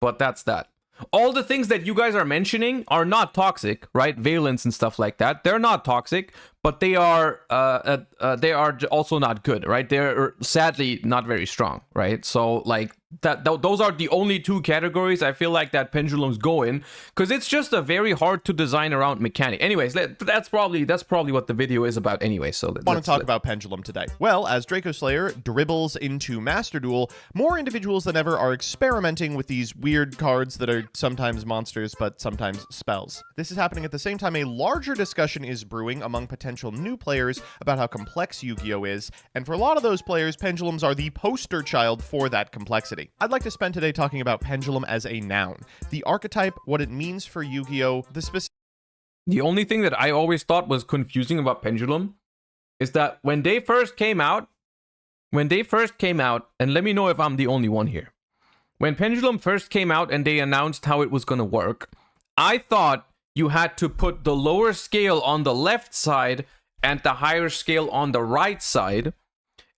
S1: but that's that. All the things that you guys are mentioning are not toxic, right? Valence and stuff like that. They're not toxic, but they are also not good, right? They're sadly not very strong, right? So like those are the only two categories I feel like that pendulums go in, because it's just a very hard to design around mechanic. Anyways, that's probably what the video is about anyway. So
S2: I want to talk about pendulum today. Well, as Draco Slayer dribbles into Master Duel, more individuals than ever are experimenting with these weird cards that are sometimes monsters but sometimes spells. This is happening at the same time a larger discussion is brewing among potential new players about how complex Yu-Gi-Oh is, and for a lot of those players, pendulums are the poster child for that complexity. I'd like to spend today talking about pendulum as a noun, the archetype, what it means for Yu-Gi-Oh,
S1: The only thing that I always thought was confusing about pendulum is that when they first came out, and let me know if I'm the only one here. When pendulum first came out and they announced how it was going to work, I thought you had to put the lower scale on the left side and the higher scale on the right side.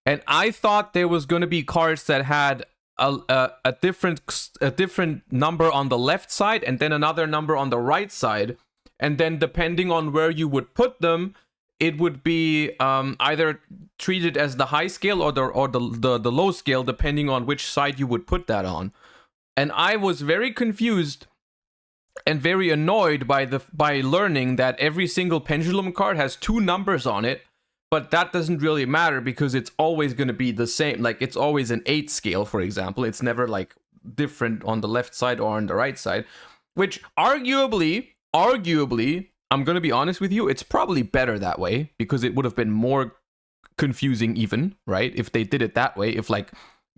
S1: And I thought there was going to be cards that had a different number on the left side and then another number on the right side. And then depending on where you would put them, it would be either treated as the high scale or the low scale, depending on which side you would put that on. And I was very confused and very annoyed by learning that every single pendulum card has two numbers on it, but that doesn't really matter because it's always going to be the same. Like it's always an 8 scale, for example. It's never like different on the left side or on the right side, which arguably I'm going to be honest with you, it's probably better that way because it would have been more confusing even, right? If they did it that way, if like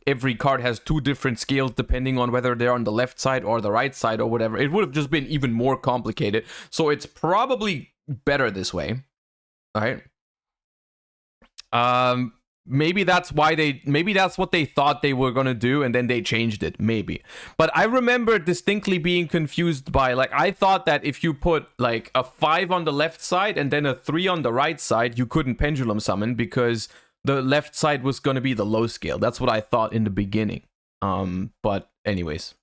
S1: every card has 2 different scales depending on whether they're on the left side or the right side or whatever, it would have just been even more complicated. So it's probably better this way, all right? Maybe that's what they thought they were gonna do, and then they changed it, maybe. But I remember distinctly being confused by, like, I thought that if you put like a 5 on the left side and then a 3 on the right side, you couldn't pendulum summon because the left side was gonna be the low scale. That's what I thought in the beginning. But anyways.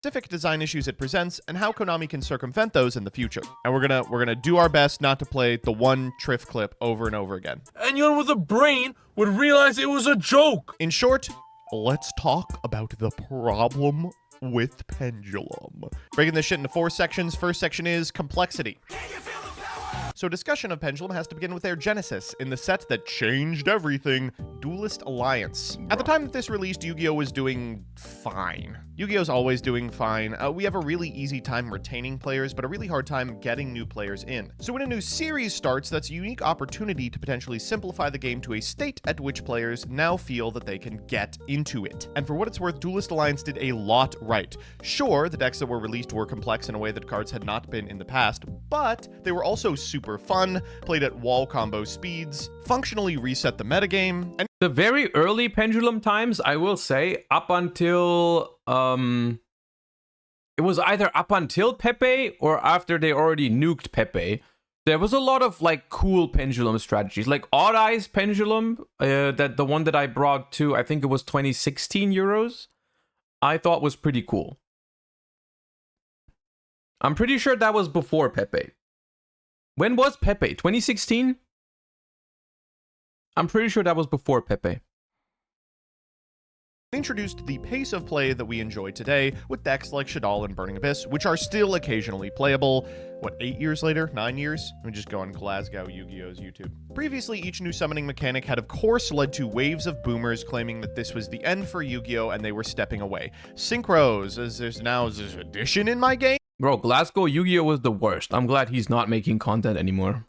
S2: Specific design issues it presents and how Konami can circumvent those in the future. And we're gonna do our best not to play the one Triff clip over and over again.
S3: Anyone with a brain would realize it was a joke.
S2: In short, let's talk about the problem with Pendulum. Breaking this shit into 4 sections. First section is complexity. So discussion of Pendulum has to begin with their genesis in the set that changed everything, Duelist Alliance. At the time that this released, Yu-Gi-Oh! Was doing fine. Yu-Gi-Oh's always doing fine. We have a really easy time retaining players, but a really hard time getting new players in. So when a new series starts, that's a unique opportunity to potentially simplify the game to a state at which players now feel that they can get into it. And for what it's worth, Duelist Alliance did a lot right. Sure, the decks that were released were complex in a way that cards had not been in the past, but they were also super fun, played at wall combo speeds, functionally reset the metagame, and
S1: the very early Pendulum times, I will say, up until it was either up until Pepe or after they already nuked Pepe, there was a lot of like cool Pendulum strategies, like Odd Eyes Pendulum, that the one that I brought to, I think it was 2016 Euros, I thought was pretty cool. I'm pretty sure that was before Pepe. When was Pepe? 2016? I'm pretty sure that was before Pepe.
S2: Introduced the pace of play that we enjoy today with decks like Shadal and Burning Abyss, which are still occasionally playable. What, 8 years later? 9 years? Let me just go on Glasgow Yu-Gi-Oh's YouTube. Previously, each new summoning mechanic had of course led to waves of boomers claiming that this was the end for Yu-Gi-Oh! And they were stepping away. Synchros, as there's now this addition in my game?
S1: Bro, Glasgow Yu-Gi-Oh! Was the worst. I'm glad he's not making content anymore.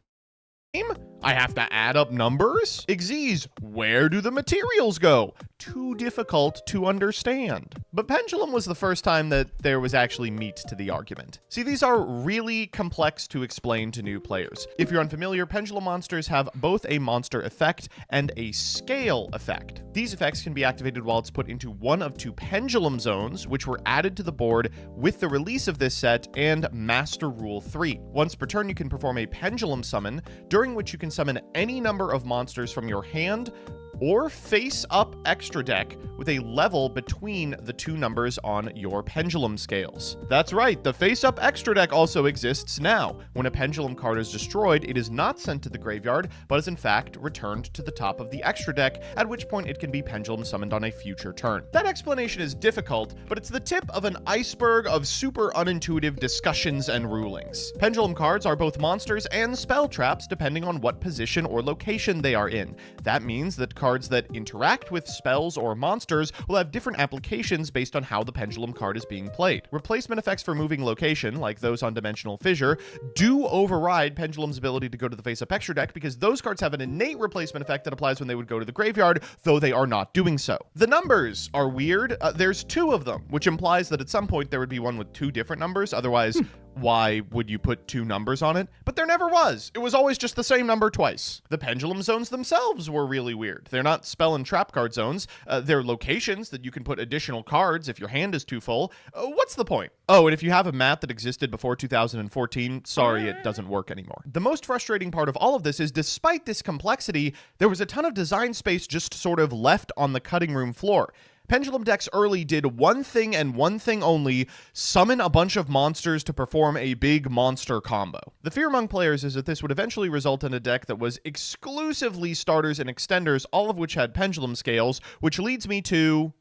S2: I have to add up numbers? Xyz, where do the materials go? Too difficult to understand. But Pendulum was the first time that there was actually meat to the argument. See, these are really complex to explain to new players. If you're unfamiliar, Pendulum monsters have both a monster effect and a scale effect. These effects can be activated while it's put into one of 2 Pendulum zones, which were added to the board with the release of this set and Master Rule 3. Once per turn, you can perform a Pendulum summon, during which you can summon any number of monsters from your hand or face-up extra deck with a level between the 2 numbers on your Pendulum scales. That's right, the face-up extra deck also exists now. When a Pendulum card is destroyed, it is not sent to the graveyard, but is in fact returned to the top of the extra deck, at which point it can be Pendulum summoned on a future turn. That explanation is difficult, but it's the tip of an iceberg of super unintuitive discussions and rulings. Pendulum cards are both monsters and spell traps depending on what position or location they are in. That means that cards that interact with spells or monsters will have different applications based on how the Pendulum card is being played. Replacement effects for moving location, like those on Dimensional Fissure, do override Pendulum's ability to go to the face-up extra deck because those cards have an innate replacement effect that applies when they would go to the graveyard, though they are not doing so. The numbers are weird. There's 2 of them, which implies that at some point there would be one with 2 different numbers. Otherwise, why would you put 2 numbers on it? But there never was. It was always just the same number twice. The Pendulum zones themselves were really weird. They're not spell and trap card zones. They're locations that you can put additional cards if your hand is too full. What's the point? Oh, and if you have a mat that existed before 2014, sorry, it doesn't work anymore. The most frustrating part of all of this is, despite this complexity, there was a ton of design space just sort of left on the cutting room floor. Pendulum decks early did one thing and one thing only: summon a bunch of monsters to perform a big monster combo. The fear among players is that this would eventually result in a deck that was exclusively starters and extenders, all of which had Pendulum scales, which leads me to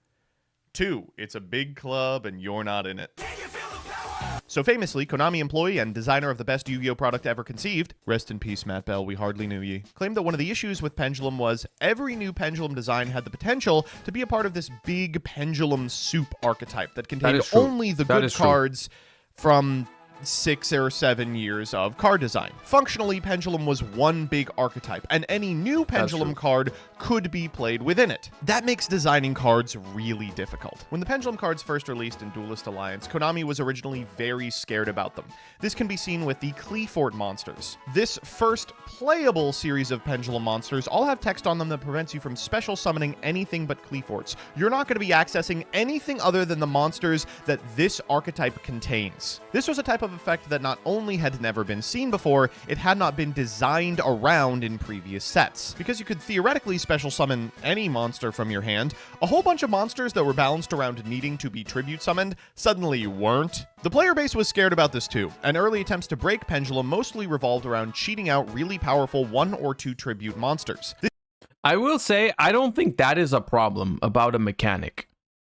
S2: 2. It's a big club and you're not in it. So famously, Konami employee and designer of the best Yu-Gi-Oh! Product ever conceived, rest in peace Matt Bell, we hardly knew ye, claimed that one of the issues with Pendulum was every new Pendulum design had the potential to be a part of this big Pendulum soup archetype that contained only the good cards from 6 or 7 years of card design. Functionally, Pendulum was one big archetype, and any new Pendulum card could be played within it. That makes designing cards really difficult. When the Pendulum cards first released in Duelist Alliance, Konami was originally very scared about them. This can be seen with the Cleefort monsters. This first playable series of Pendulum monsters all have text on them that prevents you from special summoning anything but Cleeforts. You're not going to be accessing anything other than the monsters that this archetype contains. This was a type of effect that not only had never been seen before, it had not been designed around in previous sets. Because you could theoretically special summon any monster from your hand, a whole bunch of monsters that were balanced around needing to be tribute summoned suddenly weren't. The player base was scared about this too, and early attempts to break Pendulum mostly revolved around cheating out really powerful 1 or 2 tribute monsters.
S1: I will say, I don't think that is a problem about a mechanic.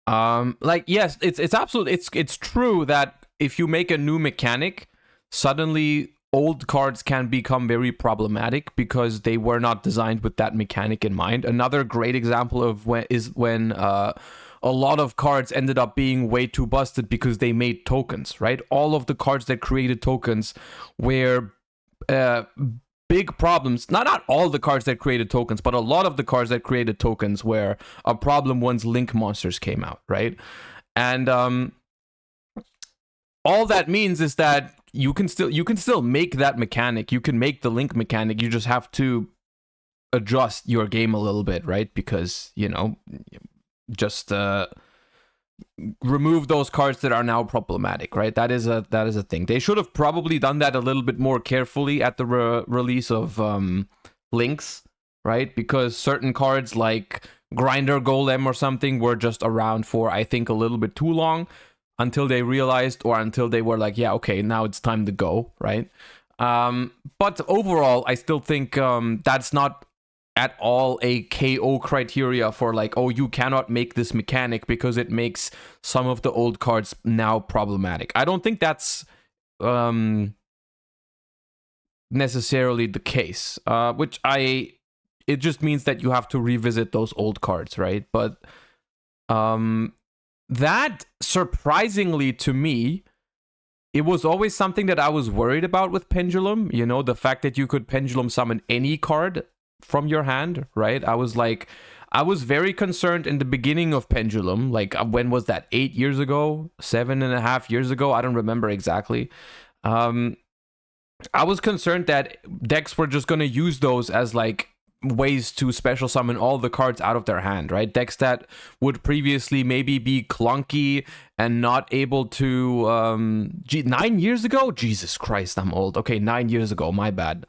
S1: Like, yes, it's absolutely, it's true that if you make a new mechanic, suddenly old cards can become very problematic because they were not designed with that mechanic in mind. Another great example of when a lot of cards ended up being way too busted because they made tokens, right? All of the cards that created tokens were big problems. Not all the cards that created tokens, but a lot of the cards that created tokens were a problem once Link monsters came out, right? And all that means is that you can still make that mechanic. You can make the Link mechanic. You just have to adjust your game a little bit, right? Because, you know, just remove those cards that are now problematic, right? That is a thing. They should have probably done that a little bit more carefully at the release of Links, right? Because certain cards like Grinder Golem or something were just around for, I think, a little bit too long until they realized, or until they were like, yeah, okay, now it's time to go, right? But overall, I still think that's not at all a KO criteria for like, oh, you cannot make this mechanic because it makes some of the old cards now problematic. I don't think that's necessarily the case, it just means that you have to revisit those old cards, right? But that, surprisingly to me, it was always something that I was worried about with Pendulum, you know, the fact that you could Pendulum summon any card from your hand, right? I was very concerned in the beginning of Pendulum, like, when was that, 8 years ago, 7.5 years ago? I don't remember exactly. I was concerned that decks were just going to use those as like ways to special summon all the cards out of their hand, right? Decks that would previously maybe be clunky and not able to 9 years ago? Jesus Christ, I'm old. Okay, 9 years ago, my bad.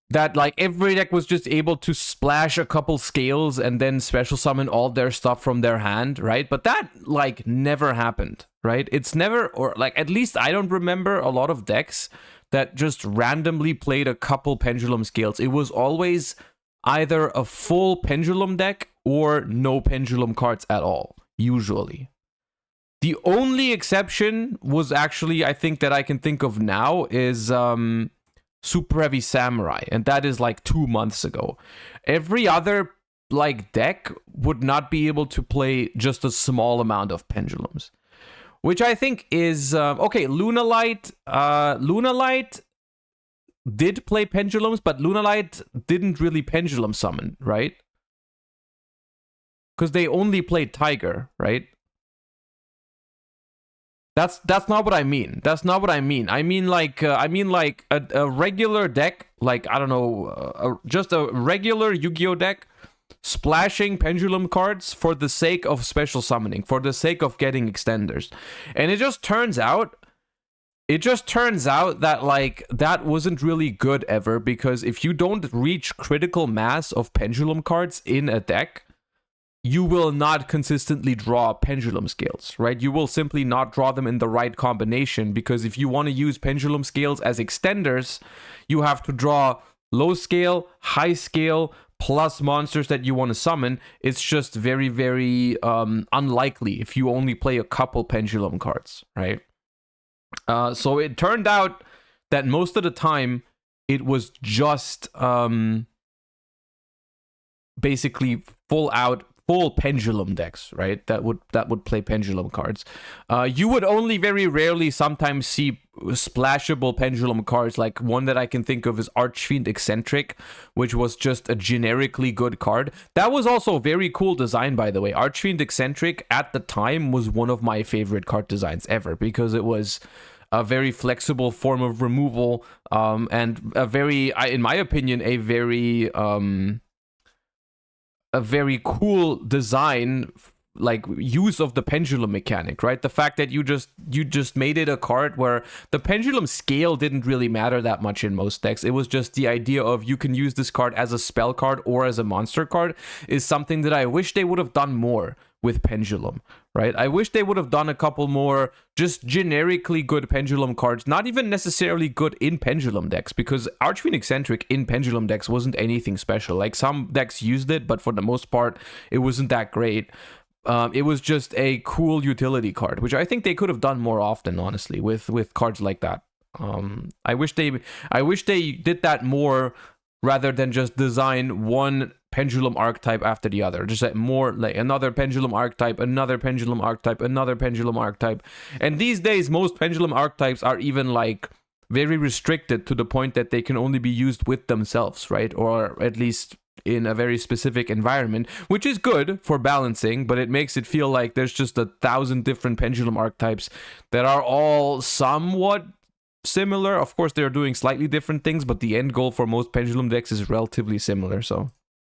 S1: That like every deck was just able to splash a couple scales and then special summon all their stuff from their hand, right? But that like never happened, right? It's never, or like at least I don't remember a lot of decks that just randomly played a couple Pendulum scales. It was always either a full Pendulum deck or no Pendulum cards at all, usually. The only exception was actually, I think, that I can think of now is Super Heavy Samurai, and that is like 2 months ago. Every other like deck would not be able to play just a small amount of Pendulums, which I think is okay. Lunalight did play Pendulums, but Lunalight didn't really Pendulum summon, right? Because they only played Tiger, right? That's not what I mean. That's not what I mean. I mean like a regular deck, like, I don't know, just a regular Yu-Gi-Oh deck splashing Pendulum cards for the sake of special summoning, for the sake of getting extenders. And it just turns out that like that wasn't really good ever, because if you don't reach critical mass of Pendulum cards in a deck, you will not consistently draw Pendulum scales, right? You will simply not draw them in the right combination, because if you want to use Pendulum scales as extenders, you have to draw low scale, high scale, plus monsters that you want to summon. It's just very, very unlikely if you only play a couple Pendulum cards, right? So it turned out that most of the time it was just basically full out full pendulum decks, right? That would play pendulum cards. You would only very rarely sometimes see splashable pendulum cards. Like one that I can think of is Archfiend Eccentric, which was just a generically good card. That was also a very cool design, by the way. Archfiend Eccentric at the time was one of my favorite card designs ever, because it was a very flexible form of removal, and a very, in my opinion, a very cool design, like use of the pendulum mechanic, right? The fact that you just made it a card where the pendulum scale didn't really matter that much in most decks. It was just the idea of you can use this card as a spell card or as a monster card is something that I wish they would have done more with pendulum, right? I wish they would have done a couple more just generically good pendulum cards, not even necessarily good in pendulum decks, because Archfiend Eccentric in pendulum decks wasn't anything special. Like, some decks used it, but for the most part, it wasn't that great. It was just a cool utility card, which I think they could have done more often, honestly, with cards like that. I wish they did that more, rather than just design one pendulum archetype after the other. Just like more like another pendulum archetype, another pendulum archetype, another pendulum archetype. And these days, most pendulum archetypes are even like very restricted to the point that they can only be used with themselves, right? Or at least in a very specific environment, which is good for balancing, but it makes it feel like there's just 1,000 different pendulum archetypes that are all somewhat similar. Of course, they're doing slightly different things, but the end goal for most pendulum decks is relatively similar, so.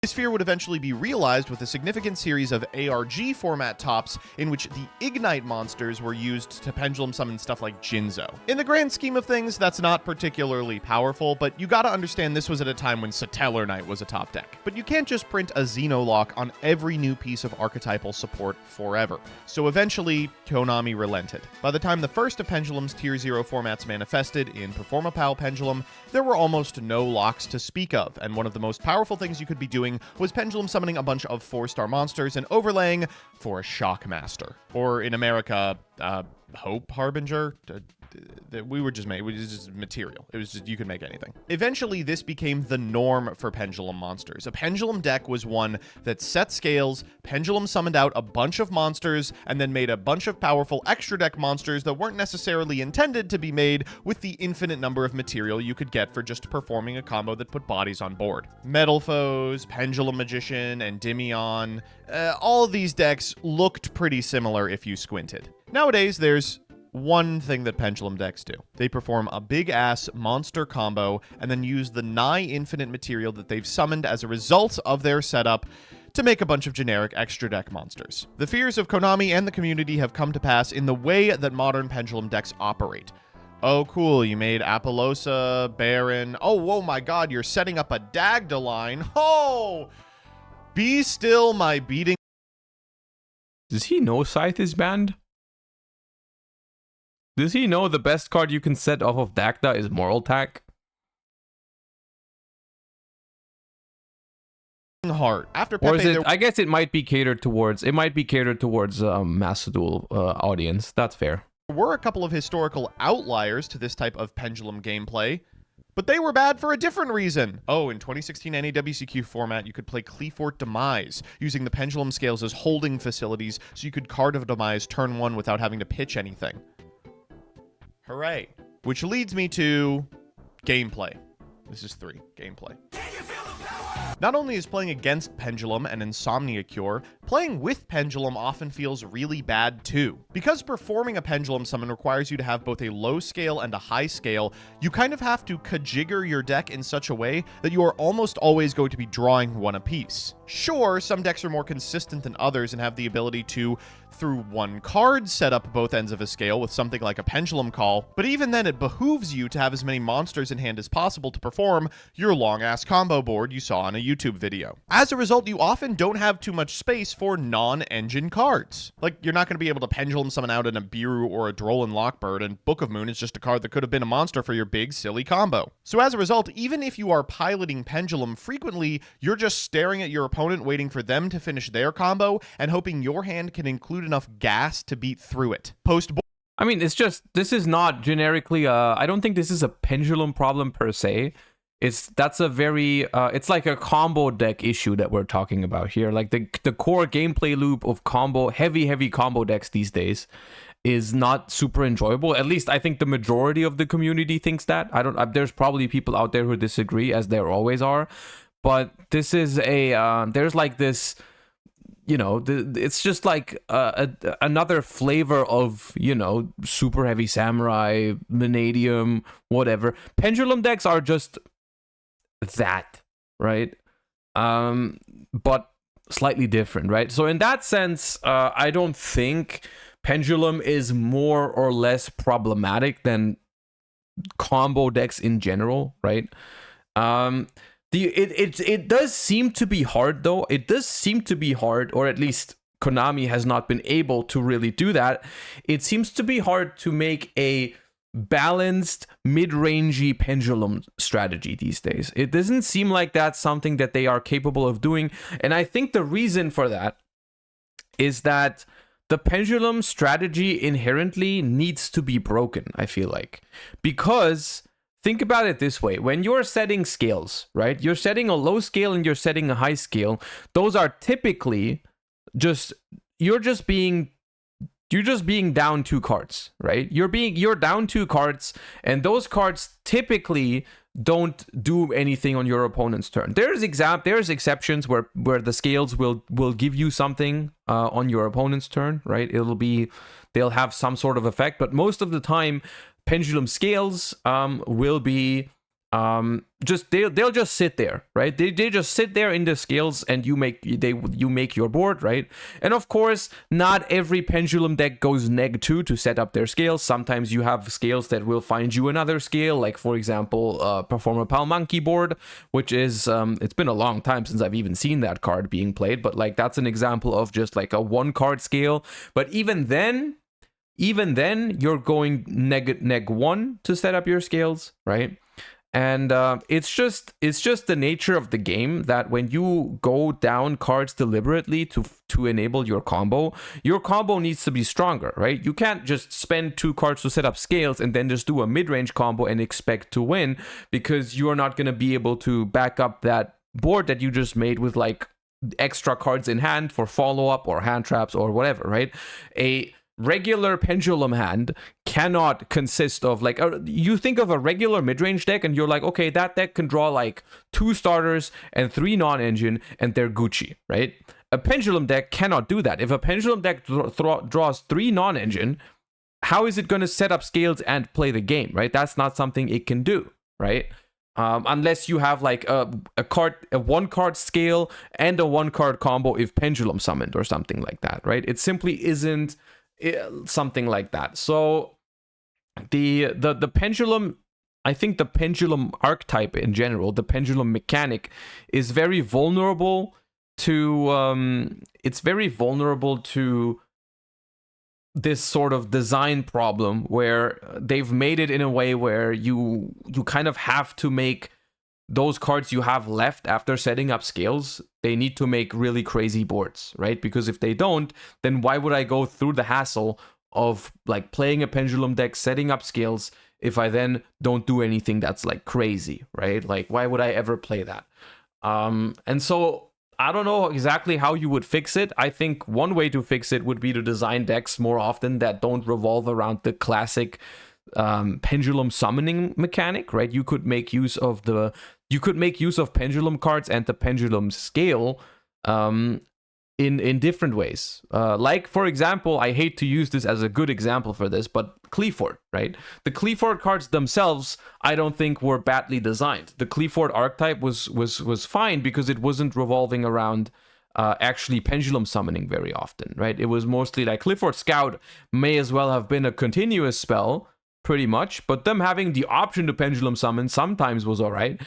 S2: This fear would eventually be realized with a significant series of ARG format tops in which the Ignite monsters were used to pendulum summon stuff like Jinzo. In the grand scheme of things, that's not particularly powerful, but you gotta understand this was at a time when Satellar Knight was a top deck. But you can't just print a Xenolock on every new piece of archetypal support forever. So eventually, Konami relented. By the time the first of Pendulum's Tier 0 formats manifested in Performapal Pendulum, there were almost no locks to speak of, and one of the most powerful things you could be doing was pendulum summoning a bunch of 4-star monsters and overlaying for a Shockmaster. Or in America, Hope Harbinger? We were just made, it was just material. It was just, you could make anything. Eventually, this became the norm for pendulum monsters. A pendulum deck was one that set scales, pendulum summoned out a bunch of monsters, and then made a bunch of powerful extra deck monsters that weren't necessarily intended to be made with the infinite number of material you could get for just performing a combo that put bodies on board. Metal Foes, Pendulum Magician, Endymion, all of these decks looked pretty similar if you squinted. Nowadays, there's one thing that pendulum decks do. They perform a big-ass monster combo and then use the nigh infinite material that they've summoned as a result of their setup to make a bunch of generic extra deck monsters. The fears of Konami and the community have come to pass in the way that modern pendulum decks operate. Oh, cool, you made Apollosa, Baron. Oh my god, you're setting up a Dagdaline. Oh! Be still my beating.
S1: Does he know Scythe is banned? Does he know the best card you can set off of Dagda is Moral Tack?
S2: Heart. After
S1: Pepe, or is
S2: it,
S1: I guess it might be catered towards Master Duel audience. That's fair.
S2: There were a couple of historical outliers to this type of pendulum gameplay, but they were bad for a different reason. Oh, in 2016 NAWCQ format, you could play Cleafort Demise, using the pendulum scales as holding facilities, so you could card of Demise turn 1 without having to pitch anything. Hooray. Which leads me to gameplay. This is 3. Gameplay. Not only is playing against Pendulum an insomnia cure, playing with Pendulum often feels really bad too. Because performing a Pendulum summon requires you to have both a low scale and a high scale, you kind of have to kajigger your deck in such a way that you are almost always going to be drawing one apiece. Sure, some decks are more consistent than others and have the ability to, through one card, set up both ends of a scale with something like a Pendulum Call, but even then it behooves you to have as many monsters in hand as possible to perform your long-ass combo board you saw on a YouTube video. As a result, you often don't have too much space for non-engine cards. Like, you're not going to be able to pendulum summon out an Abiru or a Droll and Lockbird, and Book of Moon is just a card that could have been a monster for your big, silly combo. So as a result, even if you are piloting Pendulum frequently, you're just staring at your opponent waiting for them to finish their combo and hoping your hand can include enough gas to beat through it.
S1: I mean, it's just, this is not generically I don't think this is a pendulum problem per se. that's a very it's like a combo deck issue that we're talking about here. Like the core gameplay loop of heavy combo decks these days is not super enjoyable. At least I think the majority of the community thinks that. There's probably people out there who disagree, as there always are, but this is there's like this, it's just like another flavor of, super heavy samurai, Vanadium, whatever. Pendulum decks are just that, right? But slightly different, right? So in that sense, I don't think Pendulum is more or less problematic than combo decks in general, right? It does seem to be hard, though. It does seem to be hard, or at least Konami has not been able to really do that. It seems to be hard to make a balanced mid-rangey pendulum strategy these days. It doesn't seem like that's something that they are capable of doing, and I think the reason for that is that the pendulum strategy inherently needs to be broken, I feel like. Because think about it this way: when you're setting scales, right? You're setting a low scale and you're setting a high scale. Those are typically you're just being down 2 cards, right? You're down 2 cards, and those cards typically don't do anything on your opponent's turn. There's exceptions where the scales will give you something on your opponent's turn, right? They'll have some sort of effect, but most of the time pendulum scales will be they'll just sit there, right? They just sit there in the scales, and you make your board, right? And of course, not every pendulum deck goes -2 to set up their scales. Sometimes you have scales that will find you another scale, like for example, Perform a Pal Monkey board, which is it's been a long time since I've even seen that card being played, but like that's an example of just like a 1-card scale. But even then you're going -1 to set up your scales, right? And it's just the nature of the game that when you go down cards deliberately to enable your combo needs to be stronger, right? You can't just spend 2 cards to set up scales and then just do a mid-range combo and expect to win, because you are not going to be able to back up that board that you just made with like extra cards in hand for follow-up or hand traps or whatever, right? A regular pendulum hand cannot consist of like you think of a regular mid-range deck and you're like, okay, that deck can draw like 2 starters and 3 non-engine and they're Gucci, right? A pendulum deck cannot do that. If a pendulum deck draws 3 non-engine, how is it going to set up scales and play the game, right? That's not something it can do, right? Unless you have like a 1-card scale and a 1-card combo if pendulum summoned or something like that, right? It simply isn't something like that. So the pendulum, I think the pendulum archetype in general, the pendulum mechanic, is very vulnerable to this sort of design problem where they've made it in a way where you kind of have to make those cards you have left after setting up scales, they need to make really crazy boards, right? Because if they don't, then why would I go through the hassle of like playing a pendulum deck, setting up scales, if I then don't do anything that's like crazy, right? Like, why would I ever play that? And so I don't know exactly how you would fix it. I think one way to fix it would be to design decks more often that don't revolve around the classic pendulum summoning mechanic, right? You could make use of pendulum cards and the pendulum scale in different ways. Like, for example, I hate to use this as a good example for this, but Cleaford, right? The Cleaford cards themselves, I don't think were badly designed. The Cleaford archetype was fine because it wasn't revolving around actually pendulum summoning very often, right? It was mostly like Clifford Scout may as well have been a continuous spell, pretty much, but them having the option to pendulum summon sometimes was all right.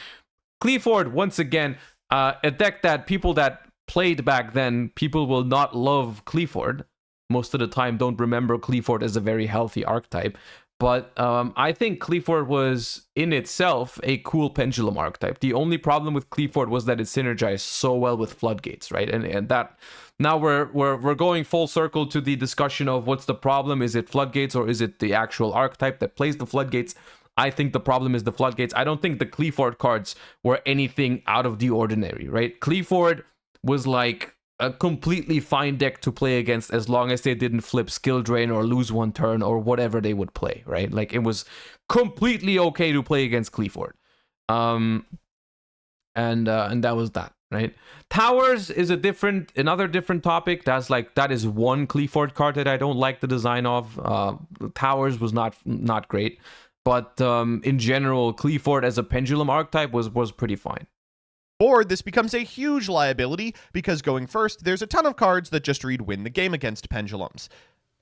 S1: Cleaford, once again, a deck that people that played back then, people will not love Cleaford. Most of the time don't remember Cleaford as a very healthy archetype. But I think Cleaford was in itself a cool pendulum archetype. The only problem with Cleaford was that it synergized so well with Floodgates, right? And that now we're going full circle to the discussion of what's the problem. Is it Floodgates or is it the actual archetype that plays the Floodgates? I think the problem is the floodgates. I don't think the Cleaford cards were anything out of the ordinary, right? Cleaford was like a completely fine deck to play against as long as they didn't flip skill drain or lose one turn or whatever they would play, right? Like it was completely okay to play against Cleaford. And that was that, right? Towers is another different topic. That is one Cleaford card that I don't like the design of. Towers was not great, but in general, Cleaford as a pendulum archetype was pretty fine.
S2: Board, this becomes a huge liability because going first, there's a ton of cards that just read win the game against pendulums.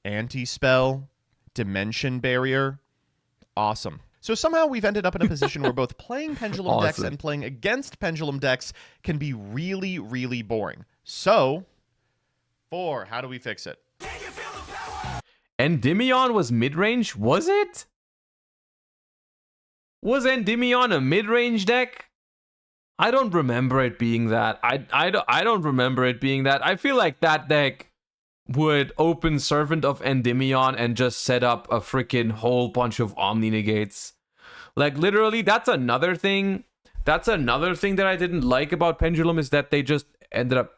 S2: Anti-spell, Dimension Barrier, awesome. So somehow we've ended up in a position where both playing pendulum decks and playing against pendulum decks can be really, really boring. So, 4, how do we fix it?
S1: Endymion was mid-range, was it? Was Endymion a mid-range deck? I don't remember it being that. I don't remember it being that. I feel like that deck would open Servant of Endymion and just set up a freaking whole bunch of Omni Negates. Like, literally, that's another thing. That's another thing that I didn't like about Pendulum is that they just ended up...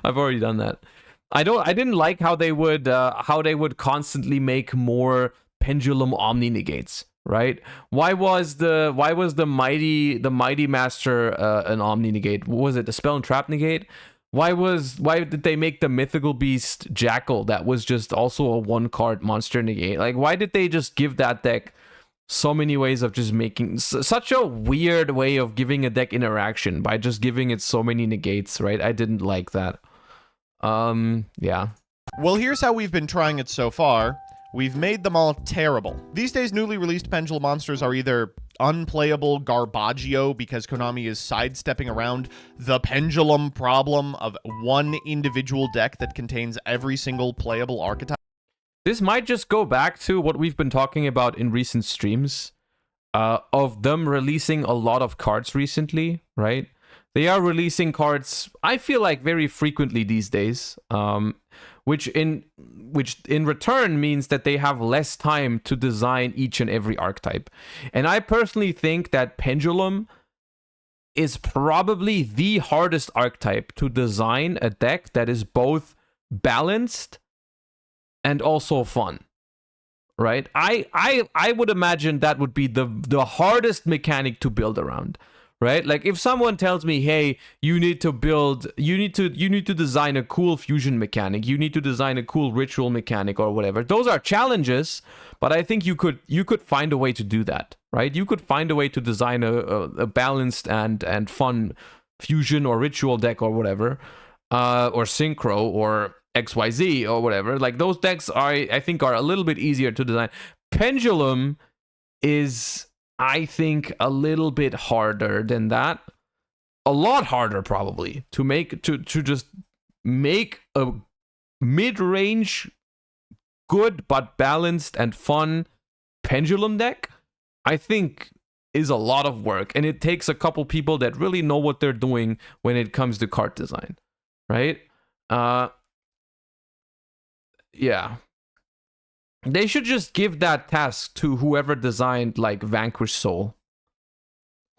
S1: I've already done that. I didn't like how they would constantly make more Pendulum Omni Negates. Right? Why was the mighty master an Omni Negate? What was it, the Spell and Trap Negate? Why did they make the mythical beast Jackal that was just also a 1-card monster negate? Like, why did they just give that deck so many ways of just making such a weird way of giving a deck interaction by just giving it so many negates, right? I didn't like that. Yeah.
S2: Well, here's how we've been trying it so far. We've made them all terrible. These days, newly released Pendulum monsters are either unplayable garbaggio because Konami is sidestepping around the pendulum problem of one individual deck that contains every single playable archetype.
S1: This might just go back to what we've been talking about in recent streams, of them releasing a lot of cards recently, right? They are releasing cards, I feel like, very frequently these days. Which in return means that they have less time to design each and every archetype. And I personally think that Pendulum is probably the hardest archetype to design a deck that is both balanced and also fun. Right? I would imagine that would be the hardest mechanic to build around. Right? Like if someone tells me, hey, you need to design a cool fusion mechanic, you need to design a cool ritual mechanic or whatever. Those are challenges, but I think you could find a way to do that, right? You could find a way to design a balanced and fun fusion or ritual deck or whatever, or synchro or XYZ or whatever. Like those decks I think are a little bit easier to design. Pendulum is, I think, a little bit harder than that. A lot harder, probably, to just make a mid-range, good but balanced and fun Pendulum deck, I think is a lot of work. And it takes a couple people that really know what they're doing when it comes to card design. Right? Yeah. They should just give that task to whoever designed like Vanquish Soul.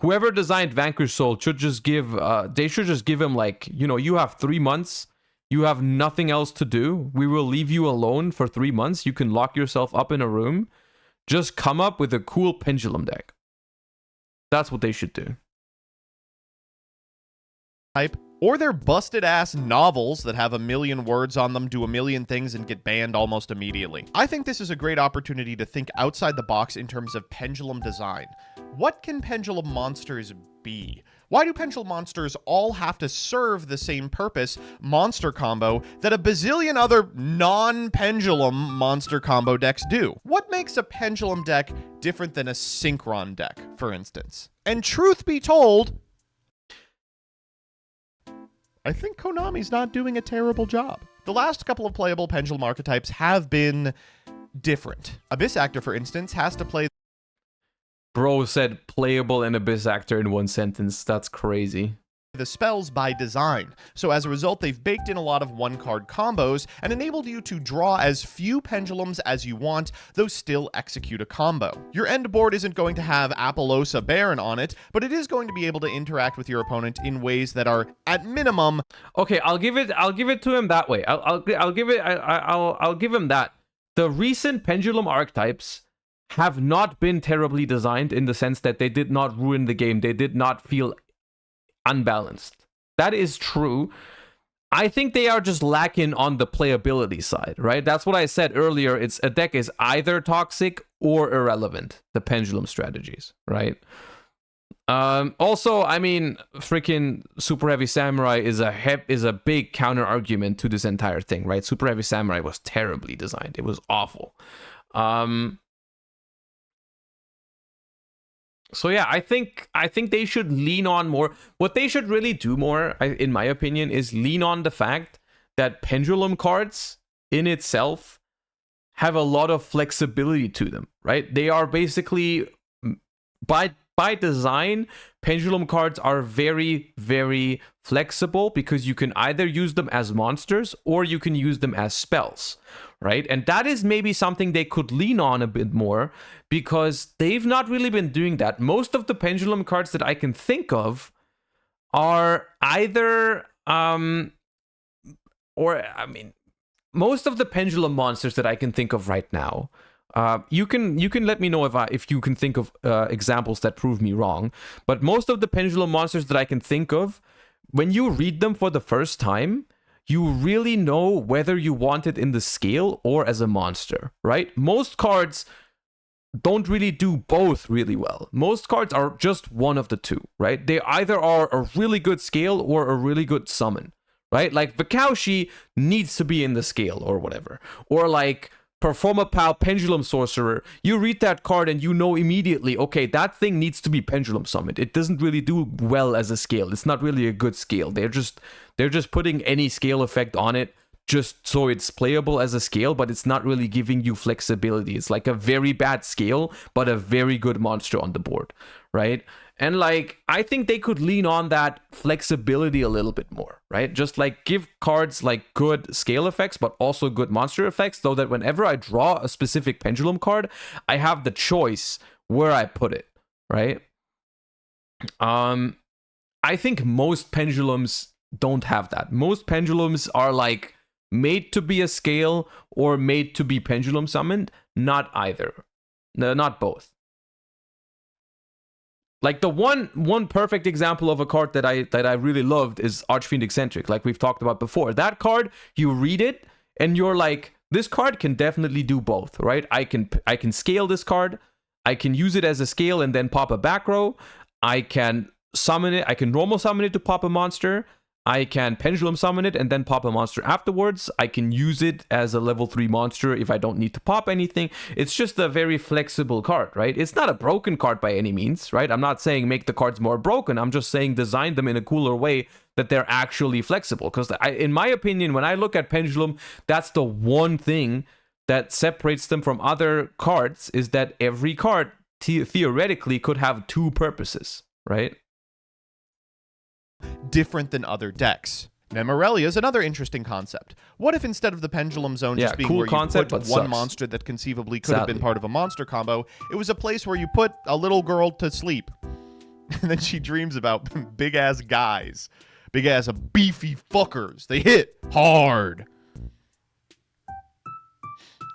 S1: Whoever designed Vanquish Soul should just give they should just give him like, you have 3 months, you have nothing else to do. We will leave you alone for 3 months. You can lock yourself up in a room. Just come up with a cool Pendulum deck. That's what they should do.
S2: Or they're busted-ass novels that have a million words on them, do a million things, and get banned almost immediately. I think this is a great opportunity to think outside the box in terms of Pendulum design. What can Pendulum monsters be? Why do Pendulum monsters all have to serve the same purpose monster combo that a bazillion other non-Pendulum monster combo decks do? What makes a Pendulum deck different than a Synchron deck, for instance? And truth be told, I think Konami's not doing a terrible job. The last couple of playable Pendulum archetypes have been different. Abyss Actor, for instance, has to play...
S1: Bro said playable and Abyss Actor in one sentence. That's crazy.
S2: the spells by design. So as a result, they've baked in a lot of one-card combos and enabled you to draw as few pendulums as you want, though still execute a combo. Your end board isn't going to have Apollosa Baron on it, but it is going to be able to interact with your opponent in ways that are, at minimum...
S1: Okay, I'll give it to him that way. I'll give him that. The recent pendulum archetypes have not been terribly designed in the sense that they did not ruin the game. They did not feel unbalanced. That is true. I think they are just lacking on the playability side, right? That's what I said earlier. It's a deck is either toxic or irrelevant, the pendulum strategies, right? Also, I mean, freaking Super Heavy Samurai is a big counter argument to this entire thing, right? Super Heavy Samurai was terribly designed. It was awful. So yeah, I think they should lean on more. What they should really do more, in my opinion, is lean on the fact that pendulum cards in itself have a lot of flexibility to them, right? They are basically, by design, pendulum cards are very, very flexible because you can either use them as monsters or you can use them as spells, right? And that is maybe something they could lean on a bit more because they've not really been doing that. Most of the pendulum cards that I can think of are either most of the pendulum monsters that I can think of right now, you can let me know if you can think of examples that prove me wrong. But most of the pendulum monsters that I can think of, when you read them for the first time, you really know whether you want it in the scale or as a monster, right? Most cards don't really do both really well. Most cards are just one of the two, right? They either are a really good scale or a really good summon, right? Like Vakaushi needs to be in the scale or whatever. Or like Performapal Pendulum Sorcerer, you read that card and you know immediately, okay, that thing needs to be pendulum summoned. It doesn't really do well as a scale. It's not really a good scale. They're just putting any scale effect on it just so it's playable as a scale, but it's not really giving you flexibility. It's like a very bad scale, but a very good monster on the board, right? And like, I think they could lean on that flexibility a little bit more, right? Just like give cards like good scale effects, but also good monster effects, so that whenever I draw a specific pendulum card, I have the choice where I put it, right? I think most pendulums don't have that. Most pendulums are like made to be a scale or made to be pendulum summoned, not either. No, not both. Like the one perfect example of a card that I really loved is Archfiend Eccentric, like we've talked about before. That card, you read it and you're like, this card can definitely do both, right? I can scale this card, I can use it as a scale and then pop a back row. I can summon it, I can normal summon it to pop a monster. I can pendulum summon it and then pop a monster afterwards. I can use it as a level 3 monster if I don't need to pop anything. It's just a very flexible card, right? It's not a broken card by any means, right? I'm not saying make the cards more broken. I'm just saying design them in a cooler way that they're actually flexible. Because in my opinion, when I look at pendulum, that's the one thing that separates them from other cards, is that every card theoretically could have two purposes, right?
S2: Different than other decks. Nemorelia is another interesting concept. What if instead of the pendulum zone just being
S1: cool
S2: where
S1: concept,
S2: you put
S1: but
S2: one
S1: sucks.
S2: monster that conceivably could have been part of a monster combo, it was a place where you put a little girl to sleep. And then she dreams about big-ass guys. Big-ass beefy fuckers. They hit hard.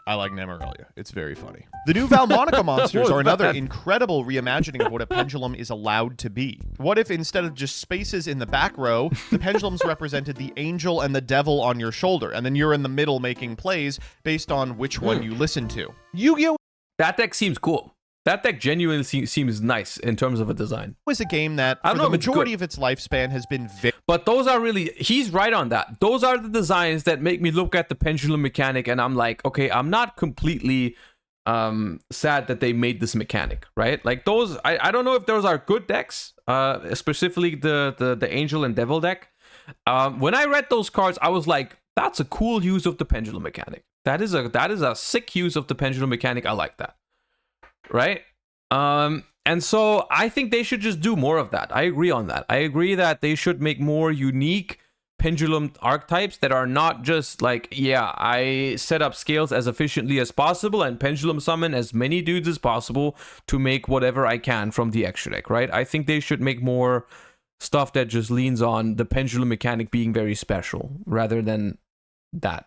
S2: I like Nemorelia. It's very funny. The new Valmonica monsters are another incredible reimagining of what a pendulum is allowed to be. What if instead of just spaces in the back row, the pendulums represented the angel and the devil on your shoulder, and then you're in the middle making plays based on which one you listen to? Yu-Gi-Oh!
S1: That deck seems cool. That deck genuinely seems nice in terms of a design.
S2: Is a game that, for the majority of its lifespan, has been very...
S1: But those are really... He's right on that. Those are the designs that make me look at the pendulum mechanic and I'm like, okay, I'm not completely sad that they made this mechanic, right? Like those... I don't know if those are good decks, specifically the Angel and Devil deck. When I read those cards, I was like, that's a cool use of the pendulum mechanic. That is a sick use of the pendulum mechanic. I like that. Right? And so I think they should just do more of that. I agree on that. I agree that they should make more unique pendulum archetypes that are not just like, yeah, I set up scales as efficiently as possible and pendulum summon as many dudes as possible to make whatever I can from the extra deck, right? I think they should make more stuff that just leans on the pendulum mechanic being very special rather than that.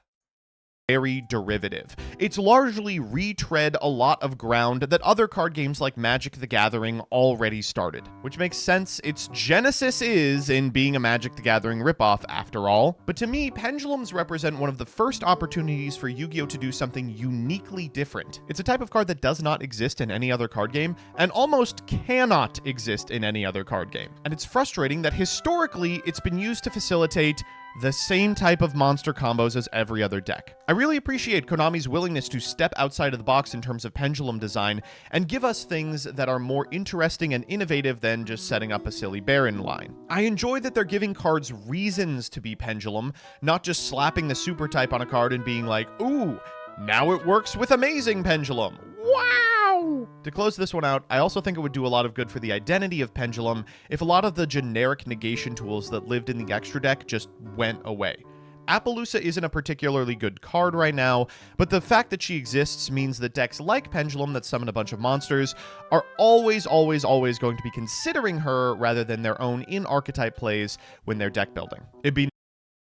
S2: Very derivative. It's largely retread a lot of ground that other card games like Magic the Gathering already started, which makes sense. Its genesis is in being a Magic the Gathering ripoff after all. But to me, pendulums represent one of the first opportunities for Yu-Gi-Oh! To do something uniquely different. It's a type of card that does not exist in any other card game, and almost cannot exist in any other card game. And it's frustrating that historically, it's been used to facilitate the same type of monster combos as every other deck. I really appreciate Konami's willingness to step outside of the box in terms of pendulum design and give us things that are more interesting and innovative than just setting up a silly Baron line. I enjoy that they're giving cards reasons to be pendulum, not just slapping the super type on a card and being like, ooh, now it works with amazing pendulum. Wow! To close this one out, I also think it would do a lot of good for the identity of Pendulum if a lot of the generic negation tools that lived in the extra deck just went away. Appaloosa isn't a particularly good card right now, but the fact that she exists means that decks like Pendulum that summon a bunch of monsters are always going to be considering her rather than their own in-archetype plays when they're deck building.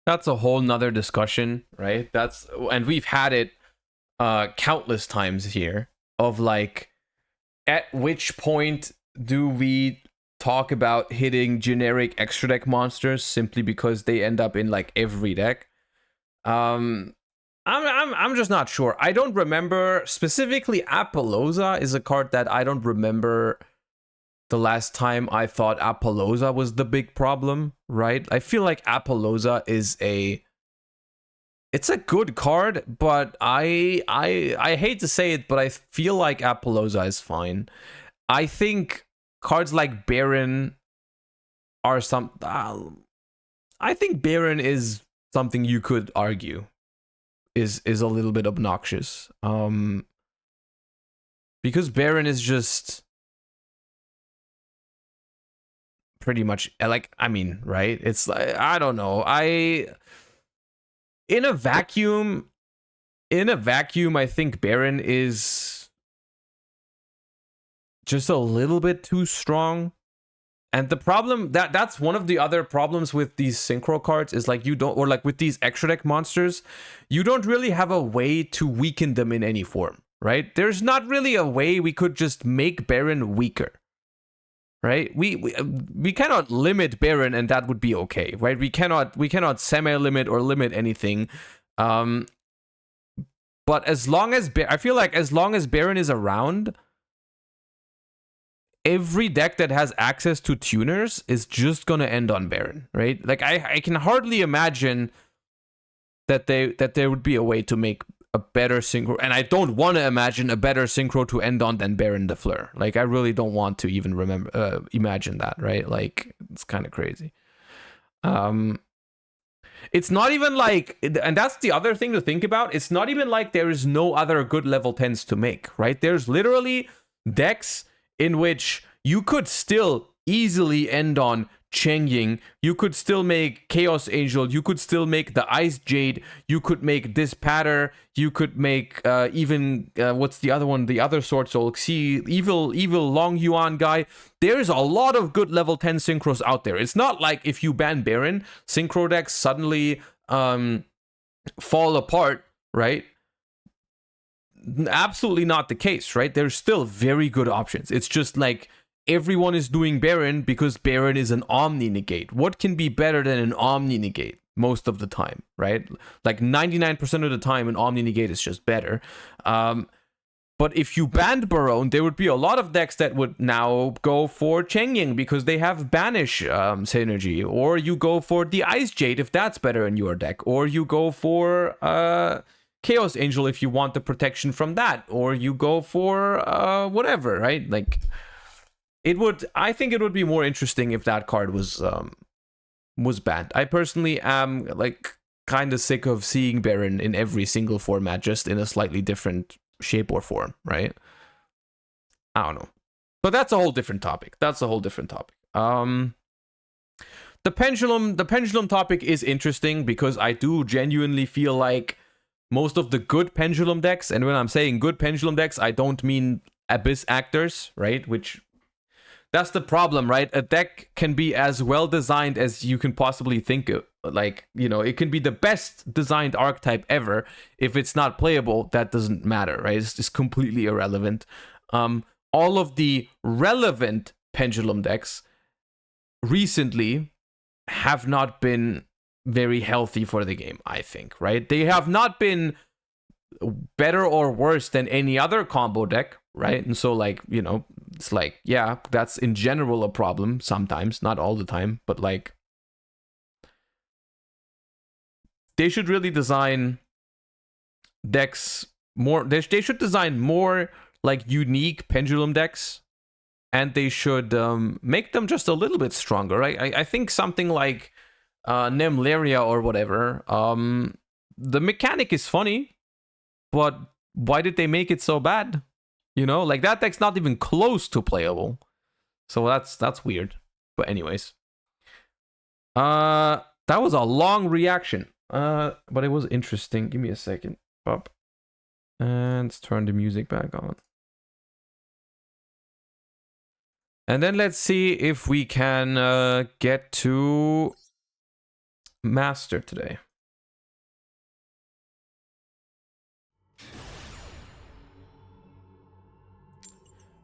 S1: That's a whole nother discussion, right? And we've had it countless times here of like, at which point do we talk about hitting generic extra deck monsters simply because they end up in like every deck? I'm just not sure. I don't remember specifically. Appaloosa is a card that I don't remember the last time I thought Appaloosa was the big problem, right? I feel like Appaloosa is it's a good card, but I hate to say it, but I feel like Appaloosa is fine. I think cards like Baron are I think Baron is something you could argue is a little bit obnoxious. Because Baron is just pretty much like, I mean, right? It's like, I don't know. In a vacuum, I think Baron is just a little bit too strong. And the problem that's one of the other problems with these synchro cards is like or like with these extra deck monsters, you don't really have a way to weaken them in any form, right? There's not really a way we could just make Baron weaker. Right? We cannot limit Baron and that would be okay, right? We cannot semi-limit or limit anything. But as long as I feel like as long as Baron is around, every deck that has access to tuners is just gonna end on Baron, right? Like I can hardly imagine that there would be a way to make a better synchro, and I don't want to imagine a better synchro to end on than Baron de Fleur. Like I really don't want to even imagine that, right? Like it's kind of crazy. It's not even like, and that's the other thing to think about, it's not even like there is no other good level 10s to make, right? There's literally decks in which you could still easily end on Cheng Ying, you could still make Chaos Angel, you could still make the Ice Jade, you could make this Patter, you could make even what's the other one, the other Sword Soul, see evil Long Yuan guy. There's a lot of good level 10 synchros out there. It's not like if you ban Baron, synchro decks suddenly fall apart, right? Absolutely not the case, right? There's still very good options. It's just like everyone is doing Baron because Baron is an Omni Negate. What can be better than an Omni Negate most of the time, right? Like 99% of the time, an Omni Negate is just better. But if you banned Barone, there would be a lot of decks that would now go for Cheng Ying because they have Banish synergy. Or you go for the Ice Jade if that's better in your deck. Or you go for Chaos Angel if you want the protection from that. Or you go for whatever, right? Like, I think it would be more interesting if that card was banned. I personally am like kind of sick of seeing Baron in every single format, just in a slightly different shape or form, right? I don't know. But that's a whole different topic. That's a whole different topic. The pendulum topic is interesting because I do genuinely feel like most of the good pendulum decks, and when I'm saying good pendulum decks, I don't mean Abyss Actors, right? Which, that's the problem, right? A deck can be as well designed as you can possibly think of. Like, you know, it can be the best designed archetype ever. If it's not playable, that doesn't matter, right? It's just completely irrelevant. All of the relevant pendulum decks recently have not been very healthy for the game, I think, right? They have not been better or worse than any other combo deck, right? And so, like, you know, it's like, yeah, that's in general a problem sometimes, not all the time, but like, they should really design decks more. They should design more like unique pendulum decks, and they should make them just a little bit stronger. I think something like Nemleria or whatever, the mechanic is funny, but why did they make it so bad? You know, like, that deck's not even close to playable. So that's weird. But anyways, that was a long reaction. But it was interesting. Give me a second. Up. And let's turn the music back on. And then let's see if we can get to Master today.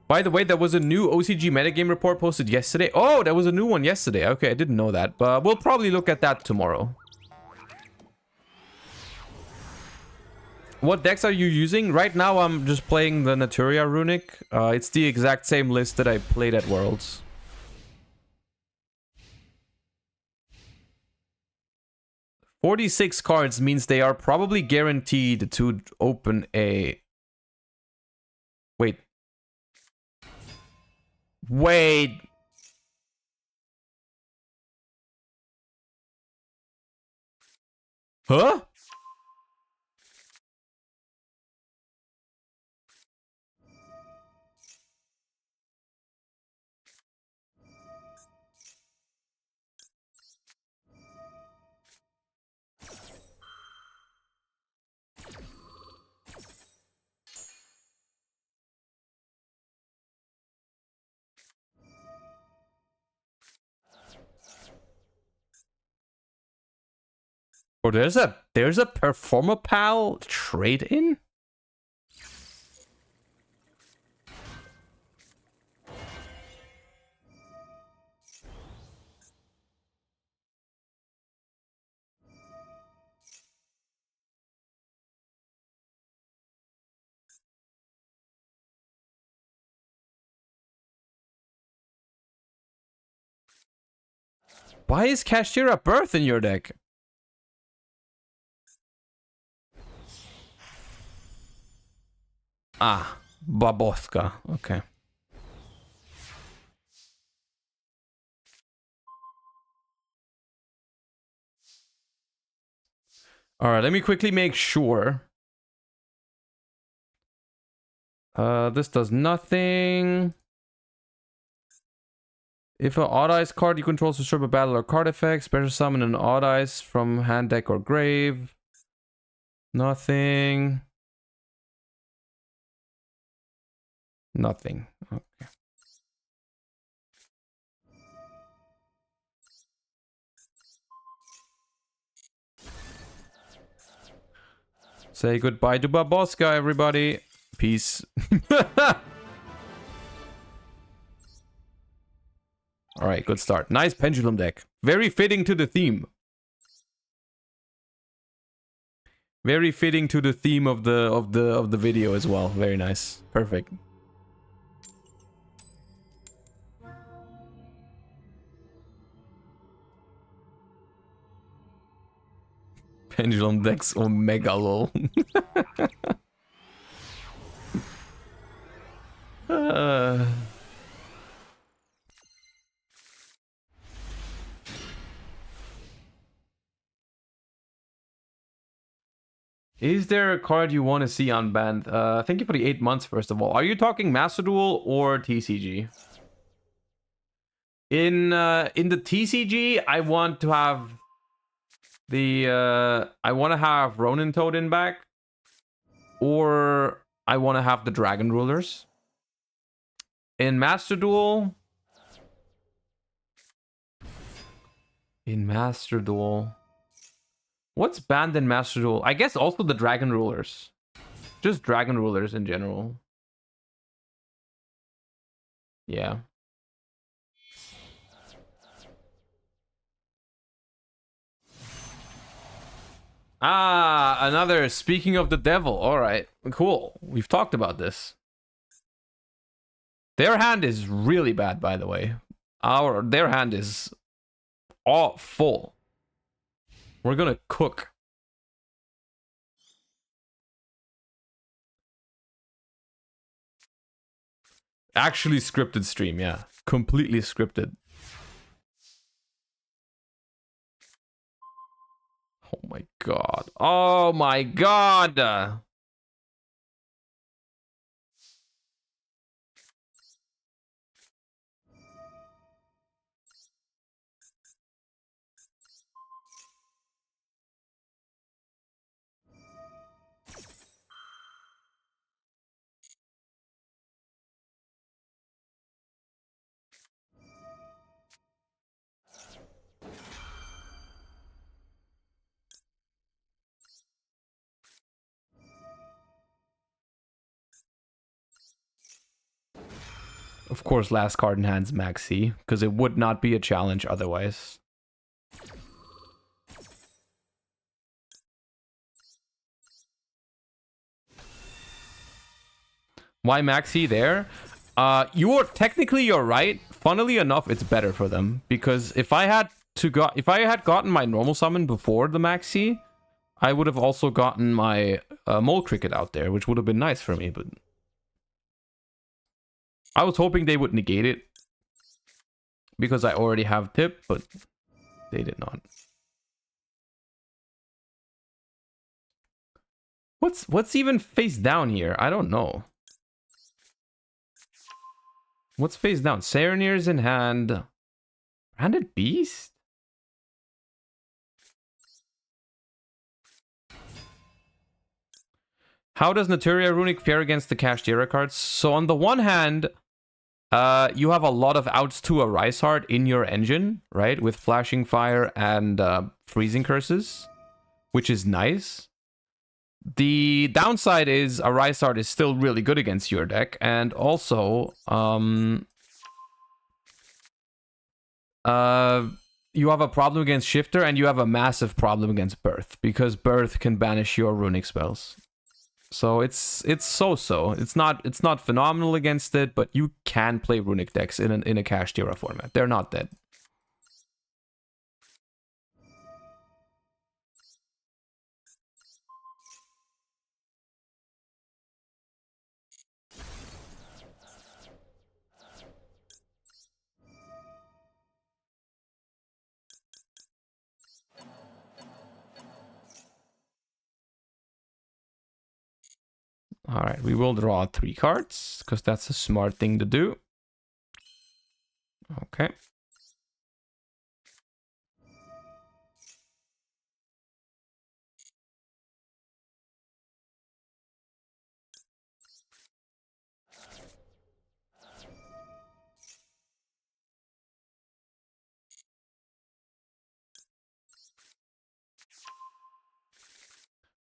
S1: By the way, there was a new OCG metagame report posted yesterday. Oh, there was a new one yesterday. Okay, I didn't know that. But we'll probably look at that tomorrow. What decks are you using? Right now, I'm just playing the Naturia Runick. It's the exact same list that I played at Worlds. $46 cards means they are probably guaranteed to open a... Wait. Huh? Oh, there's a Performapal trade-in? Why is Kashtira Birth in your deck? Ah, Baboska. Okay. Alright, let me quickly make sure. This does nothing. If an odd ice card you control disturb a battle or card effect, special summon an odd ice from hand, deck, or grave. Nothing. Nothing. Okay. Say goodbye to Baboska, everybody. Peace. Alright, good start. Nice pendulum deck. Very fitting to the theme. Very fitting to the theme of the video as well. Very nice. Perfect. Pendulum decks Omega lol. Is there a card you want to see unbanned? Thank you for the 8 months, first of all. Are you talking Master Duel or TCG? In the TCG, I want to have the I want to have Ronin Toad back, or I want to have the Dragon Rulers. In Master Duel, what's banned in Master Duel? I guess also the Dragon Rulers. Just Dragon Rulers in general. Yeah. Ah, another Speaking of the Devil. All right, cool. We've talked about this. Their hand is really bad, by the way. Their hand is all full. We're gonna cook. Actually scripted stream, yeah. Completely scripted. Oh my god. Oh my god! Of course, last card in hand's Maxi, because it would not be a challenge otherwise. Why Maxi there? You're right. Funnily enough, it's better for them, because if I had gotten my normal summon before the Maxi, I would have also gotten my Mole Cricket out there, which would have been nice for me, but I was hoping they would negate it because I already have Tip, but they did not. What's even face down here? I don't know. What's face down? Serenier's in hand. Branded Beast? How does Naturia Runick fare against the Kashtira cards? So on the one hand, you have a lot of outs to a Rysart in your engine, right? With Flashing Fire and Freezing Curses, which is nice. The downside is a Rysart is still really good against your deck, and also you have a problem against Shifter, and you have a massive problem against Birth, because Birth can banish your runic spells. So it's so-so. It's not phenomenal against it, but you can play runic decks in a Kashtira format. They're not dead. All right, we will draw 3 cards because that's a smart thing to do. Okay.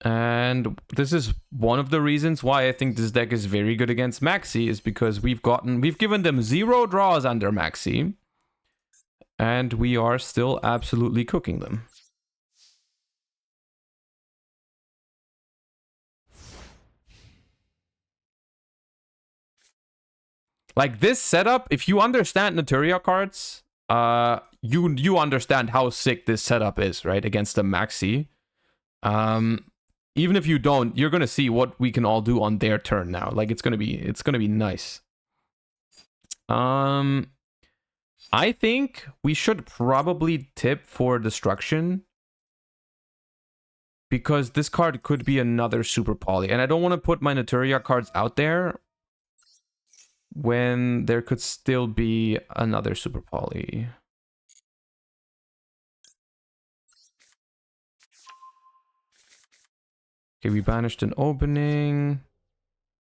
S1: And this is one of the reasons why I think this deck is very good against Maxi, is because we've given them 0 draws under Maxi, and we are still absolutely cooking them. Like this setup, if you understand Naturia cards, you understand how sick this setup is, right? Against a Maxi. Even if you don't, you're gonna see what we can all do on their turn now. Like it's gonna be nice. I think we should probably tip for destruction, because this card could be another Super Poly. And I don't want to put my Naturia cards out there when there could still be another Super Poly. Okay, we banished an opening.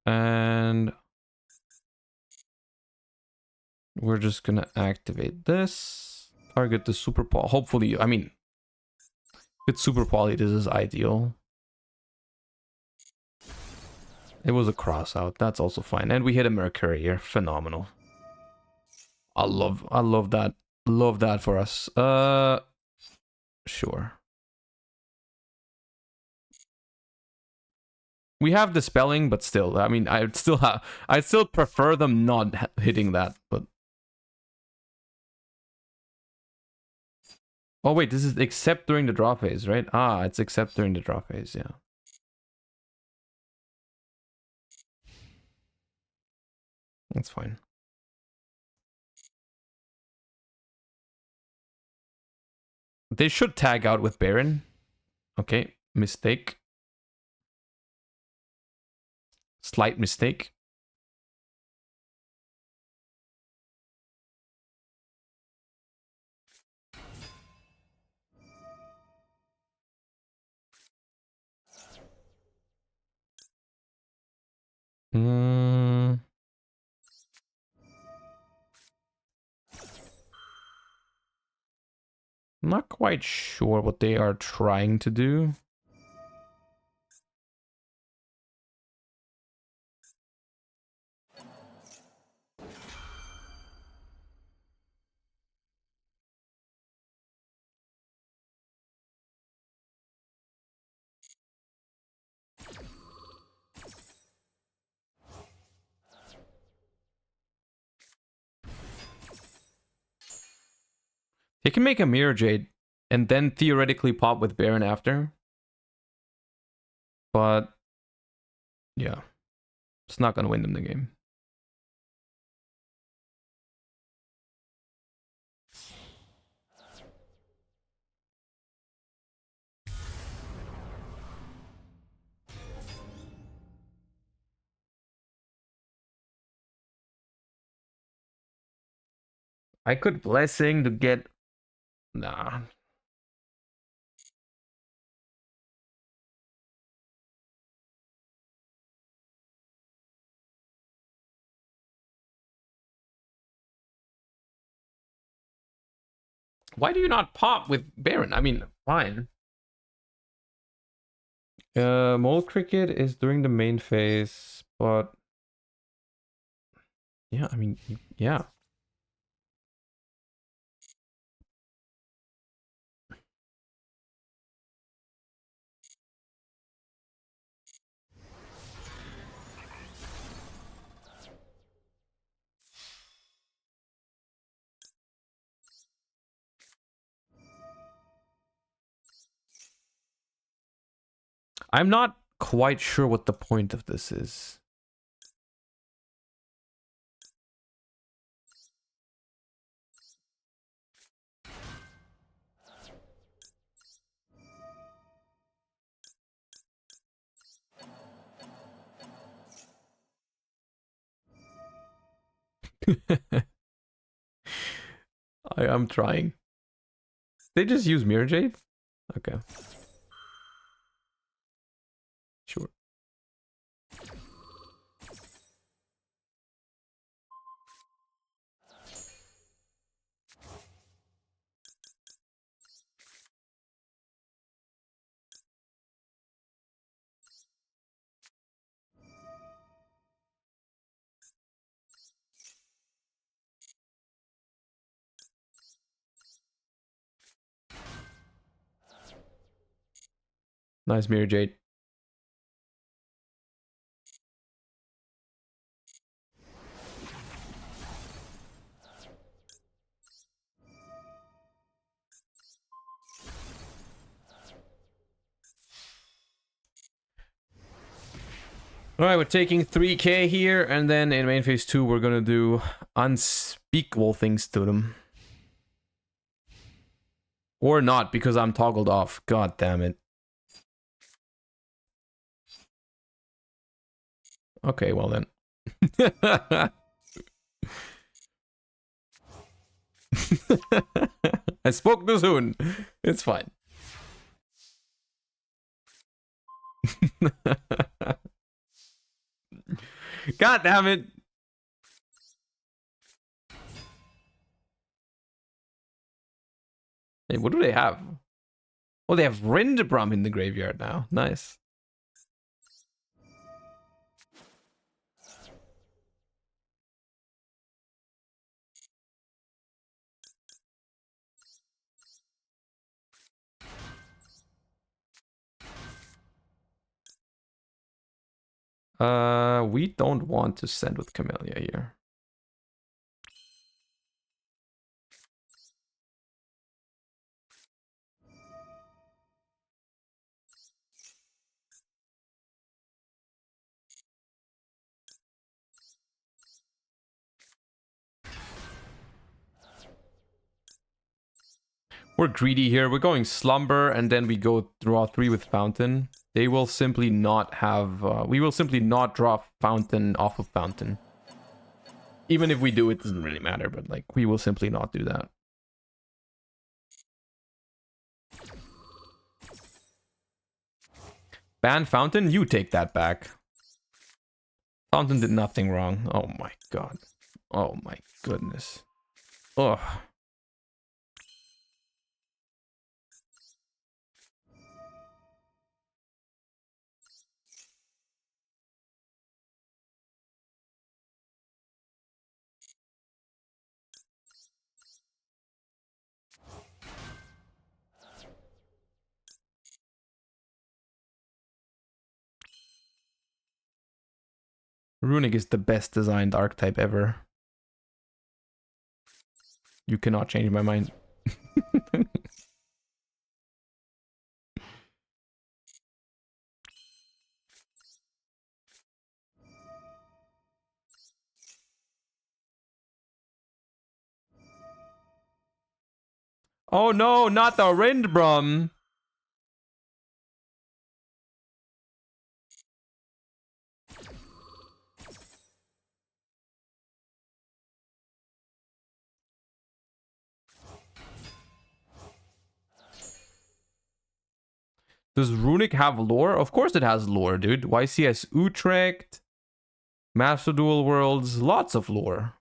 S1: And we're just gonna activate this. Target the Super Poly. Hopefully, I mean, if it's Super Poly, this is ideal. It was a cross out. That's also fine. And we hit a Mercury here. Phenomenal. I love that. Love that for us. Sure. We have the spelling, but still, I mean, I'd still prefer them not hitting that, but. Oh wait, this is except during the draw phase, right? Ah, it's except during the draw phase, yeah. That's fine. They should tag out with Baron. Okay, mistake. Slight mistake. I'm not quite sure what they are trying to do. They can make a Mirror Jade and then theoretically pop with Baron after. But yeah, it's not going to win them the game. I could Blessing to get... Nah. Why do you not pop with Baron? I mean, fine. Mole Cricket is during the main phase, but... Yeah, I mean, yeah. I'm not quite sure what the point of this is. I'm trying. They just use Mirror Jade? Okay. Sure. Nice Mirror Jade. Alright, we're taking 3k here, and then in main phase 2 we're gonna do unspeakable things to them. Or not, because I'm toggled off. God damn it. Okay, well then. I spoke too soon. It's fine. God damn it. Hey, what do they have? Oh, they have Rindbrum in the graveyard now. Nice. We don't want to send with Camellia here. We're greedy here. We're going Slumber, and then we go draw 3 with Fountain. They will simply not have... we will simply not draw Fountain off of Fountain. Even if we do, it doesn't really matter, but like, we will simply not do that. Ban Fountain? You take that back. Fountain did nothing wrong. Oh my god. Oh my goodness. Ugh. Runick is the best designed archetype ever. You cannot change my mind. Oh no, not the Rindbrum! Does Runick have lore? Of course it has lore, dude. YCS Utrecht, Master Duel Worlds, lots of lore.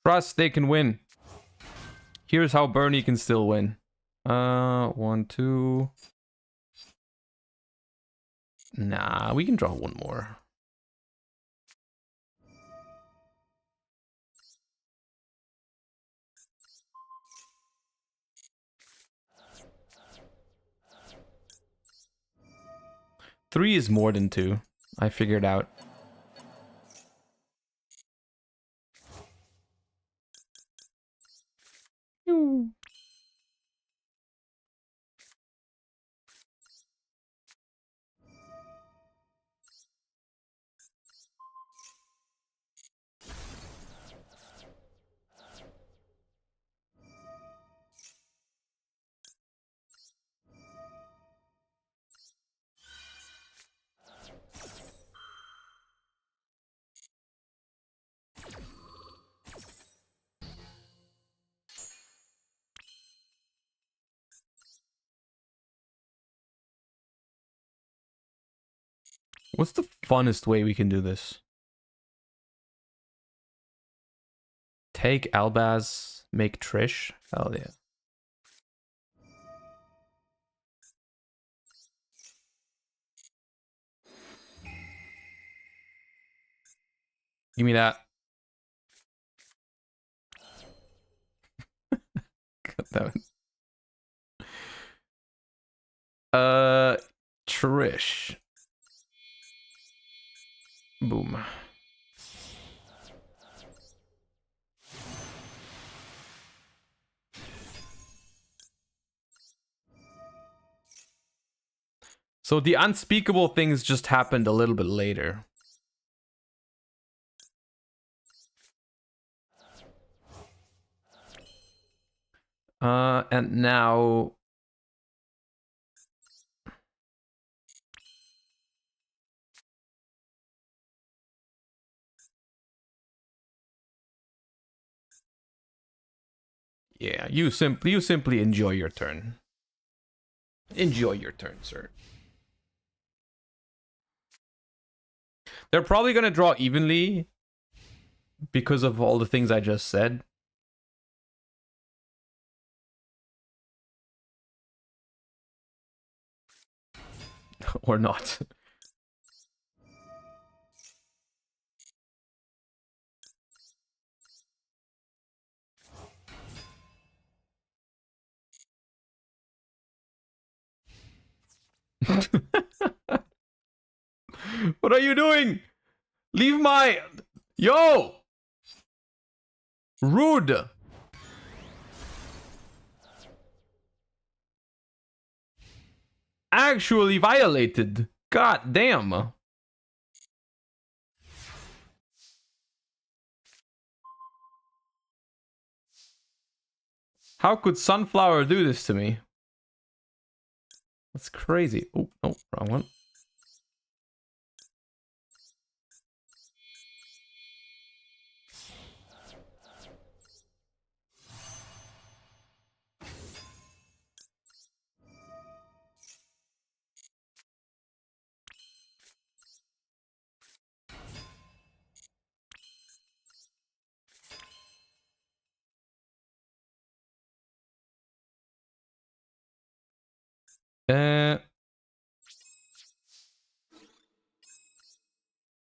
S1: Trust they can win. Here's how Bernie can still win. 1, 2. Nah, we can draw one more. Three is more than 2. I figured out. What's the funnest way we can do this? Take Albaz, make Trish? Hell yeah. Give me that. God damn it. Trish. Boom. So the unspeakable things just happened a little bit later. And now... Yeah, you simply enjoy your turn. Enjoy your turn, sir. They're probably gonna draw evenly because of all the things I just said. Or not. What are you doing? Leave my... Yo! Rude! Actually violated. God damn. How could Sunflower do this to me? That's crazy. Oh, no, wrong one.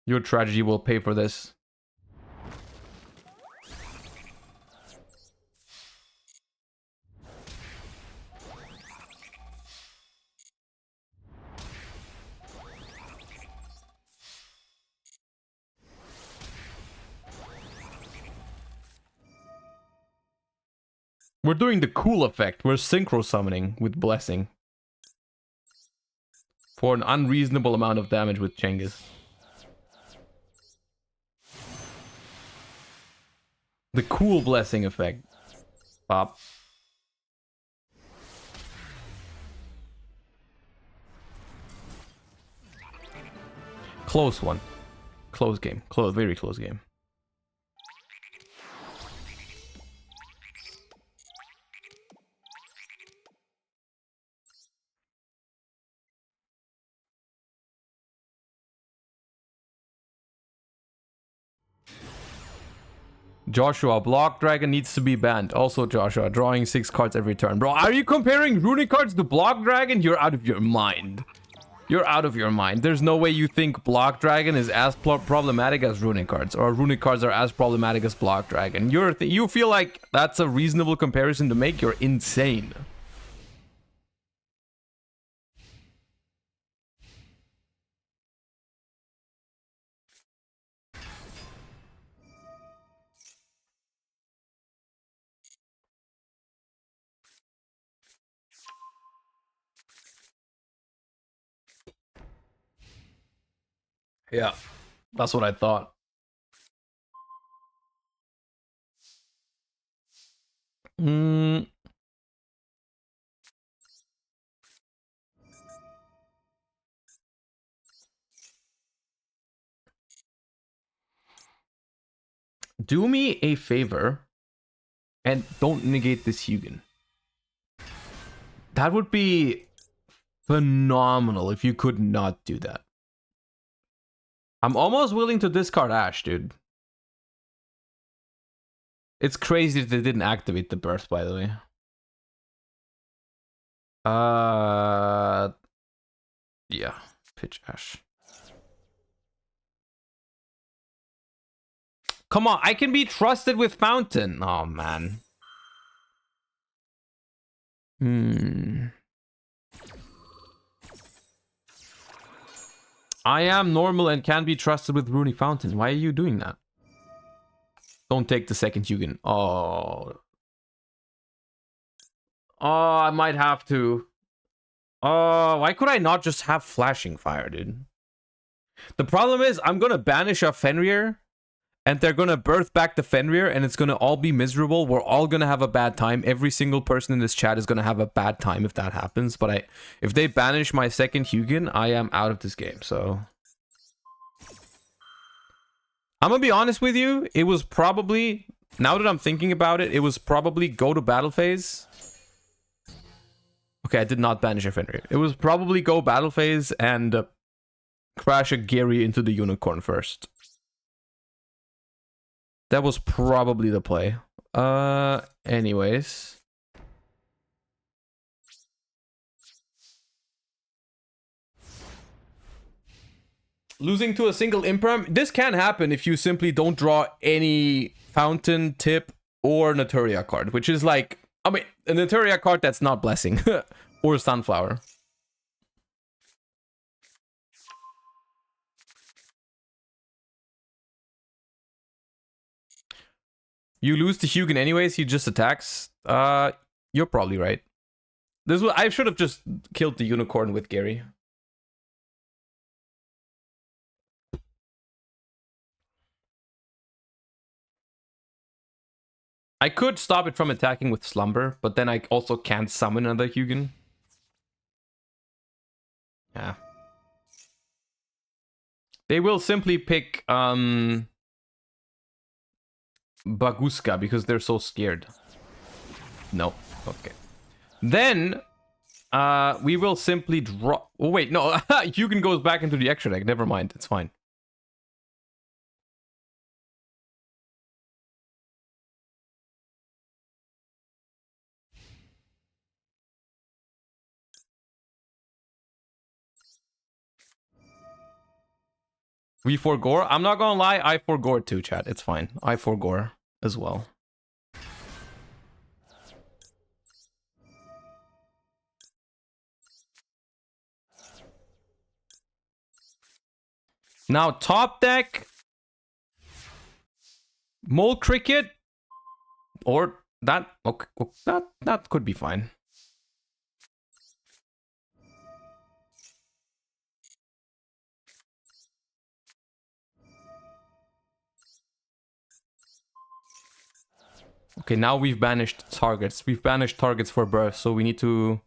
S1: Your tragedy will pay for this. We're doing the cool effect. We're synchro summoning with Blessing. For an unreasonable amount of damage with Cengiz. The cool Blessing effect. Pop. Close one. Close game. Close, very close game. Joshua, Block Dragon needs to be banned. Also, Joshua, drawing 6 cards every turn. Bro, are you comparing Runick cards to Block Dragon? You're out of your mind. You're out of your mind. There's no way you think Block Dragon is as problematic as Runick cards, or Runick cards are as problematic as Block Dragon. You feel like that's a reasonable comparison to make? You're insane. Yeah, that's what I thought. Do me a favor and don't negate this Hugin. That would be phenomenal if you could not do that. I'm almost willing to discard Ash, dude. It's crazy that they didn't activate the burst, by the way. Yeah, pitch Ash. Come on, I can be trusted with Fountain. Oh, man. I am normal and can be trusted with Runick Fountain. Why are you doing that? Don't take the second Hugin. Oh. Oh, I might have to. Oh, why could I not just have Flashing Fire, dude? The problem is, I'm gonna banish a Fenrir, and they're gonna birth back the Fenrir, and it's gonna all be miserable. We're all gonna have a bad time. Every single person in this chat is gonna have a bad time if that happens. But if they banish my second Hugin, I am out of this game, so... I'm gonna be honest with you, it was probably... Now that I'm thinking about it, it was probably go to battle phase. Okay, I did not banish a Fenrir. It was probably go battle phase and crash a Gary into the unicorn first. That was probably the play. Anyways. Losing to a single Imperm. This can happen if you simply don't draw any Fountain, Tip, or Naturia card. Which is like... I mean, a Naturia card that's not Blessing. Or Sunflower. You lose to Hugin anyways, he just attacks. You're probably right. I should have just killed the unicorn with Gary. I could stop it from attacking with Slumber, but then I also can't summon another Hugin. Yeah. They will simply pick Baguska because they're so scared. No. Okay. Then we will simply draw... Oh, wait. No. Hugin goes back into the extra deck. Never mind. It's fine. We forgore? I'm not gonna lie, I forgore too, chat. It's fine. I forgore as well. Now, top deck... Mole Cricket? Or that... Okay, that could be fine. Okay, now we've banished targets. We've banished targets for birth, so we need to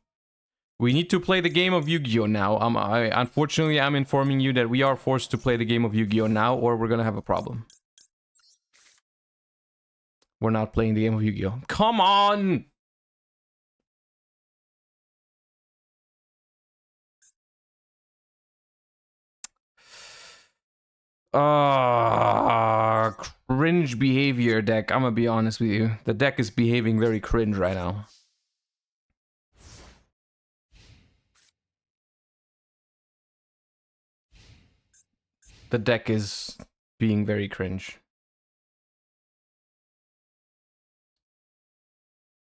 S1: play the game of Yu-Gi-Oh now. Unfortunately, I'm informing you that we are forced to play the game of Yu-Gi-Oh now, or we're gonna have a problem. We're not playing the game of Yu-Gi-Oh. Come on! Cringe behavior deck. I'm gonna be honest with you. The deck is behaving very cringe right now. The deck is being very cringe.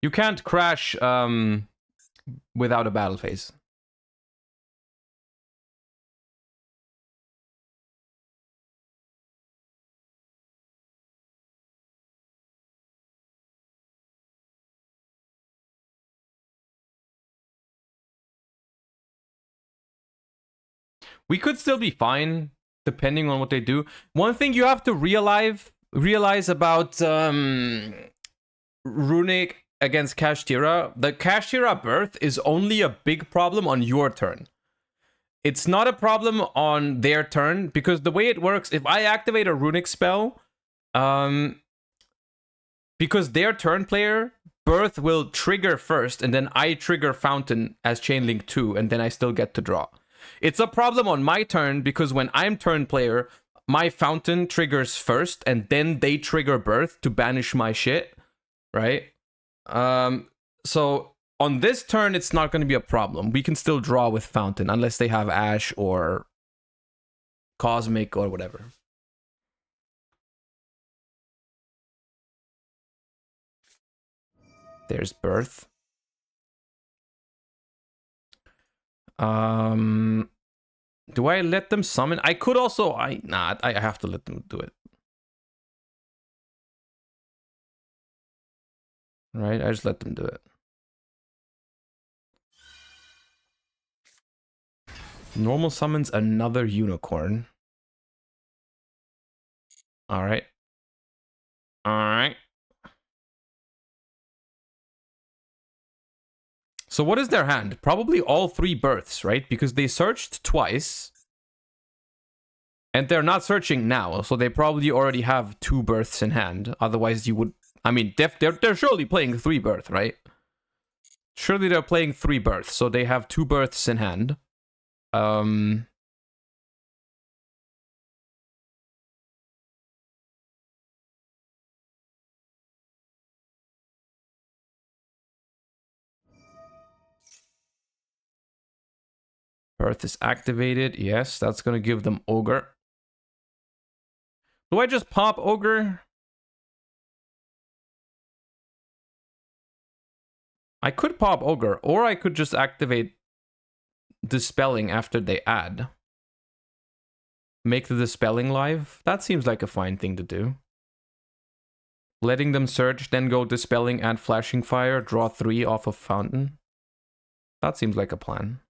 S1: You can't crash without a battle phase. We could still be fine, depending on what they do. One thing you have to realize about Runick against Kashtira, the Kashtira birth is only a big problem on your turn. It's not a problem on their turn, because the way it works, if I activate a Runick spell, because their turn player, birth will trigger first, and then I trigger Fountain as Chainlink 2, and then I still get to draw. It's a problem on my turn because when I'm turn player, my Fountain triggers first and then they trigger birth to banish my shit, right? So on this turn, it's not going to be a problem. We can still draw with Fountain unless they have Ash or Cosmic or whatever. There's Birth. Do I let them summon? I could also... I have to let them do it. Right? I just let them do it. Normal summons another unicorn. Alright. Alright. So what is their hand? Probably all 3 births, right? Because they searched twice. And they're not searching now, so they probably already have 2 births in hand. Otherwise you would... I mean, they're surely playing 3 birth, right? Surely they're playing 3 births, so they have 2 births in hand. Birth is activated. Yes, that's going to give them Ogre. Do I just pop Ogre? I could pop Ogre, or I could just activate Dispelling after they add. Make the Dispelling live. That seems like a fine thing to do. Letting them search, then go Dispelling, add Flashing Fire, draw 3 off of Fountain. That seems like a plan.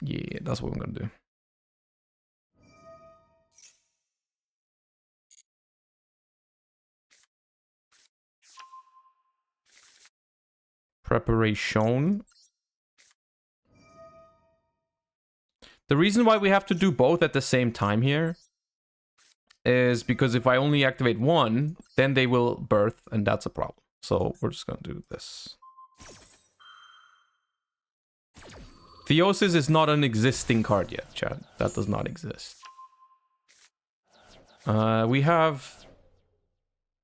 S1: Yeah, that's what I'm gonna do. Preparation. The reason why we have to do both at the same time here is because if I only activate one, then they will birth, and that's a problem. So we're just gonna do this. Theosis is not an existing card yet, Chad. That does not exist. We have...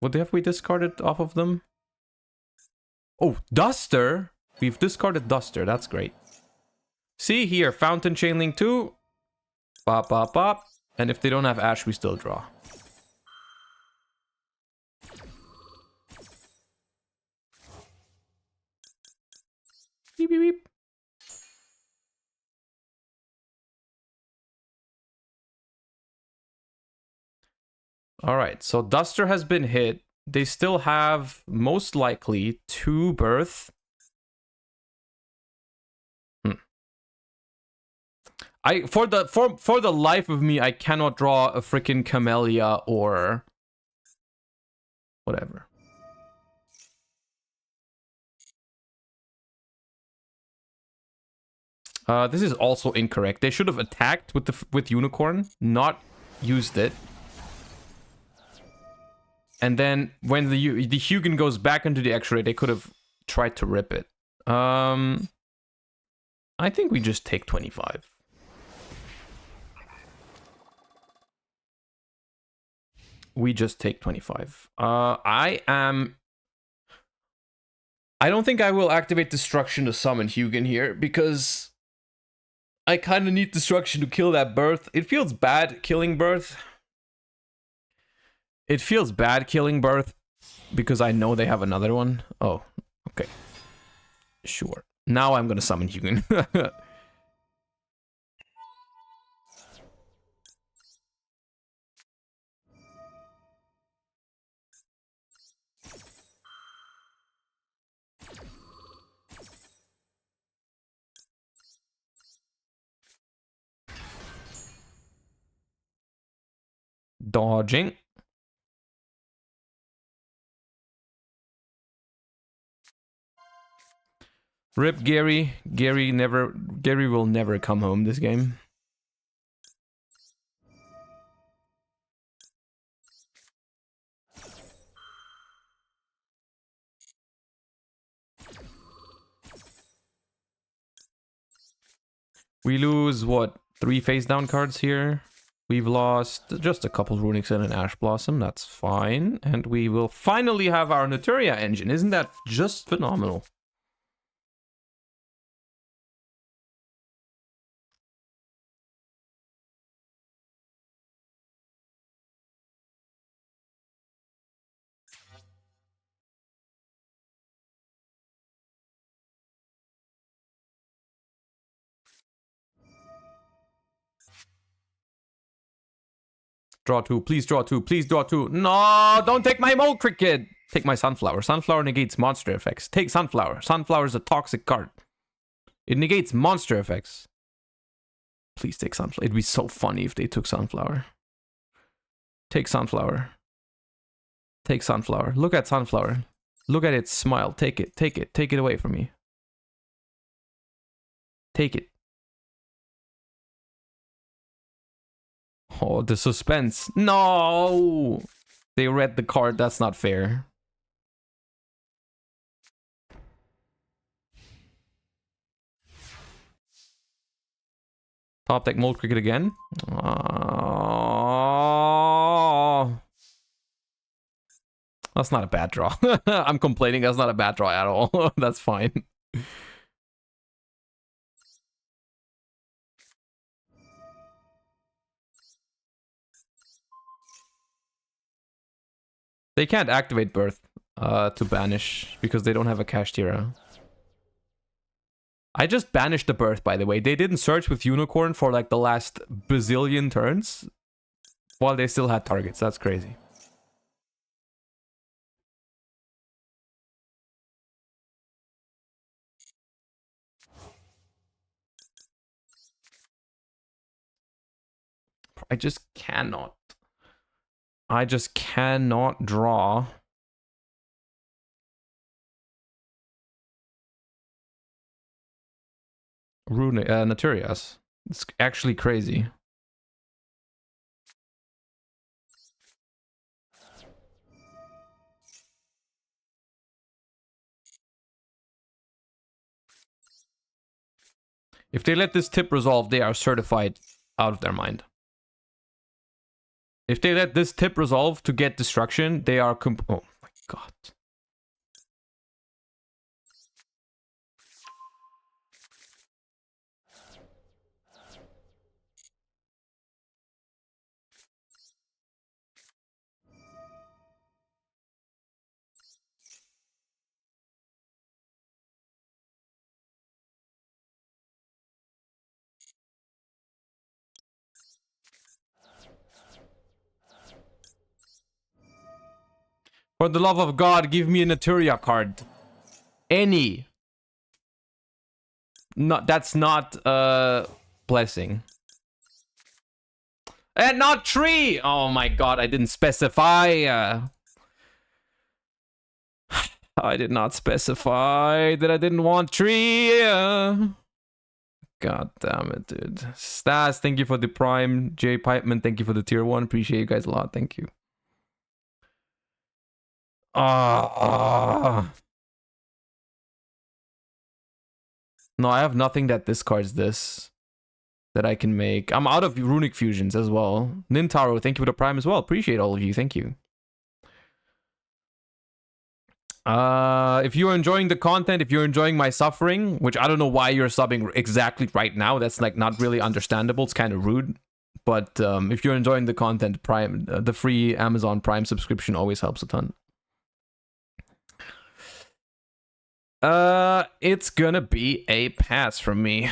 S1: What have we discarded off of them? Oh, Duster! We've discarded Duster, that's great. See here, Fountain Chainlink 2. Pop, pop, pop. And if they don't have Ash, we still draw. Beep, beep, beep. Alright, so Duster has been hit. They still have, most likely, 2 birth. For the life of me, I cannot draw a freaking Camellia or whatever. This is also incorrect. They should have attacked with Unicorn, not used it. And then when the Hugin goes back into the X-ray, they could have tried to rip it. I think we just take 25. We just take 25. I don't think I will activate Destruction to summon Hugin here, because I kind of need Destruction to kill that birth. It feels bad killing birth. It feels bad killing birth, because I know they have another one. Oh, okay. Sure. Now I'm gonna summon Hugin. Dodging. Rip Gary. Gary will never come home this game. We lose, what, 3 face down cards here? We've lost just a couple Runics and an Ash Blossom, that's fine. And we will finally have our Naturia engine. Isn't that just phenomenal? Draw 2. Please draw 2. Please draw 2. No, don't take my Mole Cricket. Take my Sunflower. Sunflower negates monster effects. Take Sunflower. Sunflower is a toxic card. It negates monster effects. Please take Sunflower. It'd be so funny if they took Sunflower. Take Sunflower. Take Sunflower. Look at Sunflower. Look at it. Smile. Take it. Take it. Take it away from me. Take it. Oh, the suspense. No! They read the card. That's not fair. Top deck Mole Cricket again. Oh. That's not a bad draw. I'm complaining. That's not a bad draw at all. That's fine. They can't activate Birth to banish because they don't have a Kashtira. I just banished the Birth, by the way. They didn't search with Unicorn for like the last bazillion turns while they still had targets. That's crazy. I just cannot. I just cannot draw. Runick, Naturias. It's actually crazy. If they let this tip resolve, they are certified out of their mind. If they let this tip resolve to get destruction, they are oh my god. For the love of God, give me a Naturia card. Any. No, that's not blessing. And not tree! Oh my god, I didn't specify. I did not specify that I didn't want tree. God damn it, dude. Stas, thank you for the prime. Jay Pipeman, thank you for the tier 1. Appreciate you guys a lot. Thank you. No, I have nothing that discards this that I can make. I'm out of runic fusions as well. Nintaro, thank you for the prime as well. Appreciate all of you. Thank you. If you're enjoying the content, if you're enjoying my suffering, which I don't know why you're subbing exactly right now, that's like not really understandable. It's kind of rude. But if you're enjoying the content, Prime, the free Amazon Prime subscription always helps a ton. It's gonna be a pass from me.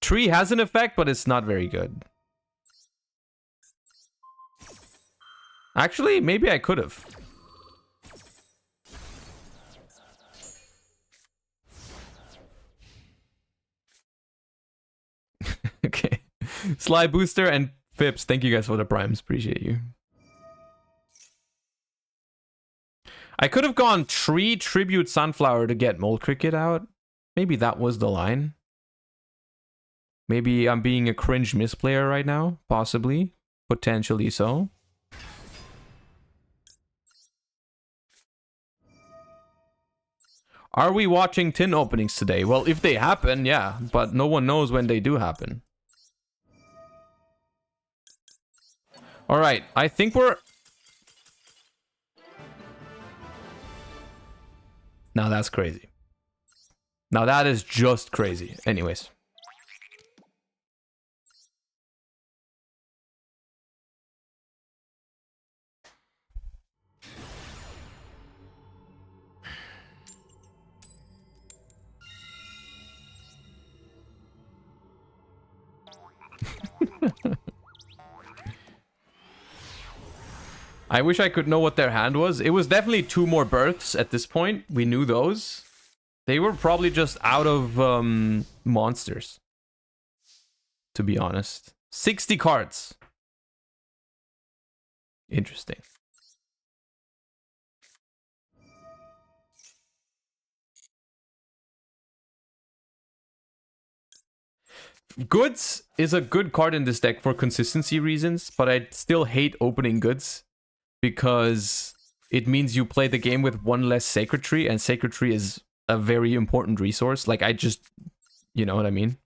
S1: Tree has an effect, but it's not very good. Actually, maybe I could have. Okay. Sly Booster and Phipps, thank you guys for the primes. Appreciate you. I could have gone Tree, Tribute, Sunflower to get Mole Cricket out. Maybe that was the line. Maybe I'm being a cringe misplayer right now. Possibly. Potentially so. Are we watching tin openings today? Well, if they happen, yeah. But no one knows when they do happen. Alright, I think we're... Now that's crazy. Now that is just crazy. Anyways. I wish I could know what their hand was. It was definitely 2 more births at this point. We knew those. They were probably just out of monsters, to be honest. 60 cards. Interesting. Goods is a good card in this deck for consistency reasons, but I still hate opening goods because it means you play the game with 1 less Sacred Tree, and Sacred Tree is a very important resource. Like, I just... You know what I mean?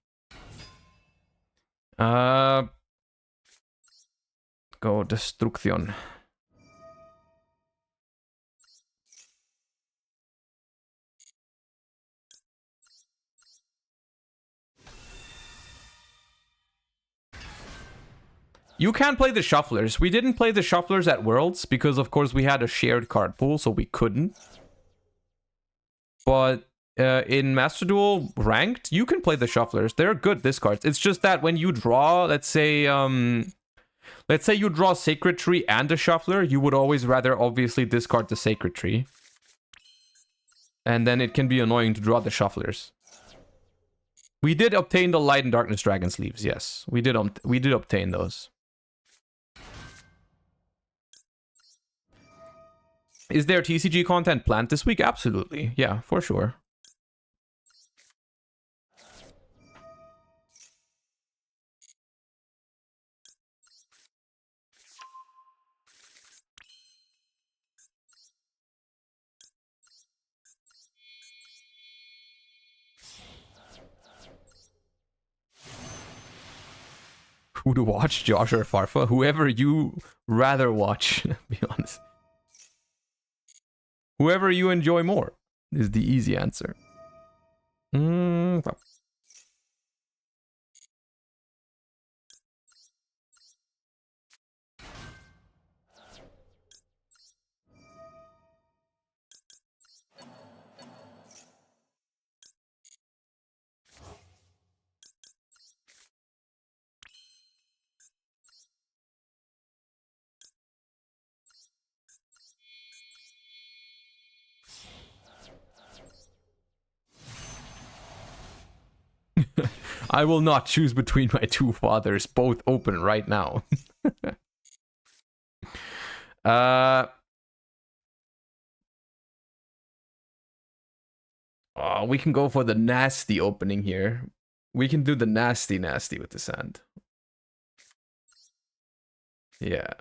S1: Go Destruction. You can play the Shufflers. We didn't play the Shufflers at Worlds because, of course, we had a shared card pool, so we couldn't. But in Master Duel Ranked, you can play the Shufflers. They're good discards. It's just that when you draw, let's say you draw Sacred Tree and a Shuffler, you would always rather obviously discard the Sacred Tree. And then it can be annoying to draw the Shufflers. We did obtain the Light and Darkness Dragon sleeves, yes. We did obtain those. Is there TCG content planned this week? Absolutely. Yeah, for sure. Who to watch, Josh or Farfa? Whoever you rather watch, to be honest. Whoever you enjoy more is the easy answer. I will not choose between my 2 fathers, both open right now. Oh, we can go for the nasty opening here. We can do the nasty with this hand. Yeah.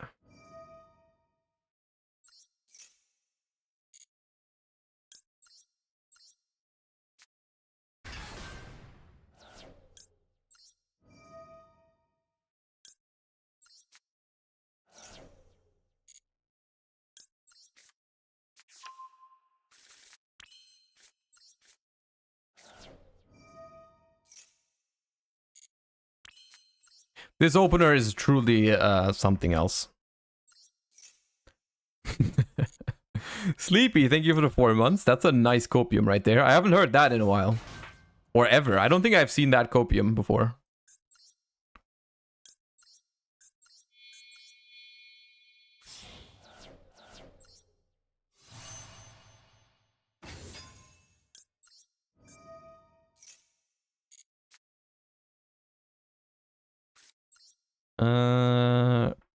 S1: This opener is truly something else. Sleepy, thank you for the 4 months. That's a nice copium right there. I haven't heard that in a while. Or ever. I don't think I've seen that copium before.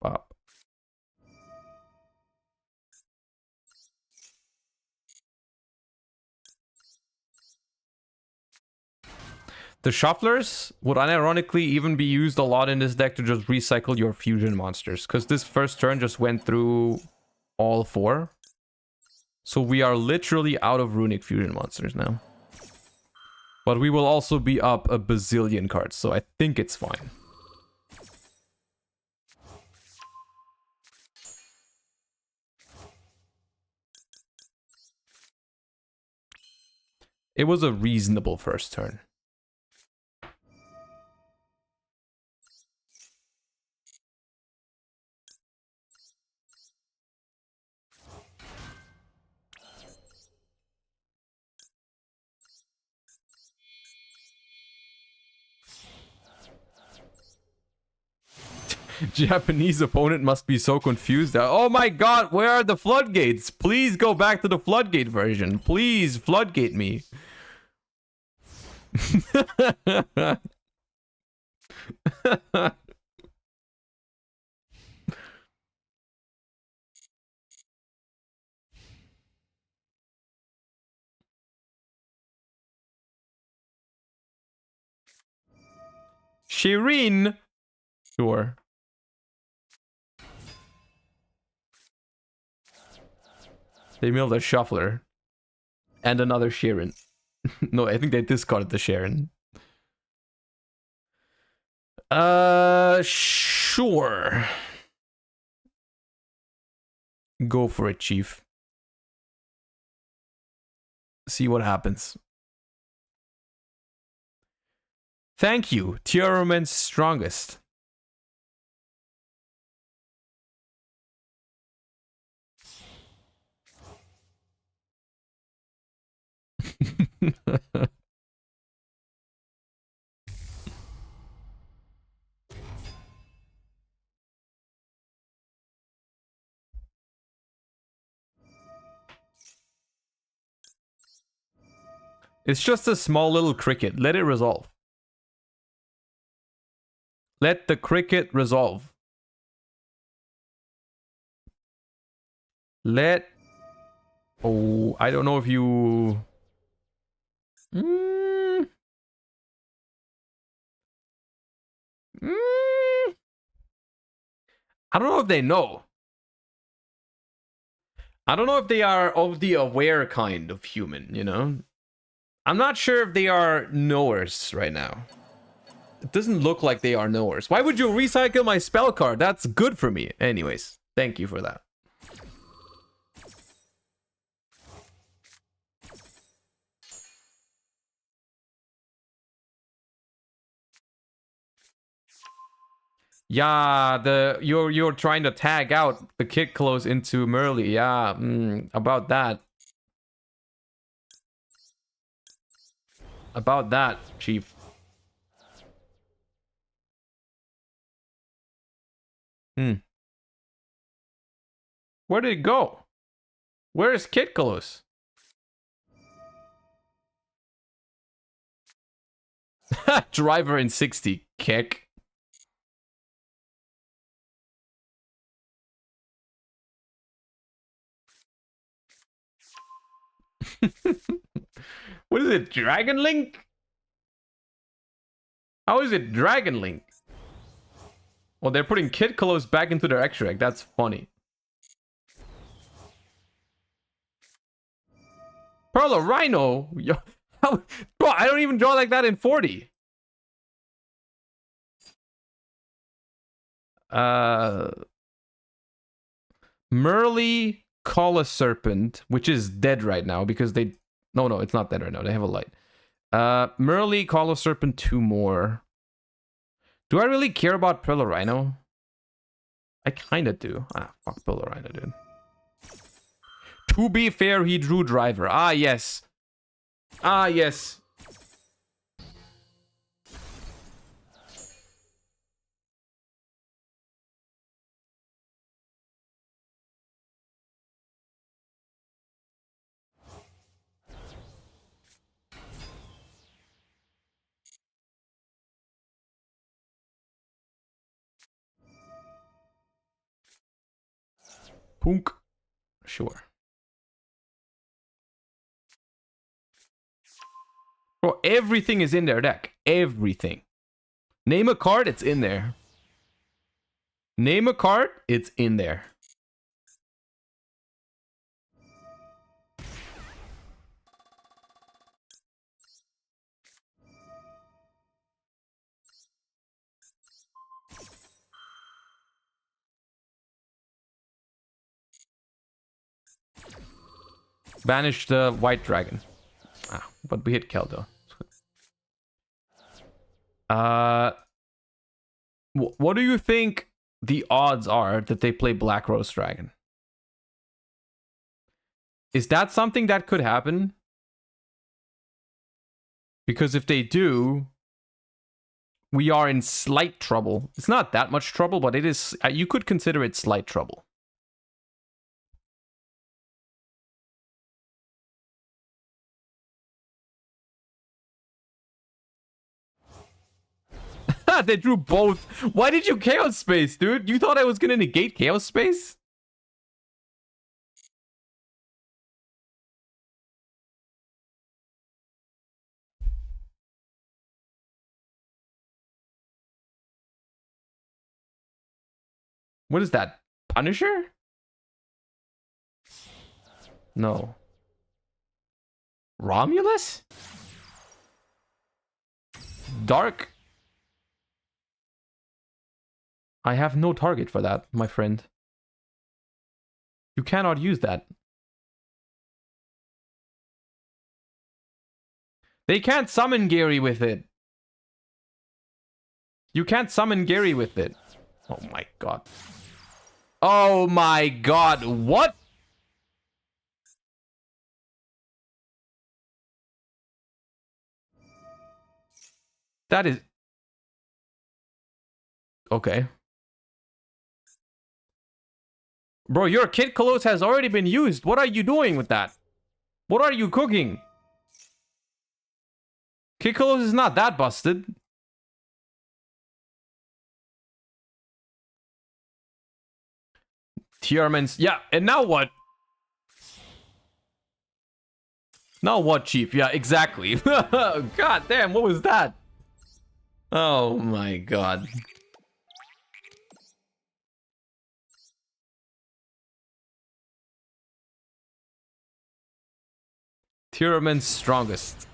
S1: Pop. The Shufflers would unironically even be used a lot in this deck to just recycle your fusion monsters, because this first turn just went through all 4. So we are literally out of Runick fusion monsters now. But we will also be up a bazillion cards, so I think it's fine. It was a reasonable first turn. Japanese opponent must be so confused. Oh my god, where are the floodgates? Please go back to the floodgate version. Please floodgate me. Shireen? Sure. They milled a shuffler. And another Sharon. No, I think they discarded the Sharon. Sure. Go for it, Chief. See what happens. Thank you, Tiaroman's strongest. It's just a small little cricket. Let it resolve. Let the cricket resolve. Oh, I don't know if you... I don't know if they know. I don't know if they are of the aware kind of human, you know? I'm not sure if they are knowers right now. It doesn't look like they are knowers. Why would you recycle my spell card? That's good for me. Anyways, thank you for that. Yeah, you're trying to tag out the kid close into Merly. Yeah, about that. About that, Chief. Where did it go? Where is Kid Close? Driver in 60. Kick. What is it? Dragon Link? How is it Dragon Link? Well, they're putting Kid Close back into their extra deck. That's funny. Pearl of Rhino? Yo, bro, I don't even draw like that in 40. Merly, Call a Serpent, which is dead right now because they... No, it's not dead right now. They have a light. Merly, Call a Serpent, 2 more. Do I really care about Pearl of Rhino? I kinda do. Ah, fuck Pearl of Rhino, dude. To be fair, he drew Driver. Ah, yes. Ah, yes. Punk. Sure. Bro, everything is in their deck. Everything. Name a card, it's in there. Name a card, it's in there. Banish the white dragon. Ah, but we hit Keldo. What do you think the odds are that they play Black Rose Dragon? Is that something that could happen? Because if they do, we are in slight trouble. It's not that much trouble, but it is. You could consider it slight trouble. They drew both. Why did you Chaos Space, dude? You thought I was gonna negate Chaos Space? What is that? Punisher? No. Romulus? Dark? I have no target for that, my friend. You cannot use that. They can't summon Gary with it. You can't summon Gary with it. Oh my god. Oh my god, what? That is... Okay. Bro, your Kid Colosse has already been used. What are you doing with that? What are you cooking? Kid Colosse is not that busted. Tierman's... Yeah, and now what? Now what, Chief? Yeah, exactly. God damn, what was that? Oh my god. Tierman's strongest.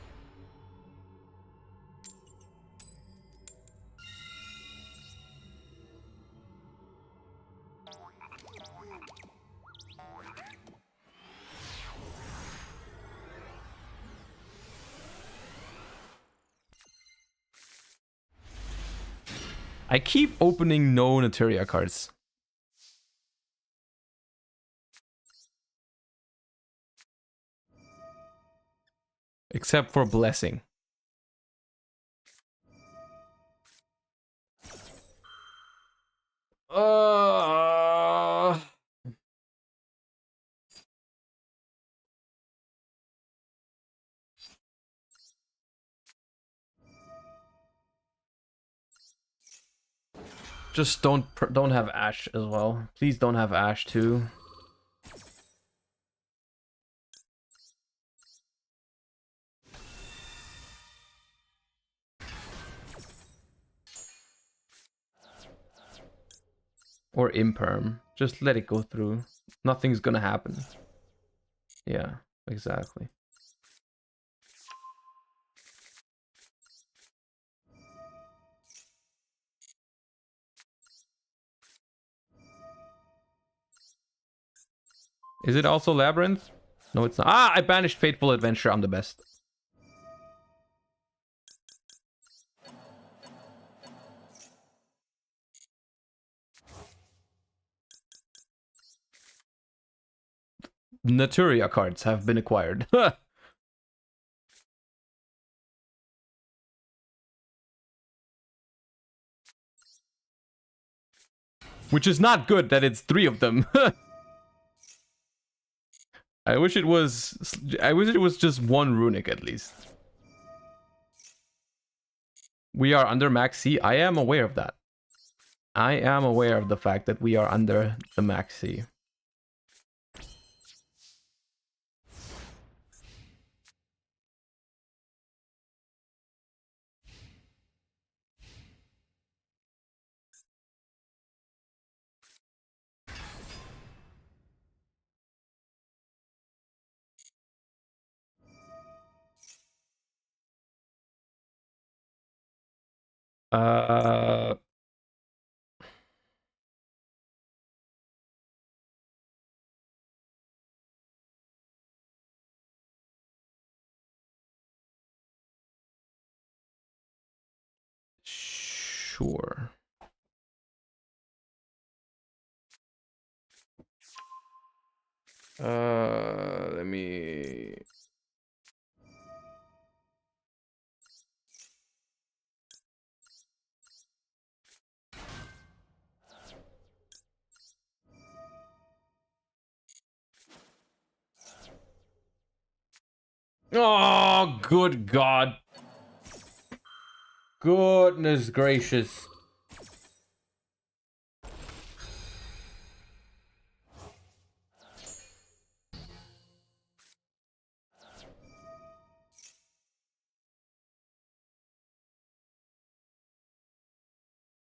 S1: I keep opening no Naturia cards. Except for Blessing. Just don't have Ash as well. Please don't have Ash too. Or Imperm. Just let it go through. Nothing's gonna happen. Yeah, exactly. Is it also Labyrinth? No, it's not. Ah, I banished Fateful Adventure. I'm the best. Naturia cards have been acquired. Which is not good that it's 3 of them. I wish it was just 1 Runick at least. We are under max C. I am aware of that. I am aware of the fact that we are under the max C. Uh... Sure. Let me... Oh, good God. Goodness gracious.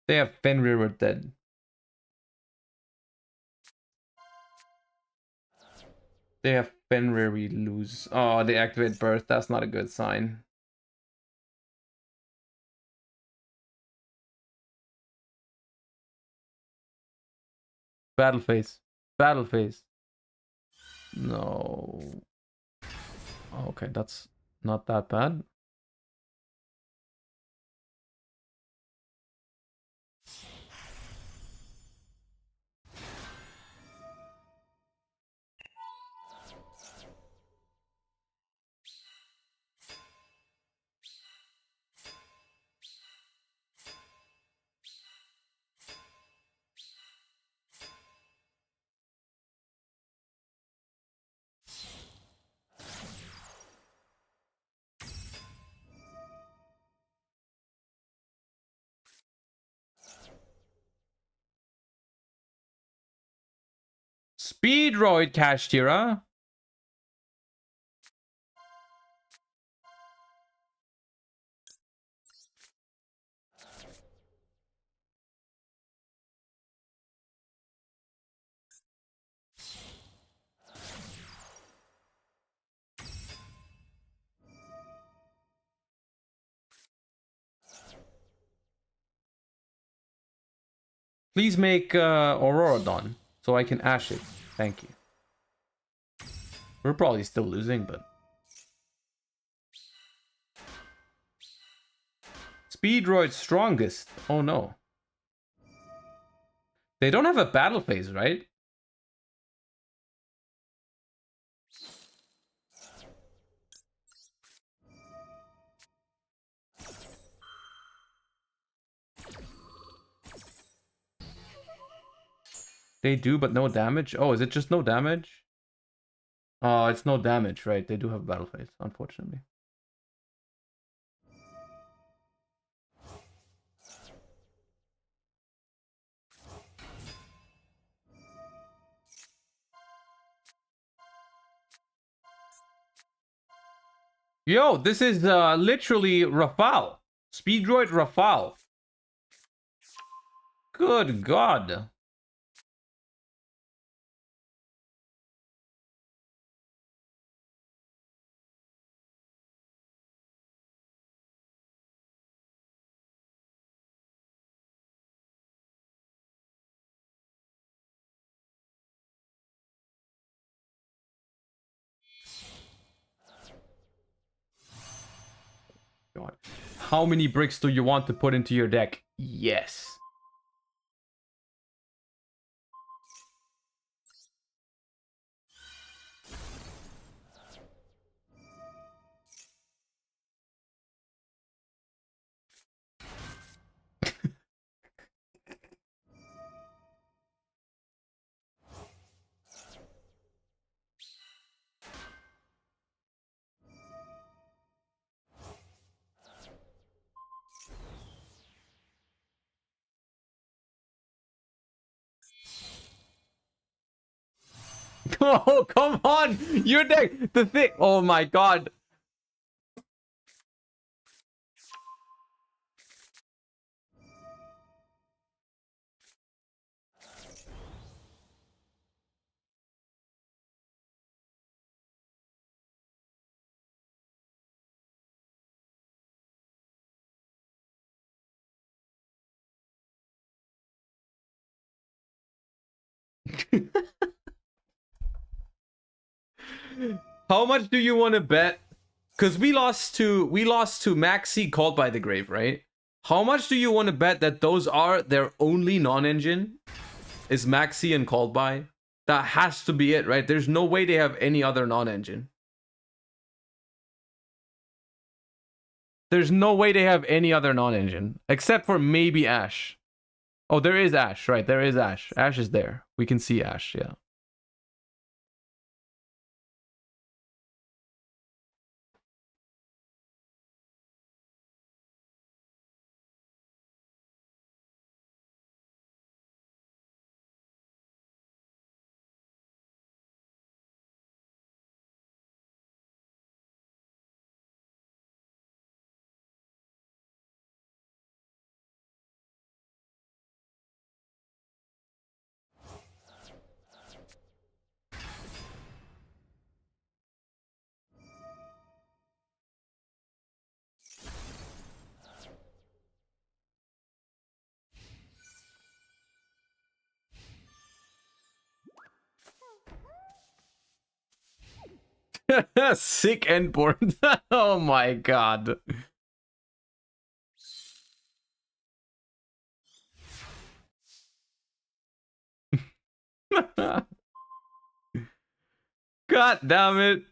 S1: They have Fenrir with dead. They have Fenrir, we lose. Oh, they activate Birth. That's not a good sign. Battle phase. Battle phase. No. Okay, that's not that bad. Speedroid Kashtira. Please make Aurora Dawn so I can ash it. Thank you. We're probably still losing, but... Speedroid's strongest. Oh no. They don't have a battle phase, right? They do, but no damage? Oh, is it just no damage? Oh, it's no damage, right? They do have battle phase, unfortunately. Yo, this is literally Rafal. Speedroid Rafal. Good God. God. How many bricks do you want to put into your deck? Yes. Oh, come on! Your deck! The thing! Oh my God! How much do you want to bet? Because we lost to Maxi Called by the Grave, right? How much do you want to bet that those are their only non-engine? Is Maxi and Called by? That has to be it, right? There's no way they have any other non-engine. There's no way they have any other non-engine. Except for maybe Ash. Oh, there is Ash, right? There is Ash. Ash is there. We can see Ash, yeah. Sick endboard. Oh my god. God damn it.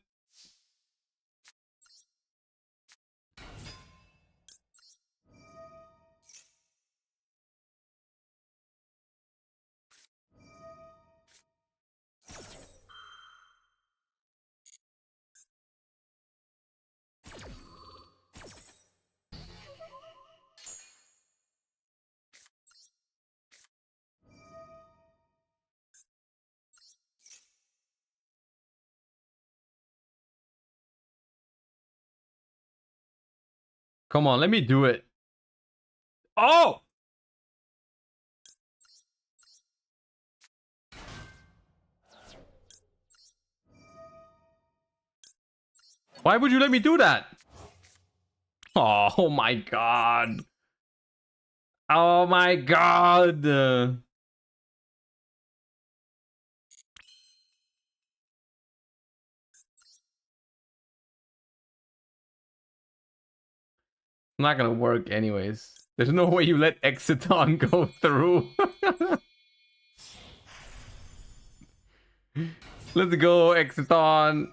S1: Come on, let me do it. Oh! Why would you let me do that? Oh my god. Oh my god. Not gonna work anyways. There's no way you let Exiton go through. Let's go, Exiton.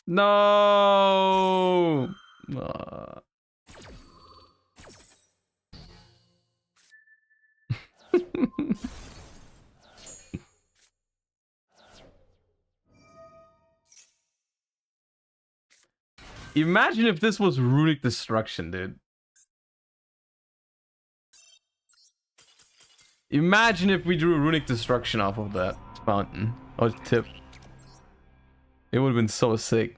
S1: No. Imagine if this was Runick Destruction, dude. Imagine if we drew Runick Destruction off of that fountain or tip. It would have been so sick.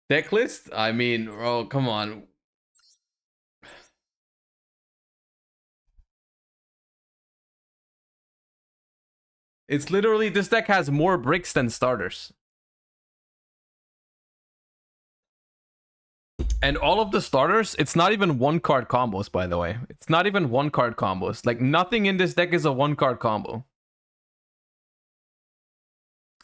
S1: Deck list? I mean, oh, come on. It's literally, this deck has more bricks than starters. And all of the starters, it's not even one card combos, by the way. It's not even one card combos. Like, nothing in this deck is a one card combo.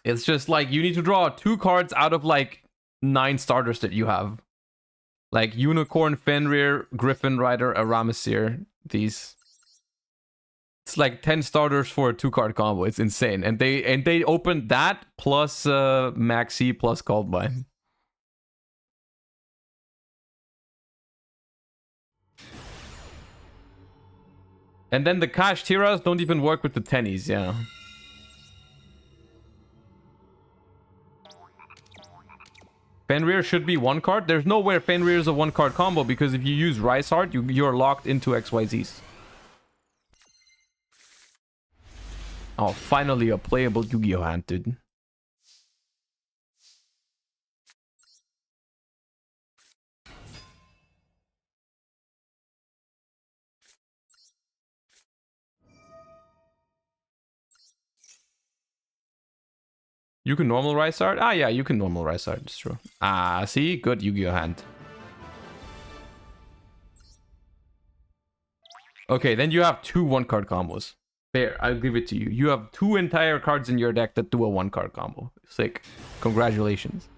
S1: It's just like, you need to draw 2 cards out of like 9 starters that you have. Like Unicorn, Fenrir, Griffin Rider, Aramesir, these. It's like 10 starters for a 2-card combo. It's insane. And they opened that plus Maxi plus Coldbine. And then the Cash Tiras don't even work with the tennies, yeah. Fenrir should be 1 card. There's no way Fenrir is a 1-card combo because if you use Rice Heart, you're locked into XYZs. Oh, finally a playable Yu-Gi-Oh hand, dude. You can normal Rice Art? Ah, yeah, you can normal Rice Art. It's true. Ah, see? Good Yu-Gi-Oh hand. Okay, then you have 2 1-card combos. Fair, I'll give it to you. You have 2 entire cards in your deck that do a 1-card combo. Sick. Congratulations.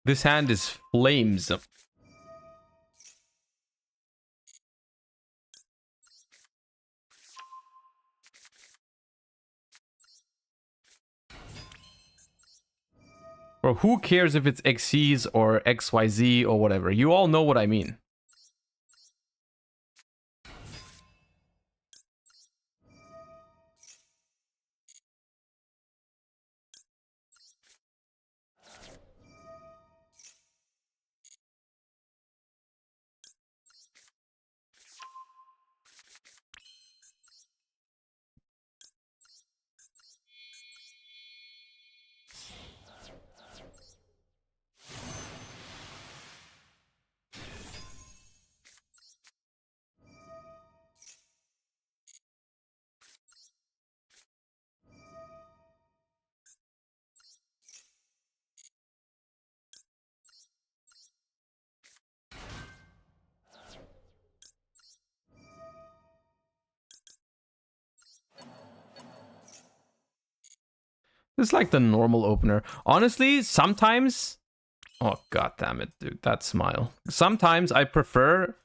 S1: This hand is flames. Bro, who cares if it's XCs or XYZ or whatever? You all know what I mean. It's like the normal opener. Honestly, sometimes... Oh, god damn it, dude. That smile. Sometimes I prefer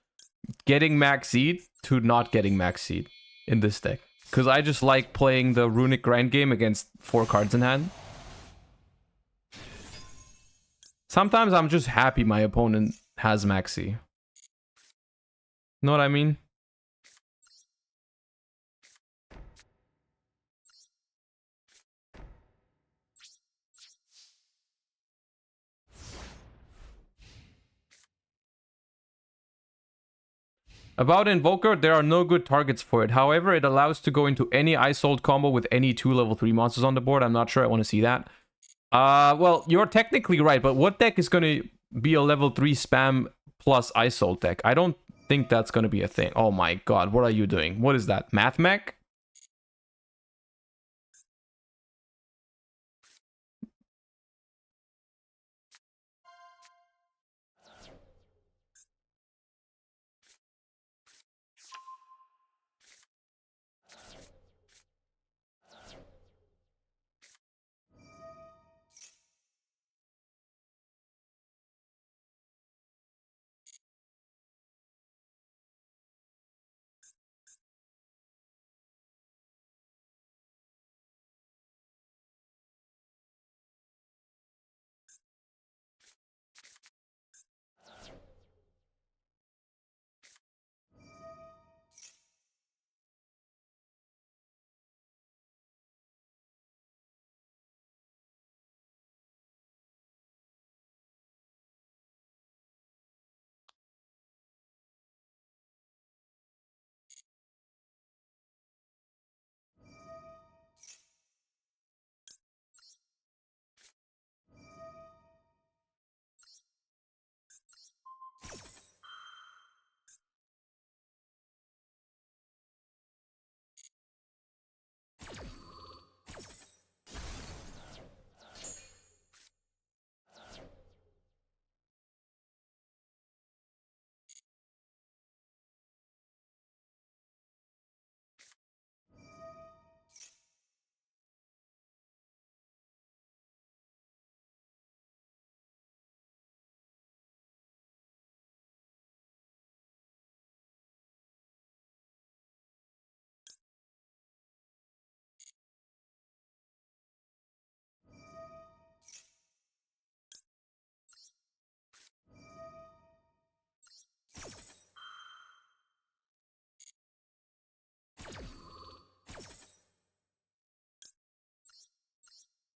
S1: getting max seed to not getting max seed in this deck. Because I just like playing the Runick grind game against 4 cards in hand. Sometimes I'm just happy my opponent has maxi. Know what I mean? About Invoker, there are no good targets for it. However, it allows to go into any Isolt combo with any 2 level 3 monsters on the board. I'm not sure I want to see that. Well, you're technically right, but what deck is going to be a level 3 spam plus Isolt deck? I don't think that's going to be a thing. Oh my god, what are you doing? What is that? Math mech?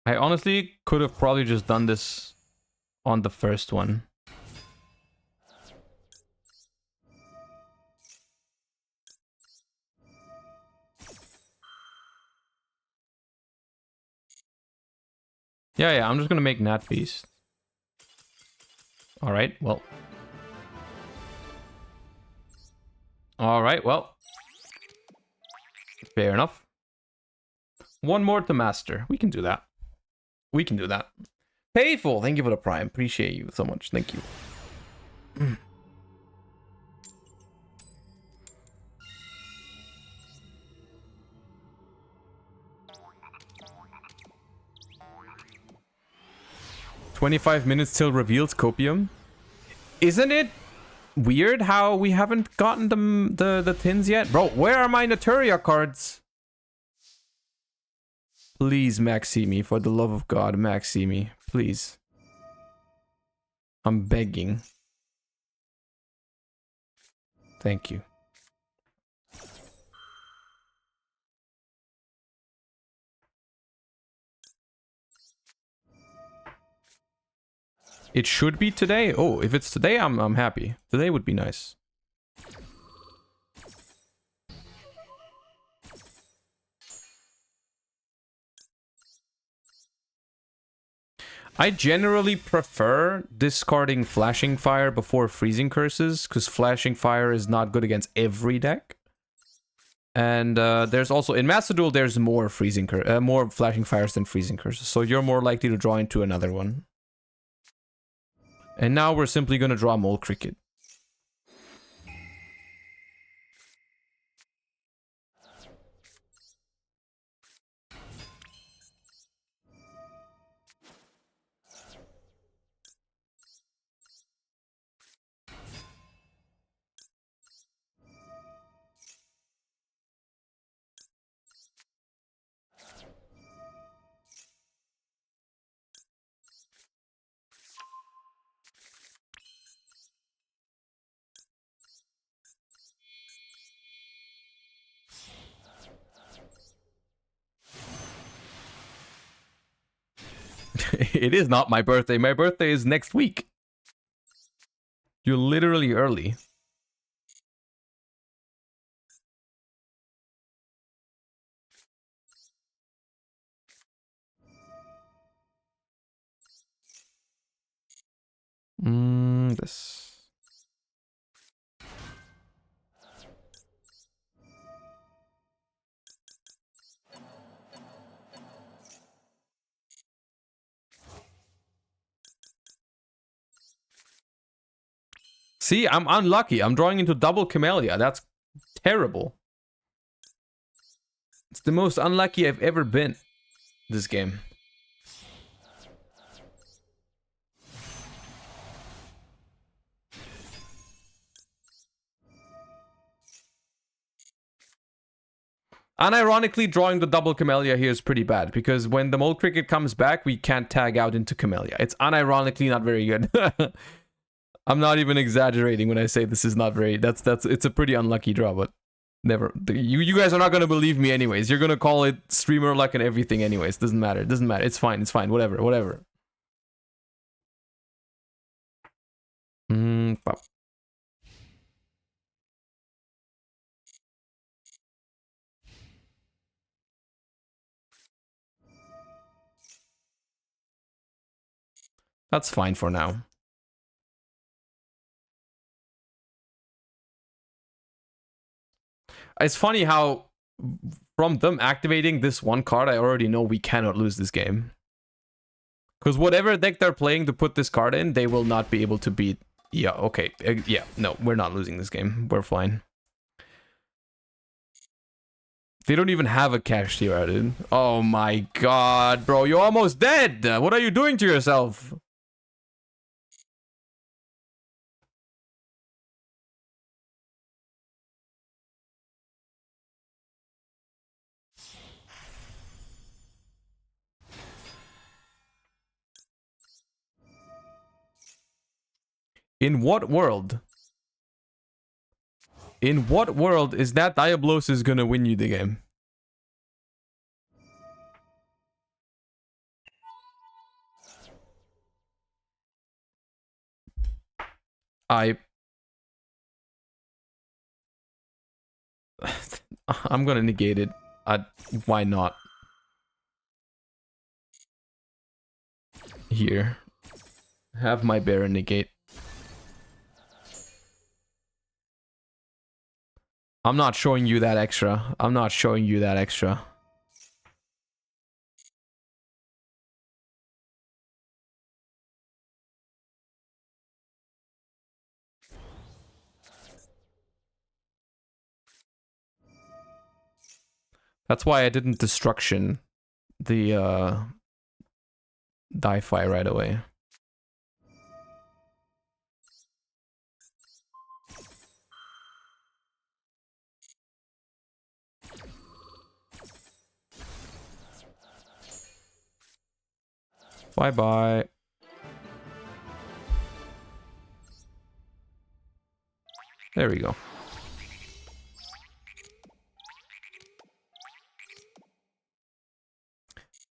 S1: I honestly could have probably just done this on the first one. Yeah, I'm just gonna make Nat Beast. Alright, well. Alright, well. Fair enough. One more to master. We can do that. We can do that. Payful, thank you for the prime. Appreciate you so much. Thank you. 25 minutes till reveals copium. Isn't it weird how we haven't gotten the tins yet? Bro, where are my Naturia cards? Please maxi me, for the love of God, maxi me. Please. I'm begging. Thank you. It should be today. Oh, if it's today, I'm happy. Today would be nice. I generally prefer discarding Flashing Fire before Freezing Curses, because Flashing Fire is not good against every deck. And there's also, in Master Duel, there's more more Flashing Fires than Freezing Curses, so you're more likely to draw into another one. And now we're simply gonna draw Mole Cricket. It is not my birthday. My birthday is next week. You're literally early. This. See, I'm unlucky. I'm drawing into double Camellia. That's terrible. It's the most unlucky I've ever been this game. Unironically, drawing the double Camellia here is pretty bad, because when the Mole Cricket comes back, we can't tag out into Camellia. It's unironically not very good. I'm not even exaggerating when I say this is not very... It's a pretty unlucky draw, but never... You guys are not going to believe me anyways. You're going to call it streamer luck and everything anyways. Doesn't matter. Doesn't matter. It's fine. It's fine. Whatever. Whatever. Pop. That's fine for now. It's funny how from them activating this one card, I already know we cannot lose this game. Because whatever deck they're playing to put this card in, they will not be able to beat. Yeah, okay. Yeah, no, we're not losing this game. We're fine. They don't even have a cash tier added. Oh my god, bro. You're almost dead. What are you doing to yourself? In what world? In what world is that Diablosis gonna win you the game? I'm gonna negate it. Why not? Here. Have my Baron negate. I'm not showing you that extra. I'm not showing you that extra. That's why I didn't destruction the Di-Fi right away. Bye-bye. There we go.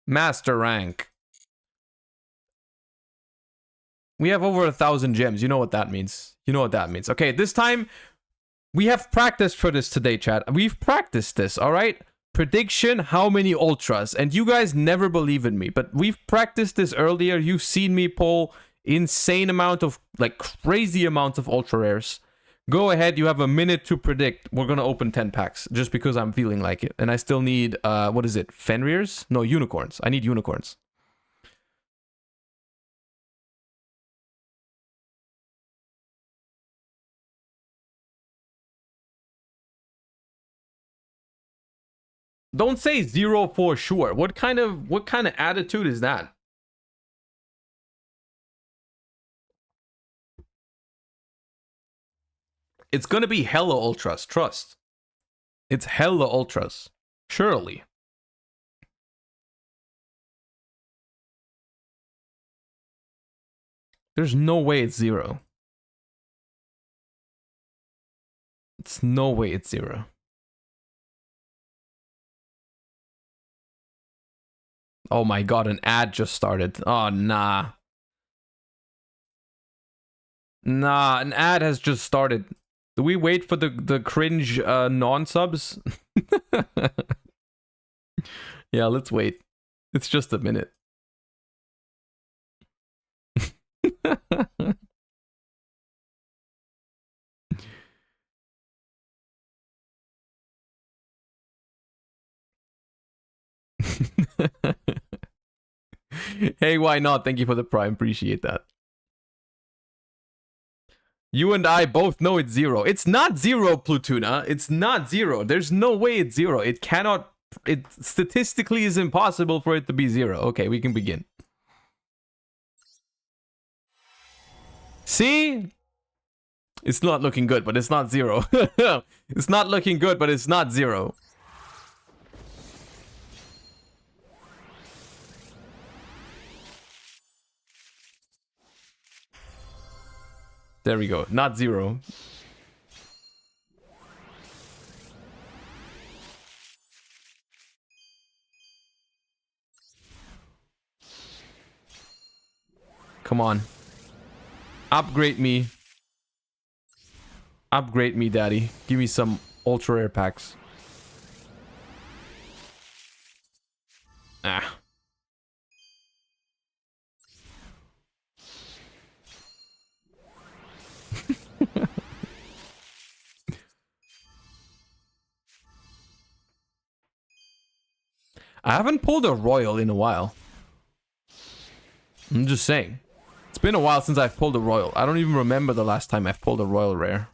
S1: Master rank. We have over 1,000 gems. You know what that means. You know what that means. Okay, this time we have practiced for this today, chat. We've practiced this, all right? Prediction, how many ultras? And you guys never believe in me, but we've practiced this earlier. You've seen me pull insane amount of, like, crazy amounts of ultra rares. Go ahead, you have a minute to predict. We're gonna open 10 packs just because I'm feeling like it. And I still need, what is it? Fenrirs? No, unicorns. I need unicorns. Don't say 0 for sure. What kind of attitude is that? It's gonna be hella ultras, trust. It's hella ultras. Surely. There's no way it's 0. It's no way it's 0. Oh my god, an ad just started. Oh, nah. Nah, an ad has just started. Do we wait for the cringe non-subs? Yeah, let's wait. It's just a minute. Hey, why not? Thank you for the prime. Appreciate that. You and I both know it's 0. It's not 0, Plutuna. It's not 0. There's no way it's 0. It cannot... It statistically is impossible for it to be 0. Okay, we can begin. See? It's not looking good, but it's not 0. It's not looking good, but it's not 0. There we go. Not 0. Come on. Upgrade me. Upgrade me, daddy. Give me some ultra rare packs. Ah. I haven't pulled a royal in a while. I'm just saying. It's been a while since I've pulled a royal. I don't even remember the last time I've pulled a royal rare.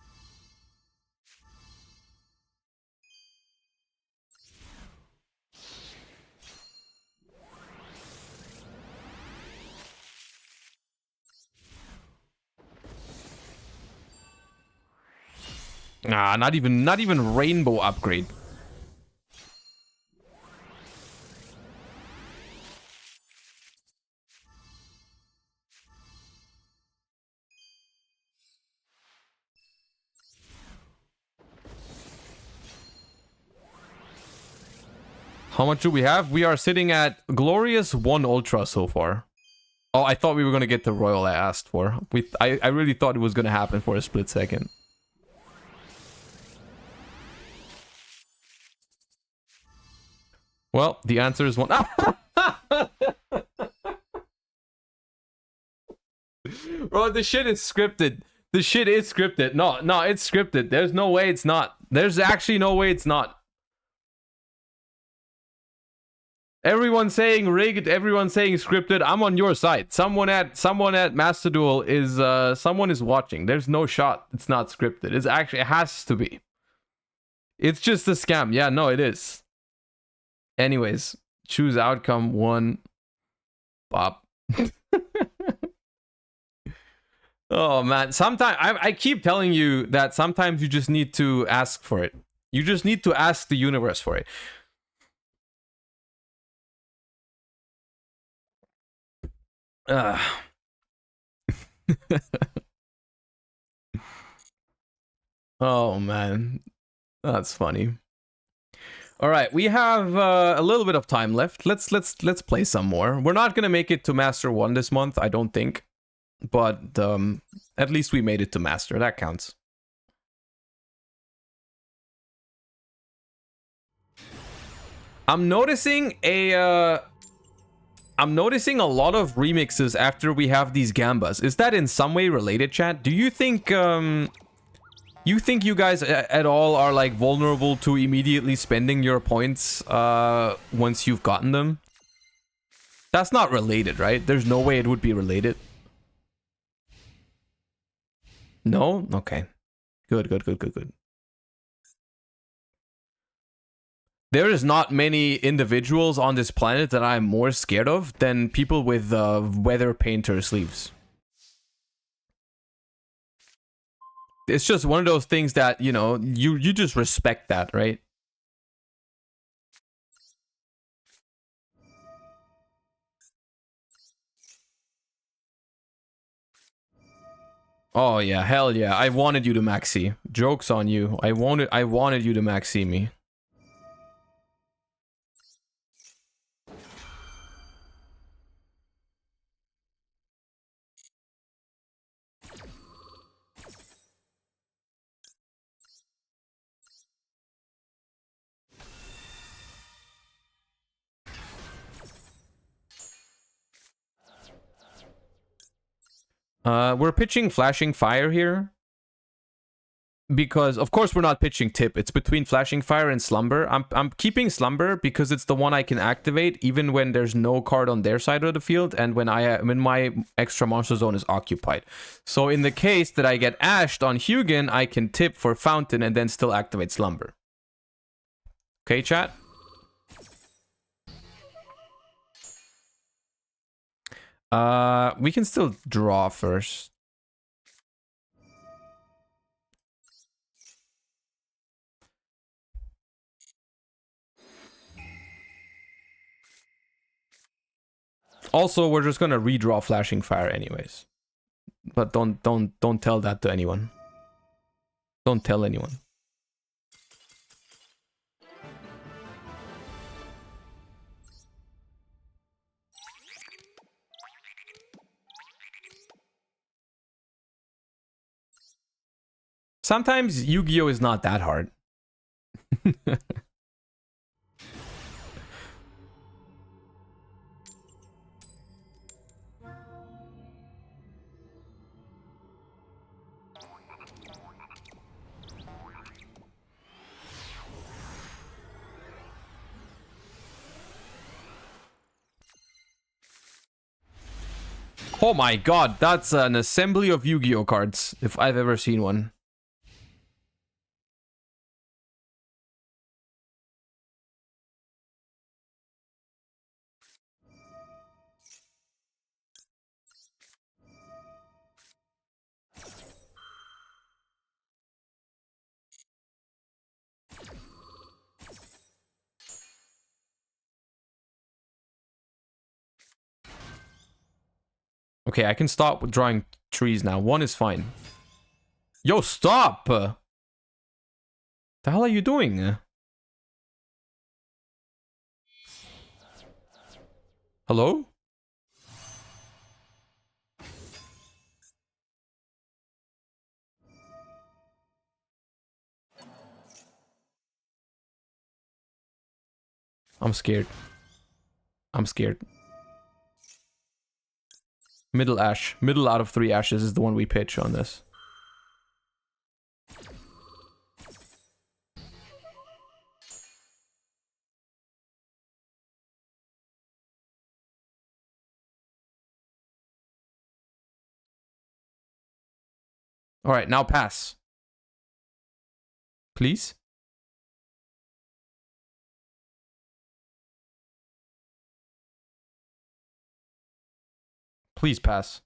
S1: Ah, not even rainbow upgrade. How much do we have? We are sitting at glorious 1 ultra so far. Oh, I thought we were gonna get the royal I asked for. I really thought it was gonna happen for a split second. Well, the answer is 1. Bro, the shit is scripted. The shit is scripted. No, it's scripted. There's no way it's not. There's actually no way it's not. Everyone saying rigged, everyone saying scripted. I'm on your side. Someone at Master Duel is someone is watching. There's no shot. It's not scripted. It's actually, it has to be. It's just a scam. Yeah, no, it is. Anyways, choose outcome 1. Bop. Oh man, sometimes I keep telling you that sometimes you just need to ask for it. You just need to ask the universe for it. Oh man, that's funny. All right, we have a little bit of time left. Let's play some more. We're not gonna make it to Master 1 this month, I don't think, but at least we made it to Master. That counts. I'm noticing a lot of remixes after we have these gambas. Is that in some way related, chat? Do you think you guys at all are like vulnerable to immediately spending your points once you've gotten them? That's not related, right? There's no way it would be related. No? Okay. Good. There is not many individuals on this planet that I'm more scared of than people with weather painter sleeves. It's just one of those things that, you know, you just respect that, right? Oh yeah, hell yeah. I wanted you to maxi. Joke's on you. I wanted you to maxi me. We're pitching Flashing Fire here. Because, of course, we're not pitching Tip. It's between Flashing Fire and Slumber. I'm keeping Slumber because it's the one I can activate even when there's no card on their side of the field and when my extra monster zone is occupied. So in the case that I get ashed on Hugin, I can Tip for Fountain and then still activate Slumber. Okay, chat? We can still draw first. Also, we're just gonna redraw Flashing Fire anyways. But don't tell that to anyone. Don't tell anyone. Sometimes Yu-Gi-Oh is not that hard. Oh my god, that's an assembly of Yu-Gi-Oh cards, if I've ever seen one. Okay, I can stop with drawing trees now. One is fine. Yo, stop! The hell are you doing? Hello? I'm scared. I'm scared. Middle ash. Middle out of 3 ashes is the one we pitch on this. Alright, now pass. Please? Please pass.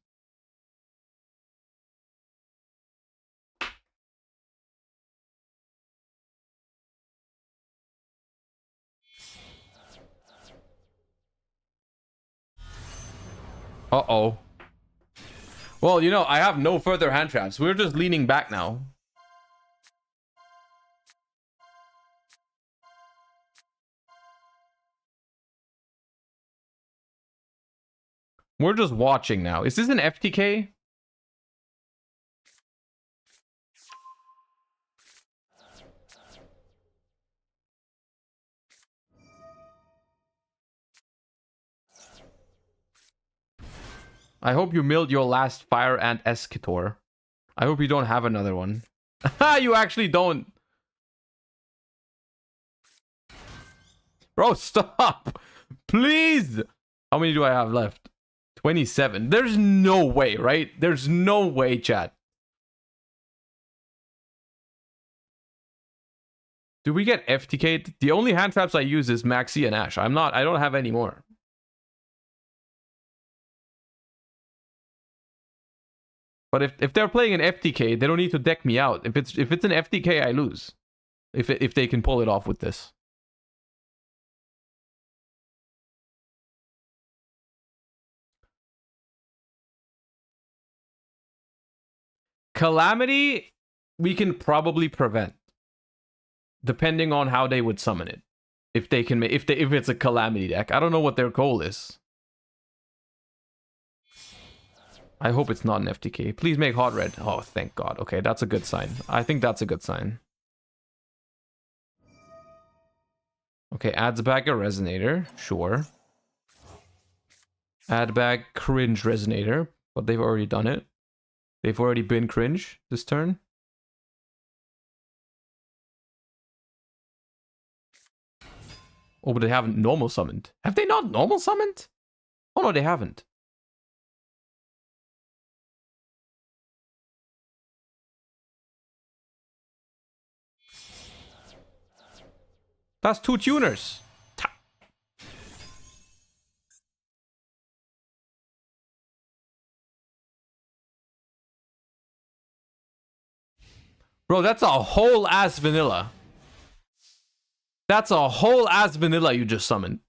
S1: Uh-oh. Well, you know, I have no further hand traps. We're just leaning back now. We're just watching now. Is this an FTK? I hope you milled your last Fire Ant Escator. I hope you don't have another one. You actually don't. Bro, stop. Please. How many do I have left? 27. There's no way, right? There's no way, chat. Do we get FTK'd? The only hand traps I use is Maxi and Ash. I don't have any more. But if they're playing an FTK, they don't need to deck me out. If it's an FTK, I lose. If they can pull it off with this. Calamity, we can probably prevent, depending on how they would summon it. If they can, if it's a Calamity deck, I don't know what their goal is. I hope it's not an FTK. Please make hot red. Oh, thank God. Okay, that's a good sign. I think that's a good sign. Okay, adds back a Resonator. Sure. Add back Cringe Resonator, but they've already done it. They've already been cringe this turn. Oh, but they haven't normal summoned. Have they not normal summoned? Oh no, they haven't. That's 2 tuners. Bro, that's a whole ass vanilla. That's a whole ass vanilla you just summoned.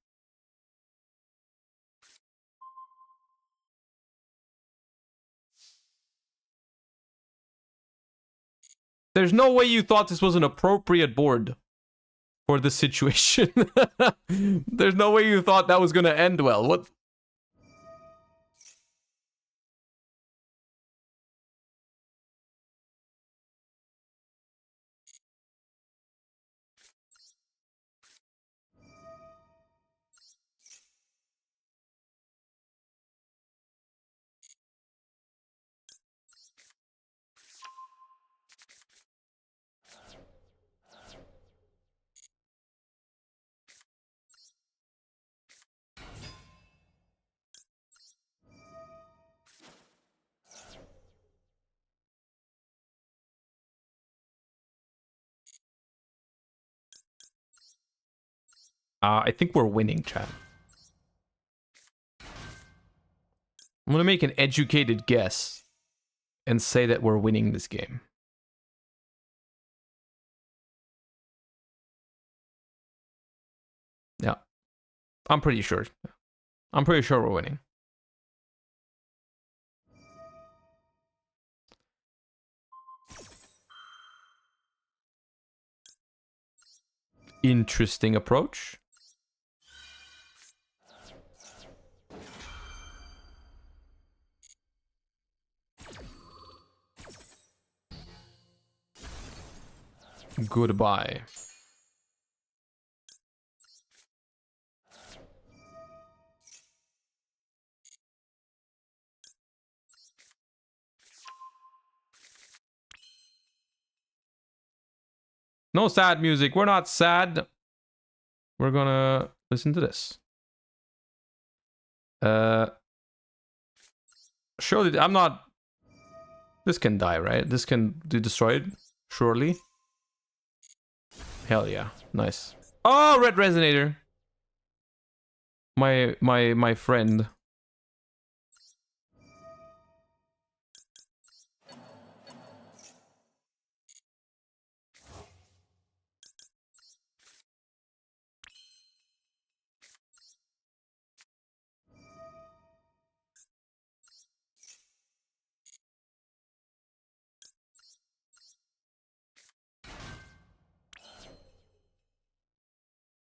S1: There's no way you thought this was an appropriate board for this situation. There's no way you thought that was gonna end well. What? I think we're winning, chat. I'm gonna make an educated guess and say that we're winning this game. Yeah. I'm pretty sure. I'm pretty sure we're winning. Interesting approach. Goodbye. No sad music. We're not sad. We're gonna listen to this. Surely, I'm not... This can die, right? This can be destroyed, surely. Hell yeah. Nice. Oh, red resonator. My friend.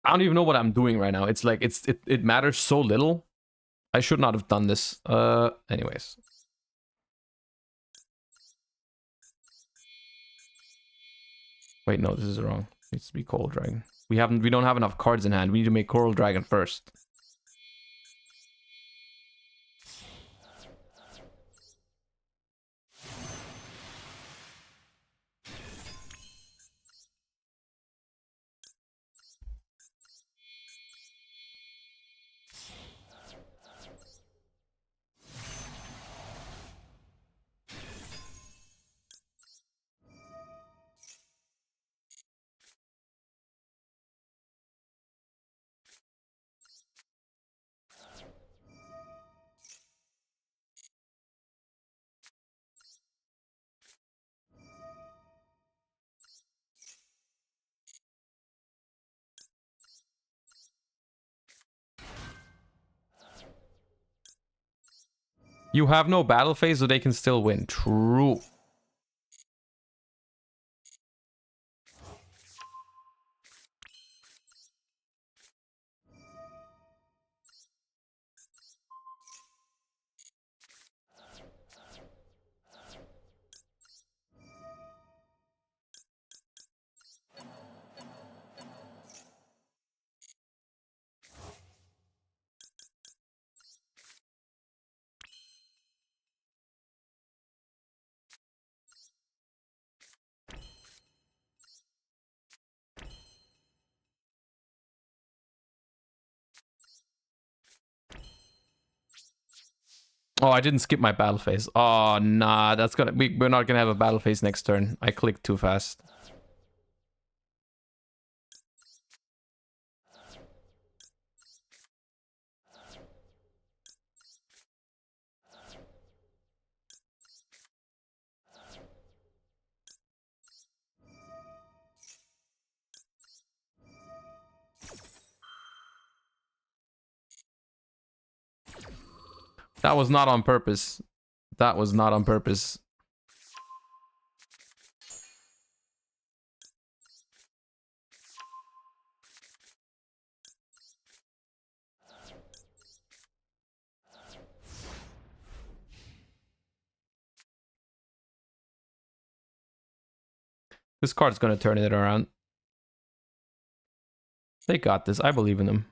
S1: I don't even know what I'm doing right now. It's like it matters so little. I should not have done this. Anyways. Wait, no, this is wrong. It needs to be Coral Dragon. We don't have enough cards in hand. We need to make Coral Dragon first. You have no battle phase, so they can still win. True. Oh, I didn't skip my battle phase. Oh, nah, that's gonna... We're not gonna have a battle phase next turn. I clicked too fast. That was not on purpose. That was not on purpose. This card's gonna turn it around. They got this. I believe in them.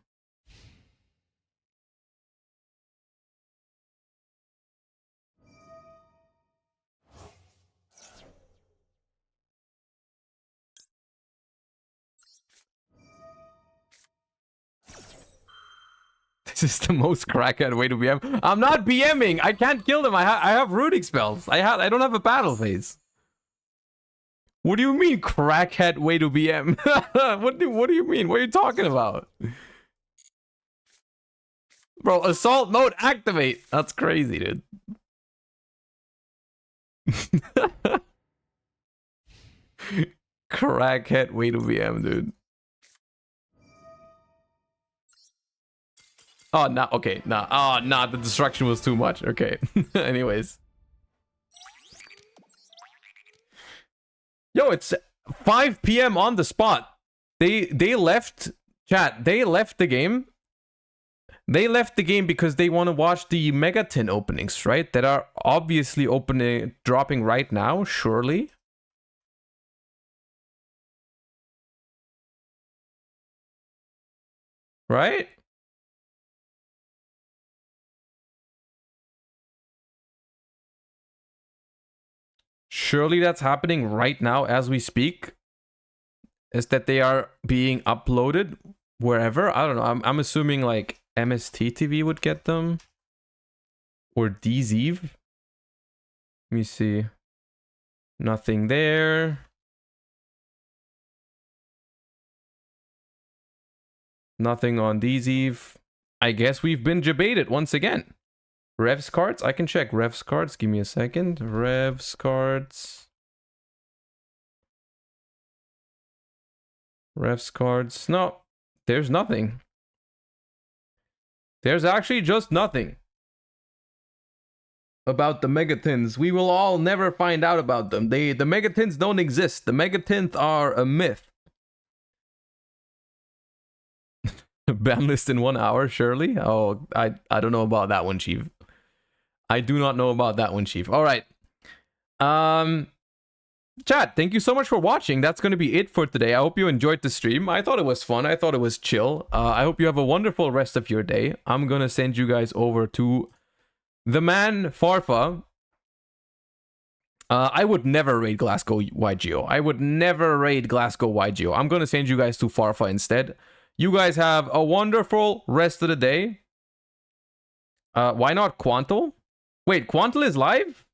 S1: This is the most crackhead way to BM. I'm not BMing. I can't kill them. I have Runick spells. I don't have a battle phase. What do you mean crackhead way to BM? What do you mean? What are you talking about? Bro, assault mode activate. That's crazy, dude. Crackhead way to BM, dude. Oh, nah, okay, nah. Oh, nah, the destruction was too much. Okay. Anyways. Yo, it's 5 p.m. on the spot. They left, chat, they left the game. They left the game because they want to watch the Megatin openings, right? That are obviously dropping right now, surely. Right? Surely that's happening right now as we speak. Is that they are being uploaded wherever? I don't know. I'm assuming like MST TV would get them. Or DZEV. Let me see. Nothing there. Nothing on DZEV. I guess we've been debated once again. Revs cards? I can check Revs cards. Give me a second. Revs cards. Revs cards. No, there's nothing. There's actually just nothing about the Megatins. We will all never find out about them. The Megatins don't exist. The Megatins are a myth. Ban list in 1 hour, surely? Oh, I don't know about that one, Chief. I do not know about that one, Chief. All right. Chat, thank you so much for watching. That's going to be it for today. I hope you enjoyed the stream. I thought it was fun. I thought it was chill. I hope you have a wonderful rest of your day. I'm going to send you guys over to the man, Farfa. I would never raid Glasgow yugioh. I would never raid Glasgow yugioh. I'm going to send you guys to Farfa instead. You guys have a wonderful rest of the day. Why not Quantal? Wait, Quantal is live?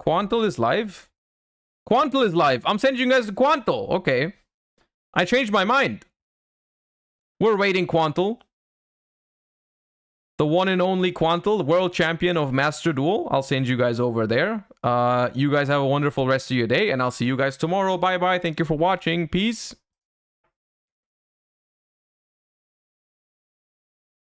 S1: Quantal is live? Quantal is live. I'm sending you guys to Quantal. Okay. I changed my mind. We're waiting Quantal. The one and only Quantal, the world champion of Master Duel. I'll send you guys over there. You guys have a wonderful rest of your day, and I'll see you guys tomorrow. Bye-bye. Thank you for watching. Peace.